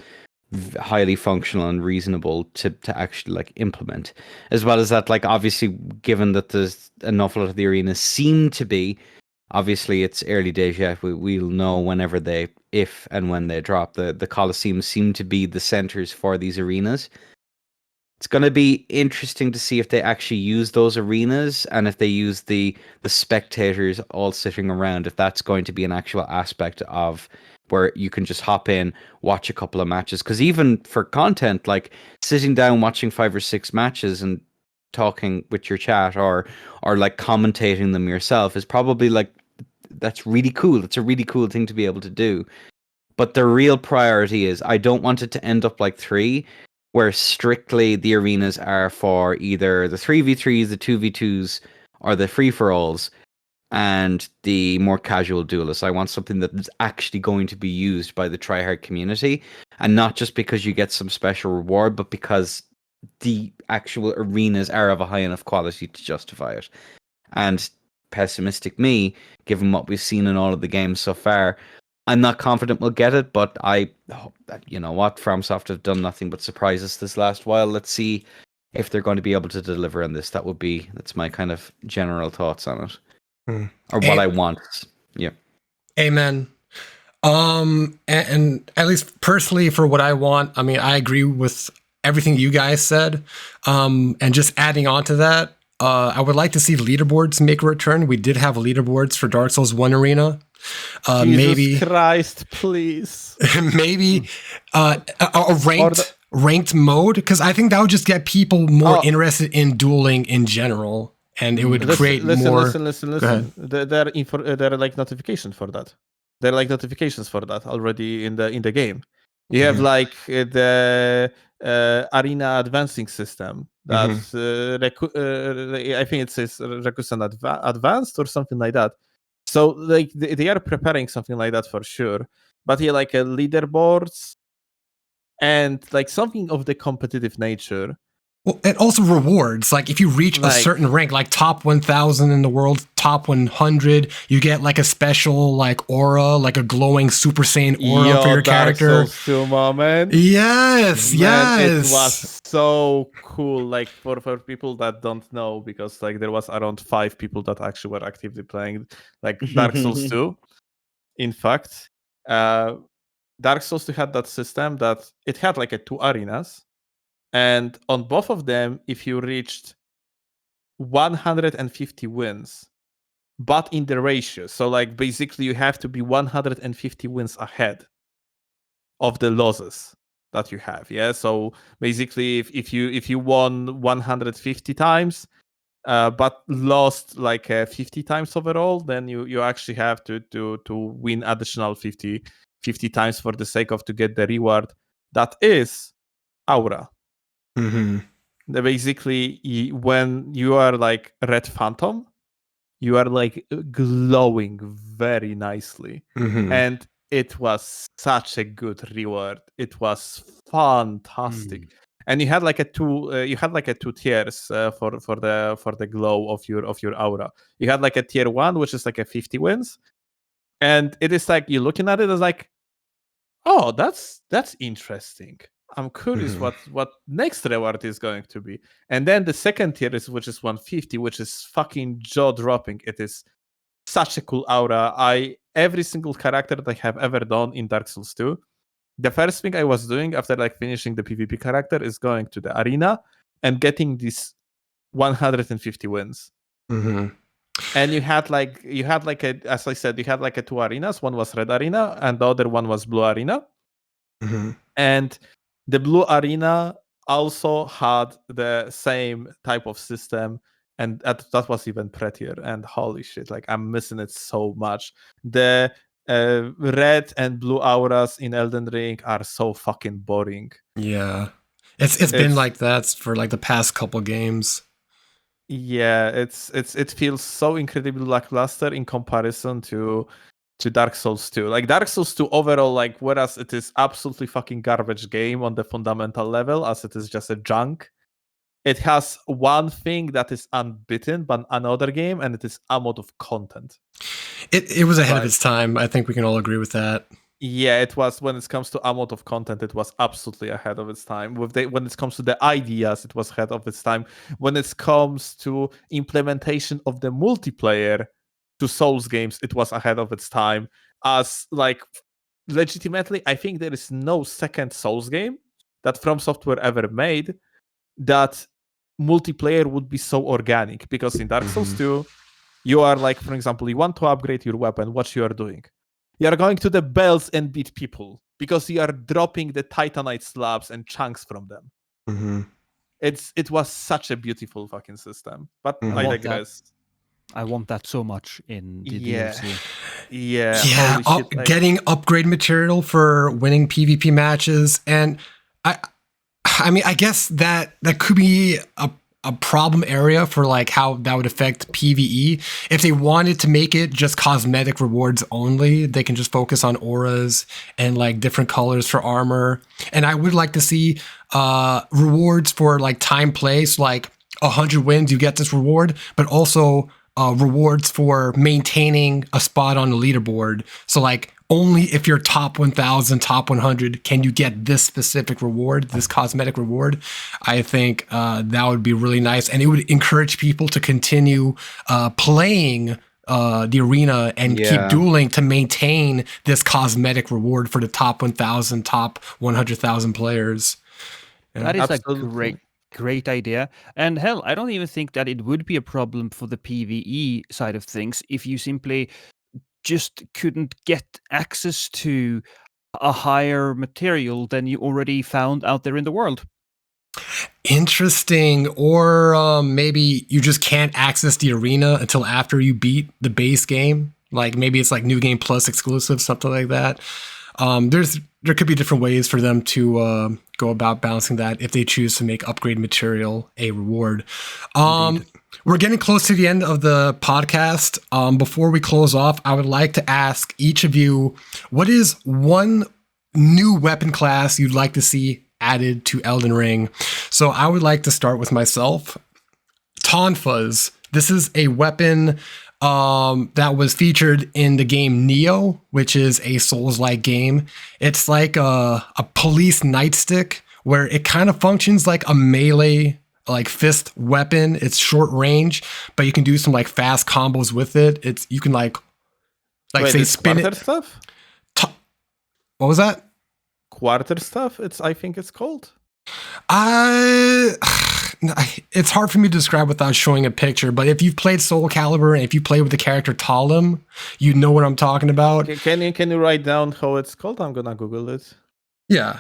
highly functional and reasonable to actually like implement. As well as that, like obviously, given that there's an awful lot of the arenas seem to be, obviously it's early days yet. We'll know whenever if and when they drop. The Colosseums seem to be the centers for these arenas. It's going to be interesting to see if they actually use those arenas and if they use the spectators all sitting around, if that's going to be an actual aspect of where you can just hop in, watch a couple of matches. Because even for content, like sitting down watching 5 or 6 matches and talking with your chat or like commentating them yourself is probably like, that's really cool. It's a really cool thing to be able to do. But the real priority is, I don't want it to end up like 3, where strictly the arenas are for either the 3v3s, the 2v2s, or the free-for-alls, and the more casual duelists. I want something that is actually going to be used by the tryhard community, and not just because you get some special reward, but because the actual arenas are of a high enough quality to justify it. And pessimistic me, given what we've seen in all of the games so far, I'm not confident we'll get it, but I hope that, you know what, FromSoft have done nothing but surprise us this last while. Let's see if they're going to be able to deliver on this. That's my kind of general thoughts on it. Or what I want. Yeah. Amen. And at least personally for what I want, I mean, I agree with everything you guys said. And just adding on to that, I would like to see leaderboards make a return. We did have leaderboards for Dark Souls 1 Arena. Jesus Christ, please. Maybe a ranked mode, because I think that would just get people more interested in dueling in general, and it would create more. Listen. There are like notifications for that. There are like notifications for that already in the game. You have like the arena advancing system that I think it says Rekusen Advanced or something like that. So like they are preparing something like that for sure. But yeah, like leaderboards and like something of the competitive nature. Well, and also rewards. Like if you reach a certain rank, like top 1,000 in the world, top 100, you get like a special like aura, like a glowing Super Saiyan aura for your character. Dark Souls 2 moment. Yes, It was so cool. Like for people that don't know, because like there was around 5 people that actually were actively playing like Dark Souls 2. In fact, Dark Souls 2 had that system that it had like 2 arenas. And on both of them, if you reached 150 wins, but in the ratio, so like basically you have to be 150 wins ahead of the losses that you have. Yeah. So basically, if you won 150 times, but lost like 50 times overall, then you actually have to win additional 50 times for the sake of to get the reward that is aura. Basically, when you are like Red Phantom, you are like glowing very nicely, and it was such a good reward. It was fantastic, and you had like a 2 tiers for the glow of your aura. You had like a tier 1, which is like a 50 wins, and it is like you're looking at it as like, oh, that's interesting. I'm curious what next reward is going to be. And then the second tier which is 150, which is fucking jaw-dropping. It is such a cool aura. Every single character that I have ever done in Dark Souls 2, the first thing I was doing after like finishing the PvP character is going to the arena and getting these 150 wins. And you had like as I said, you had like 2 arenas. One was red arena and the other one was blue arena. And the blue arena also had the same type of system, and that was even prettier. And holy shit, like I'm missing it so much. The red and blue auras in Elden Ring are so fucking boring. Yeah, it's been like that for like the past couple games. Yeah, it feels so incredibly lackluster in comparison to to Dark Souls 2. Like Dark Souls 2 overall, like whereas it is absolutely fucking garbage game on the fundamental level, as it is just a junk, it has one thing that is unbeaten by another game, and it is amount of content. It was ahead of its time. I think we can all agree with that. Yeah, it was. When it comes to amount of content, it was absolutely ahead of its time. When it comes to the ideas, it was ahead of its time. When it comes to implementation of the multiplayer to Souls games, it was ahead of its time. As like legitimately, I think there is no second Souls game that From Software ever made that multiplayer would be so organic. Because in Dark Souls 2, you are like, for example, you want to upgrade your weapon. What you are doing? You are going to the bells and beat people because you are dropping the Titanite slabs and chunks from them. Mm-hmm. It was such a beautiful fucking system. But I digress. I want that so much in the Yeah. DLC. Yeah. Yeah, Holy shit, like- getting upgrade material for winning PvP matches, and I mean, I guess that could be a problem area for like how that would affect PvE. If they wanted to make it just cosmetic rewards only, they can just focus on auras and like different colors for armor. And I would like to see rewards for like time plays, like 100 wins, you get this reward, but also rewards for maintaining a spot on the leaderboard. So like only if you're top 1000, top 100 can you get this specific reward, this cosmetic reward. I think that would be really nice, and it would encourage people to continue playing the arena and keep dueling to maintain this cosmetic reward for the top 1000, top 100,000 players. That is Absolutely. a great idea. And hell, I don't even think that it would be a problem for the PvE side of things if you simply just couldn't get access to a higher material than you already found out there in the world. Interesting. Or maybe you just can't access the arena until after you beat the base game. Like maybe it's like New Game Plus exclusive, something like that. There could be different ways for them to go about balancing that if they choose to make upgrade material a reward. We're getting close to the end of the podcast. Before we close off, I would like to ask each of you, what is one new weapon class you'd like to see added to Elden Ring? So I would like to start with myself. Tonfas. This is a weapon that was featured in the game Neo, which is a Souls-like game. It's like a police nightstick where it kind of functions like a melee, like fist weapon. It's short range, but you can do some like fast combos with it. You can like Wait, say it's spin quarter it. stuff? What was that? Quarter stuff? I think it's called. It's hard for me to describe without showing a picture, but if you've played Soul Calibur and if you play with the character Talim, you know what I'm talking about. Can you write down how it's called? I'm gonna Google it. Yeah.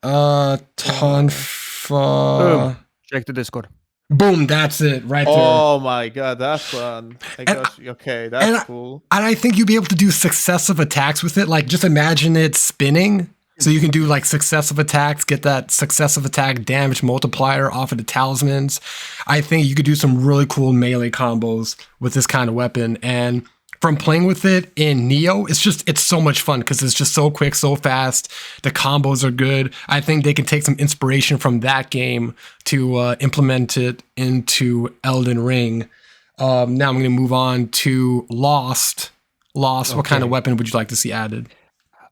Tonfa. Boom. Check the Discord. Boom, that's it right there. Oh my god, that one. I got you. Okay, that's cool. And I think you'll be able to do successive attacks with it. Like just imagine it spinning. So you can do like successive attacks, get that successive attack damage multiplier off of the talismans. I think you could do some really cool melee combos with this kind of weapon. And from playing with it in Neo, it's so much fun because it's just so quick, so fast. The combos are good. I think they can take some inspiration from that game to implement it into Elden Ring. Now I'm going to move on to Lost. What kind of weapon would you like to see added?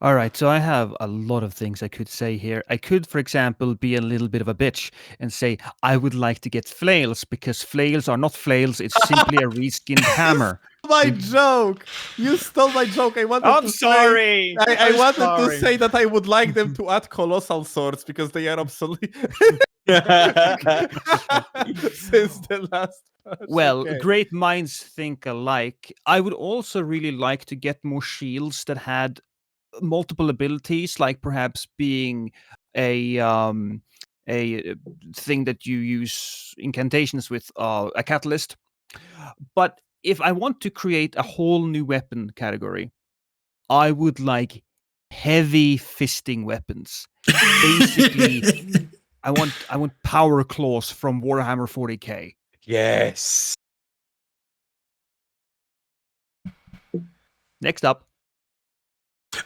All right, so I have a lot of things I could say here. I could, for example, be a little bit of a bitch and say I would like to get flails because flails are not flails. It's simply a reskinned hammer. My joke! You stole my joke. I wanted to sorry. Say, I wanted to say that I would like them to add colossal swords because they are obsolete since the last patch. Well, Okay. great minds think alike. I would also really like to get more shields that had multiple abilities, like perhaps being a thing that you use incantations with, a catalyst. But if I want to create a whole new weapon category, I would like heavy fisting weapons. Basically, I want power claws from Warhammer 40k. Yes. Next up.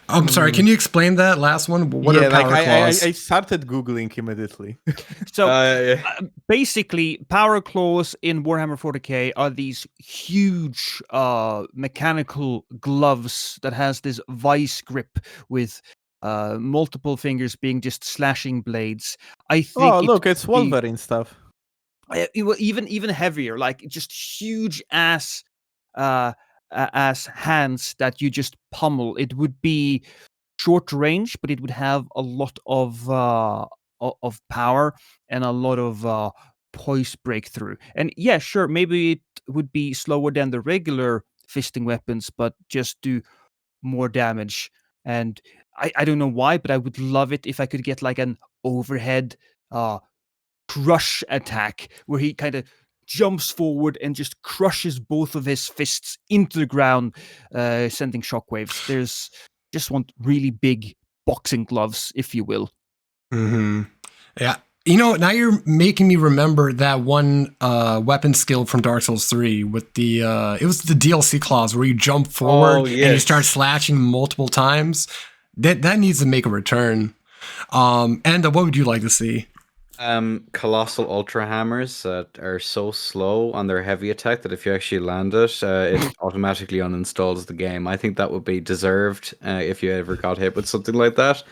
I'm sorry, can you explain that last one? What are power claws? I started Googling immediately. So basically, power claws in Warhammer 40k are these huge mechanical gloves that has this vice grip with multiple fingers being just slashing blades. I think Look, it's Wolverine stuff. Even heavier, like just huge ass hands that you just pummel. It would be short range, but it would have a lot of power and a lot of poise breakthrough. And yeah, sure, maybe it would be slower than the regular fisting weapons, but just do more damage. And I don't know why, but I would love it if I could get like an overhead crush attack where he kind of jumps forward and just crushes both of his fists into the ground, sending shockwaves. There's just want really big boxing gloves, if you will. Mm-hmm. Yeah. Now you're making me remember that one weapon skill from Dark Souls 3 with the it was the DLC clause where you jump forward and you start slashing multiple times. That needs to make a return. Enda, what would you like to see? Colossal ultra hammers that are so slow on their heavy attack that if you actually land it, it automatically uninstalls the game. I think that would be deserved if you ever got hit with something like that.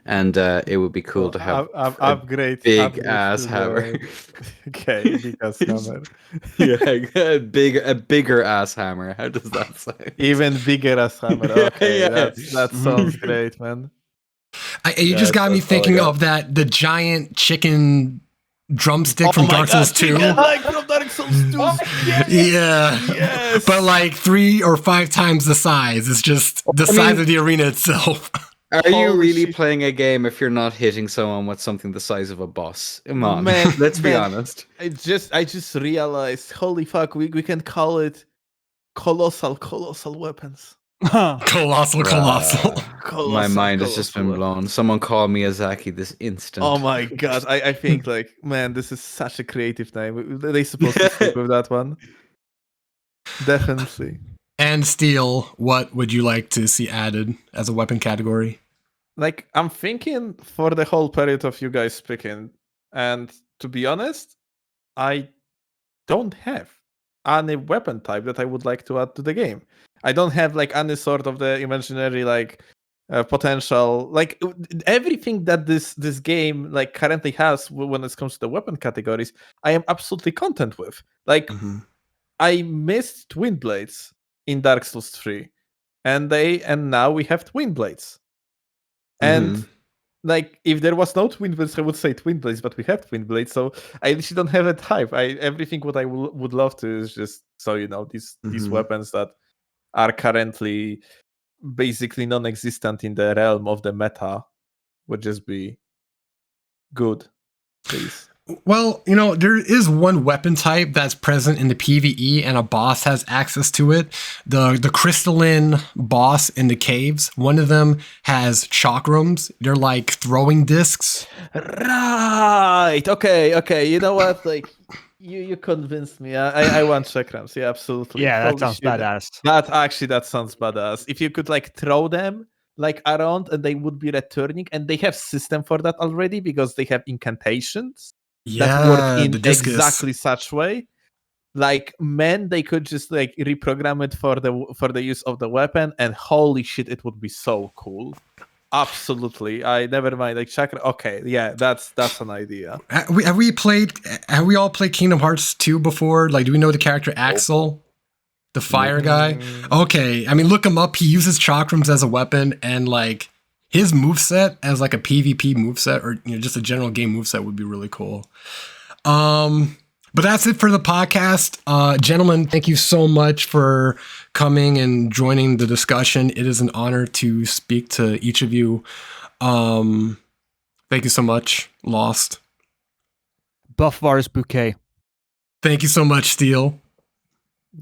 And it would be cool to have upgrade big ass hammer. Okay, big ass hammer. Yeah, a bigger ass hammer. How does that sound? Even bigger ass hammer. Okay, that sounds great, man. You just got me thinking of the giant chicken drumstick from Dark Souls 2. Like from Dark Souls 2. Yes. But like 3 or 5 times the size. It's just the size of the arena itself. Are you really playing a game if you're not hitting someone with something the size of a boss? Come on, man, let's be honest. I just realized, holy fuck, we can call it colossal weapons. Colossal. My mind has just been blown. Someone call Miyazaki this instant. Oh my god, I think like, man, this is such a creative name. They're supposed to stick with that one. Definitely. And Steel, what would you like to see added as a weapon category? Like, I'm thinking for the whole period of you guys picking, and to be honest, I don't have any weapon type that I would like to add to the game. I don't have like any sort of the imaginary like potential, like everything that this game like currently has when it comes to the weapon categories. I am absolutely content with. Like, I missed Twin Blades in Dark Souls 3, and now we have Twin Blades. And like, if there was no Twin Blades, I would say Twin Blades, but we have Twin Blades, so I actually don't have a type. Everything what I would love to is just, so these weapons that are currently basically non-existent in the realm of the meta would just be good, please. Well, there is one weapon type that's present in the PvE and a boss has access to it. The crystalline boss in the caves, one of them has chakrams. They're like throwing discs. Right. Okay. You know what? Like, you convinced me. I want chakrams. Yeah, absolutely. Yeah, that sounds badass. That sounds badass. If you could like throw them like around and they would be returning, and they have system for that already because they have incantations. That work in exactly such way. Like, man, they could just like reprogram it for the use of the weapon, and holy shit, it would be so cool. Absolutely. I never mind. Like, chakra. Okay, yeah, that's an idea. Have we all played Kingdom Hearts 2 before? Like, do we know the character Axel, the fire guy? Okay, I mean, look him up. He uses chakrams as a weapon, and like, his moveset as like a PvP moveset, or just a general game moveset, would be really cool. But that's it for the podcast. Gentlemen, thank you so much for coming and joining the discussion. It is an honor to speak to each of you. Thank you so much, Lost. Buff Varus Bouquet. Thank you so much, Steel.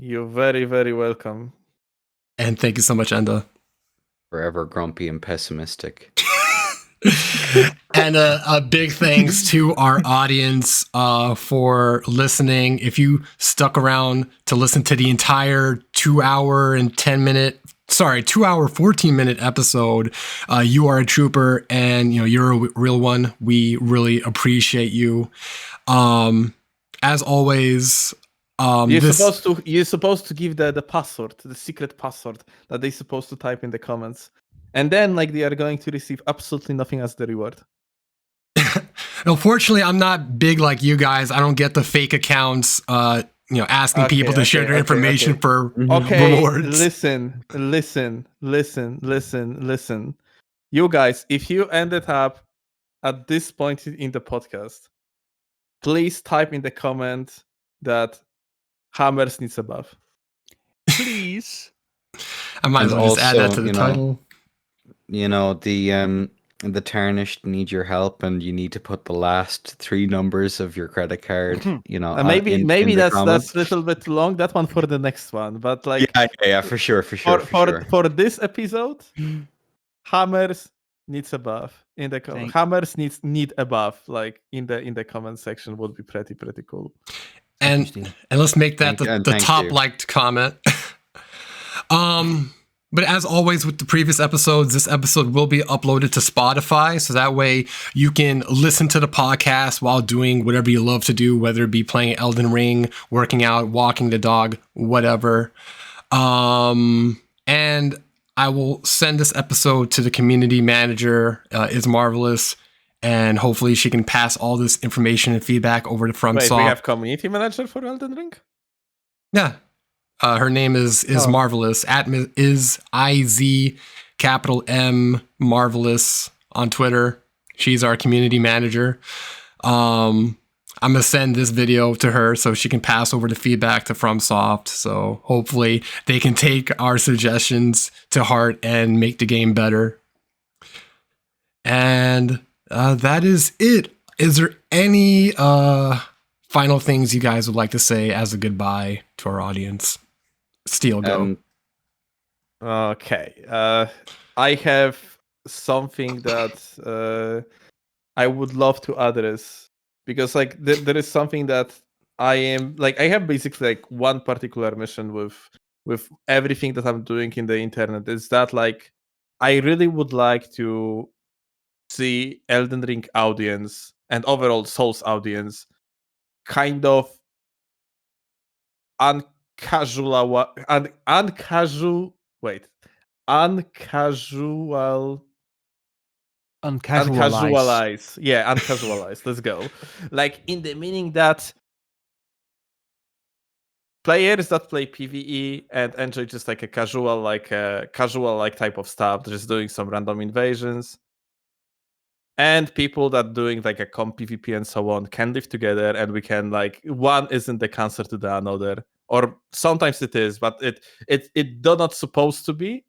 You're very, very welcome. And thank you so much, Enda. Forever grumpy and pessimistic. And a big thanks to our audience for listening. If you stuck around to listen to the entire 2 hour and 10 minute 2-hour, 14-minute episode. You are a trooper, and you're a real one. We really appreciate you. As always, you're supposed to give the password, the secret password that they're supposed to type in the comments, and then they are going to receive absolutely nothing as the reward. Unfortunately, I'm not big like you guys. I don't get the fake accounts. Asking people to share their information for rewards. Listen. You guys, if you ended up at this point in the podcast, please type in the comment that Hammers needs a buff. Please. I might as well just add that to the title. The tarnished need your help, and you need to put the last 3 numbers of your credit card. Maybe that's a little bit long. That one for the next one, but yeah, for sure. For this episode, Hammers needs a buff in the comment. Hammers need a buff in the comment section would be pretty cool. And let's make that the top liked comment. But as always with the previous episodes, this episode will be uploaded to Spotify. So that way you can listen to the podcast while doing whatever you love to do, whether it be playing Elden Ring, working out, walking the dog, whatever. And I will send this episode to the community manager, Is Marvelous. And hopefully she can pass all this information and feedback over to FromSoft. Wait, we have community manager for Elden Ring? Yeah. Her name is Marvelous. Is IZ capital M Marvelous on Twitter. She's our community manager. I'm gonna send this video to her so she can pass over the feedback to FromSoft. So hopefully they can take our suggestions to heart and make the game better. And that is it. Is there any final things you guys would like to say as a goodbye to our audience? Steel, go. Okay. I have something that I would love to address, because there is something that I have basically one particular mission with everything that I'm doing in the internet, is that I really would like to see Elden Ring audience and overall Souls audience kind of uncasualized. Yeah, uncasualized. Let's go. In the meaning that players that play PvE and enjoy just a casual type of stuff, just doing some random invasions, and people that doing a comp PvP and so on can live together, and we can one isn't the cancer to the another, or sometimes it is, but it not supposed to be,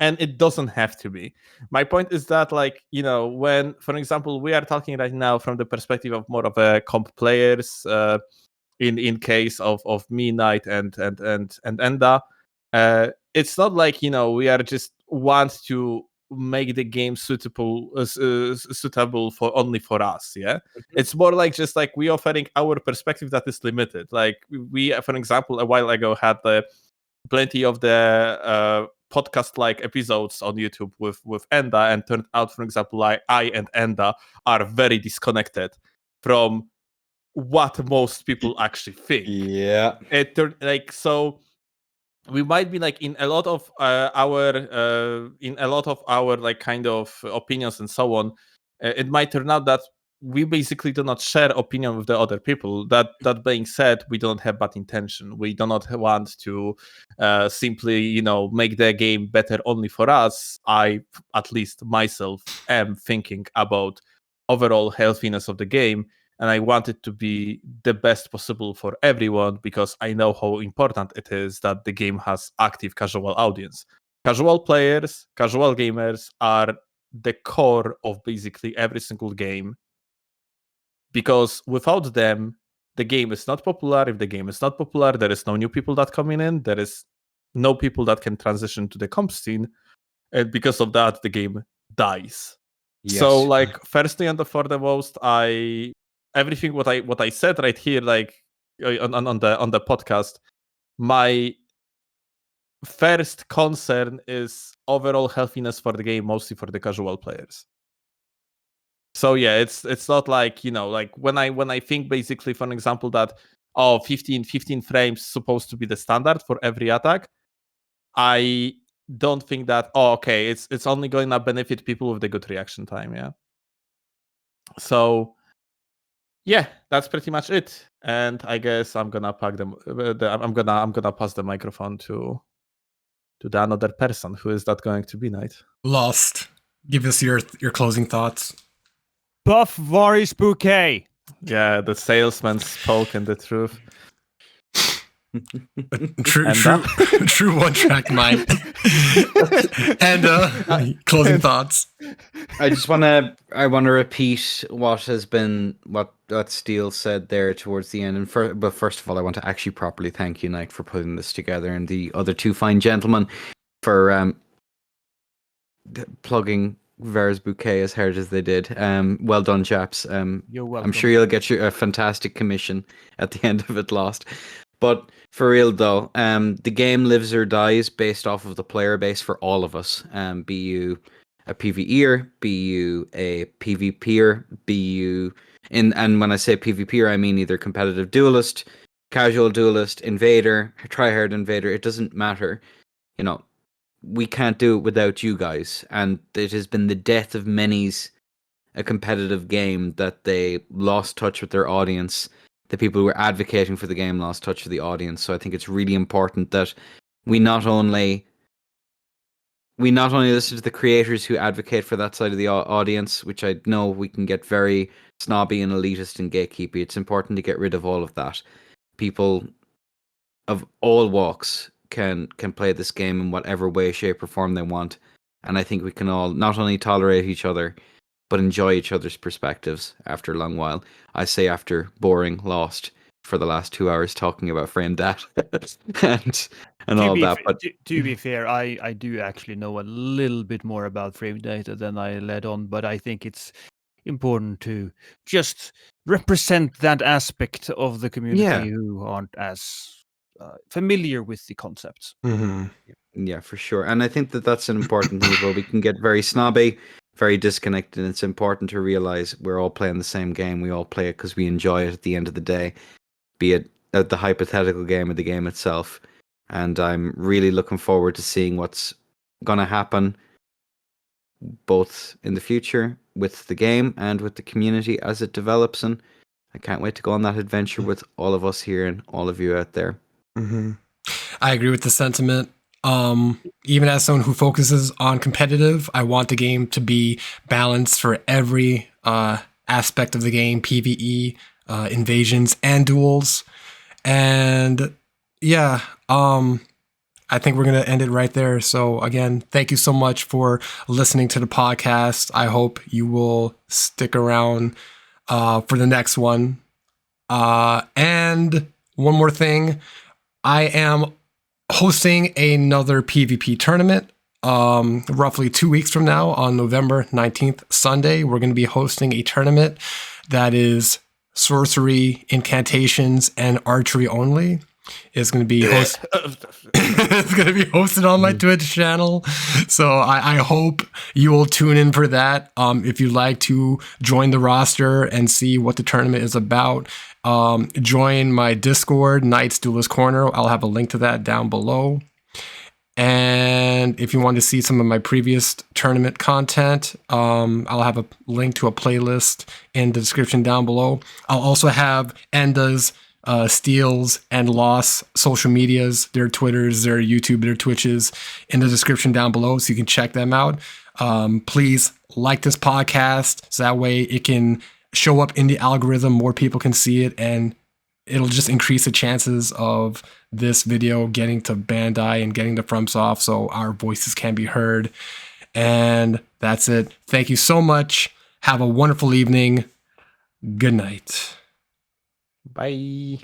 and it doesn't have to be. My point is that when, for example, we are talking right now from the perspective of more of a comp players, in case of me, Knight, and Enda, it's not we are just want to make the game suitable for only for us. Yeah, it's more just we offering our perspective that is limited. We, for example, a while ago had plenty of the podcast episodes on YouTube with Enda, and turned out, for example, I and Enda are very disconnected from what most people actually think. Yeah, it so we might be in a lot of our kind of opinions and so on. It might turn out that we basically do not share opinion with the other people. That being said, we don't have bad intention. We do not want to simply make the game better only for us. I, at least myself, am thinking about overall healthiness of the game, and I want it to be the best possible for everyone, because I know how important it is that the game has active casual audience. Casual players, casual gamers are the core of basically every single game, because without them, the game is not popular. If the game is not popular, there is no new people that coming in. There is no people that can transition to the comp scene, and because of that, the game dies. Yes. So, firstly and foremost, everything what I said right here, on the podcast, my first concern is overall healthiness for the game, mostly for the casual players. So yeah, it's not like, like when I think basically, for an example, that 15 frames supposed to be the standard for every attack, I don't think that okay, it's only going to benefit people with the good reaction time, yeah. So yeah, that's pretty much it. And I guess I'm gonna pack them. I'm gonna pass the microphone to the another person. Who is that going to be, Knight? Lost. Give us your closing thoughts. Buff Varys Bouquet. Yeah, the salesman spoke in the truth. True one-track mind. And closing thoughts. I want to repeat what Steele said there towards the end. But first of all, I want to actually properly thank you, Nike, for putting this together, and the other two fine gentlemen for plugging Varys Bouquet as hard as they did. Well done, chaps. You're welcome. I'm sure you'll get a fantastic commission at the end of it, Lost. But for real though, the game lives or dies based off of the player base for all of us. Be you a PvEer, be you a PvPer, and when I say PvPer, I mean either competitive duelist, casual duelist, invader, tryhard invader. It doesn't matter. We can't do it without you guys, and it has been the death of many's a competitive game that they lost touch with their audience. The people who were advocating for the game lost touch with the audience. So I think it's really important that we not only listen to the creators who advocate for that side of the audience, which I know we can get very snobby and elitist and gatekeepy. It's important to get rid of all of that. People of all walks can play this game in whatever way, shape, or form they want. And I think we can all not only tolerate each other, but enjoy each other's perspectives after a long while. I say after boring Lost for the last 2 hours talking about frame data and all that. But to be fair, I do actually know a little bit more about frame data than I led on, but I think it's important to just represent that aspect of the community who aren't as familiar with the concepts. Mm-hmm. Yeah, for sure. And I think that's an important thing as well. We can get very snobby, very disconnected. It's important to realize we're all playing the same game. We all play it because we enjoy it at the end of the day, be it the hypothetical game or the game itself. And I'm really looking forward to seeing what's going to happen both in the future with the game and with the community as it develops. And I can't wait to go on that adventure with all of us here and all of you out there. Mm-hmm. I agree with the sentiment. Even as someone who focuses on competitive, I want the game to be balanced for every aspect of the game, PvE, invasions, and duels. And yeah, I think we're going to end it right there. So again, thank you so much for listening to the podcast. I hope you will stick around for the next one. And one more thing, I am hosting another PvP tournament roughly 2 weeks from now on November 19th, Sunday. We're going to be hosting a tournament that is sorcery, incantations, and archery only. It's going to be hosted on my Twitch channel. So I hope you will tune in for that. If you'd like to join the roster and see what the tournament is about, join my Discord, Knights Duelist Corner. I'll have a link to that down below. And if you want to see some of my previous tournament content, I'll have a link to a playlist in the description down below. I'll also have Enda's, Steele's, and Lost social medias, their Twitters, their YouTube, their Twitches in the description down below, so you can check them out. Please like this podcast so that way it can show up in the algorithm, more people can see it, and it'll just increase the chances of this video getting to Bandai and getting to FromSoft so our voices can be heard. And that's it. Thank you so much. Have a wonderful evening. Good night. Bye.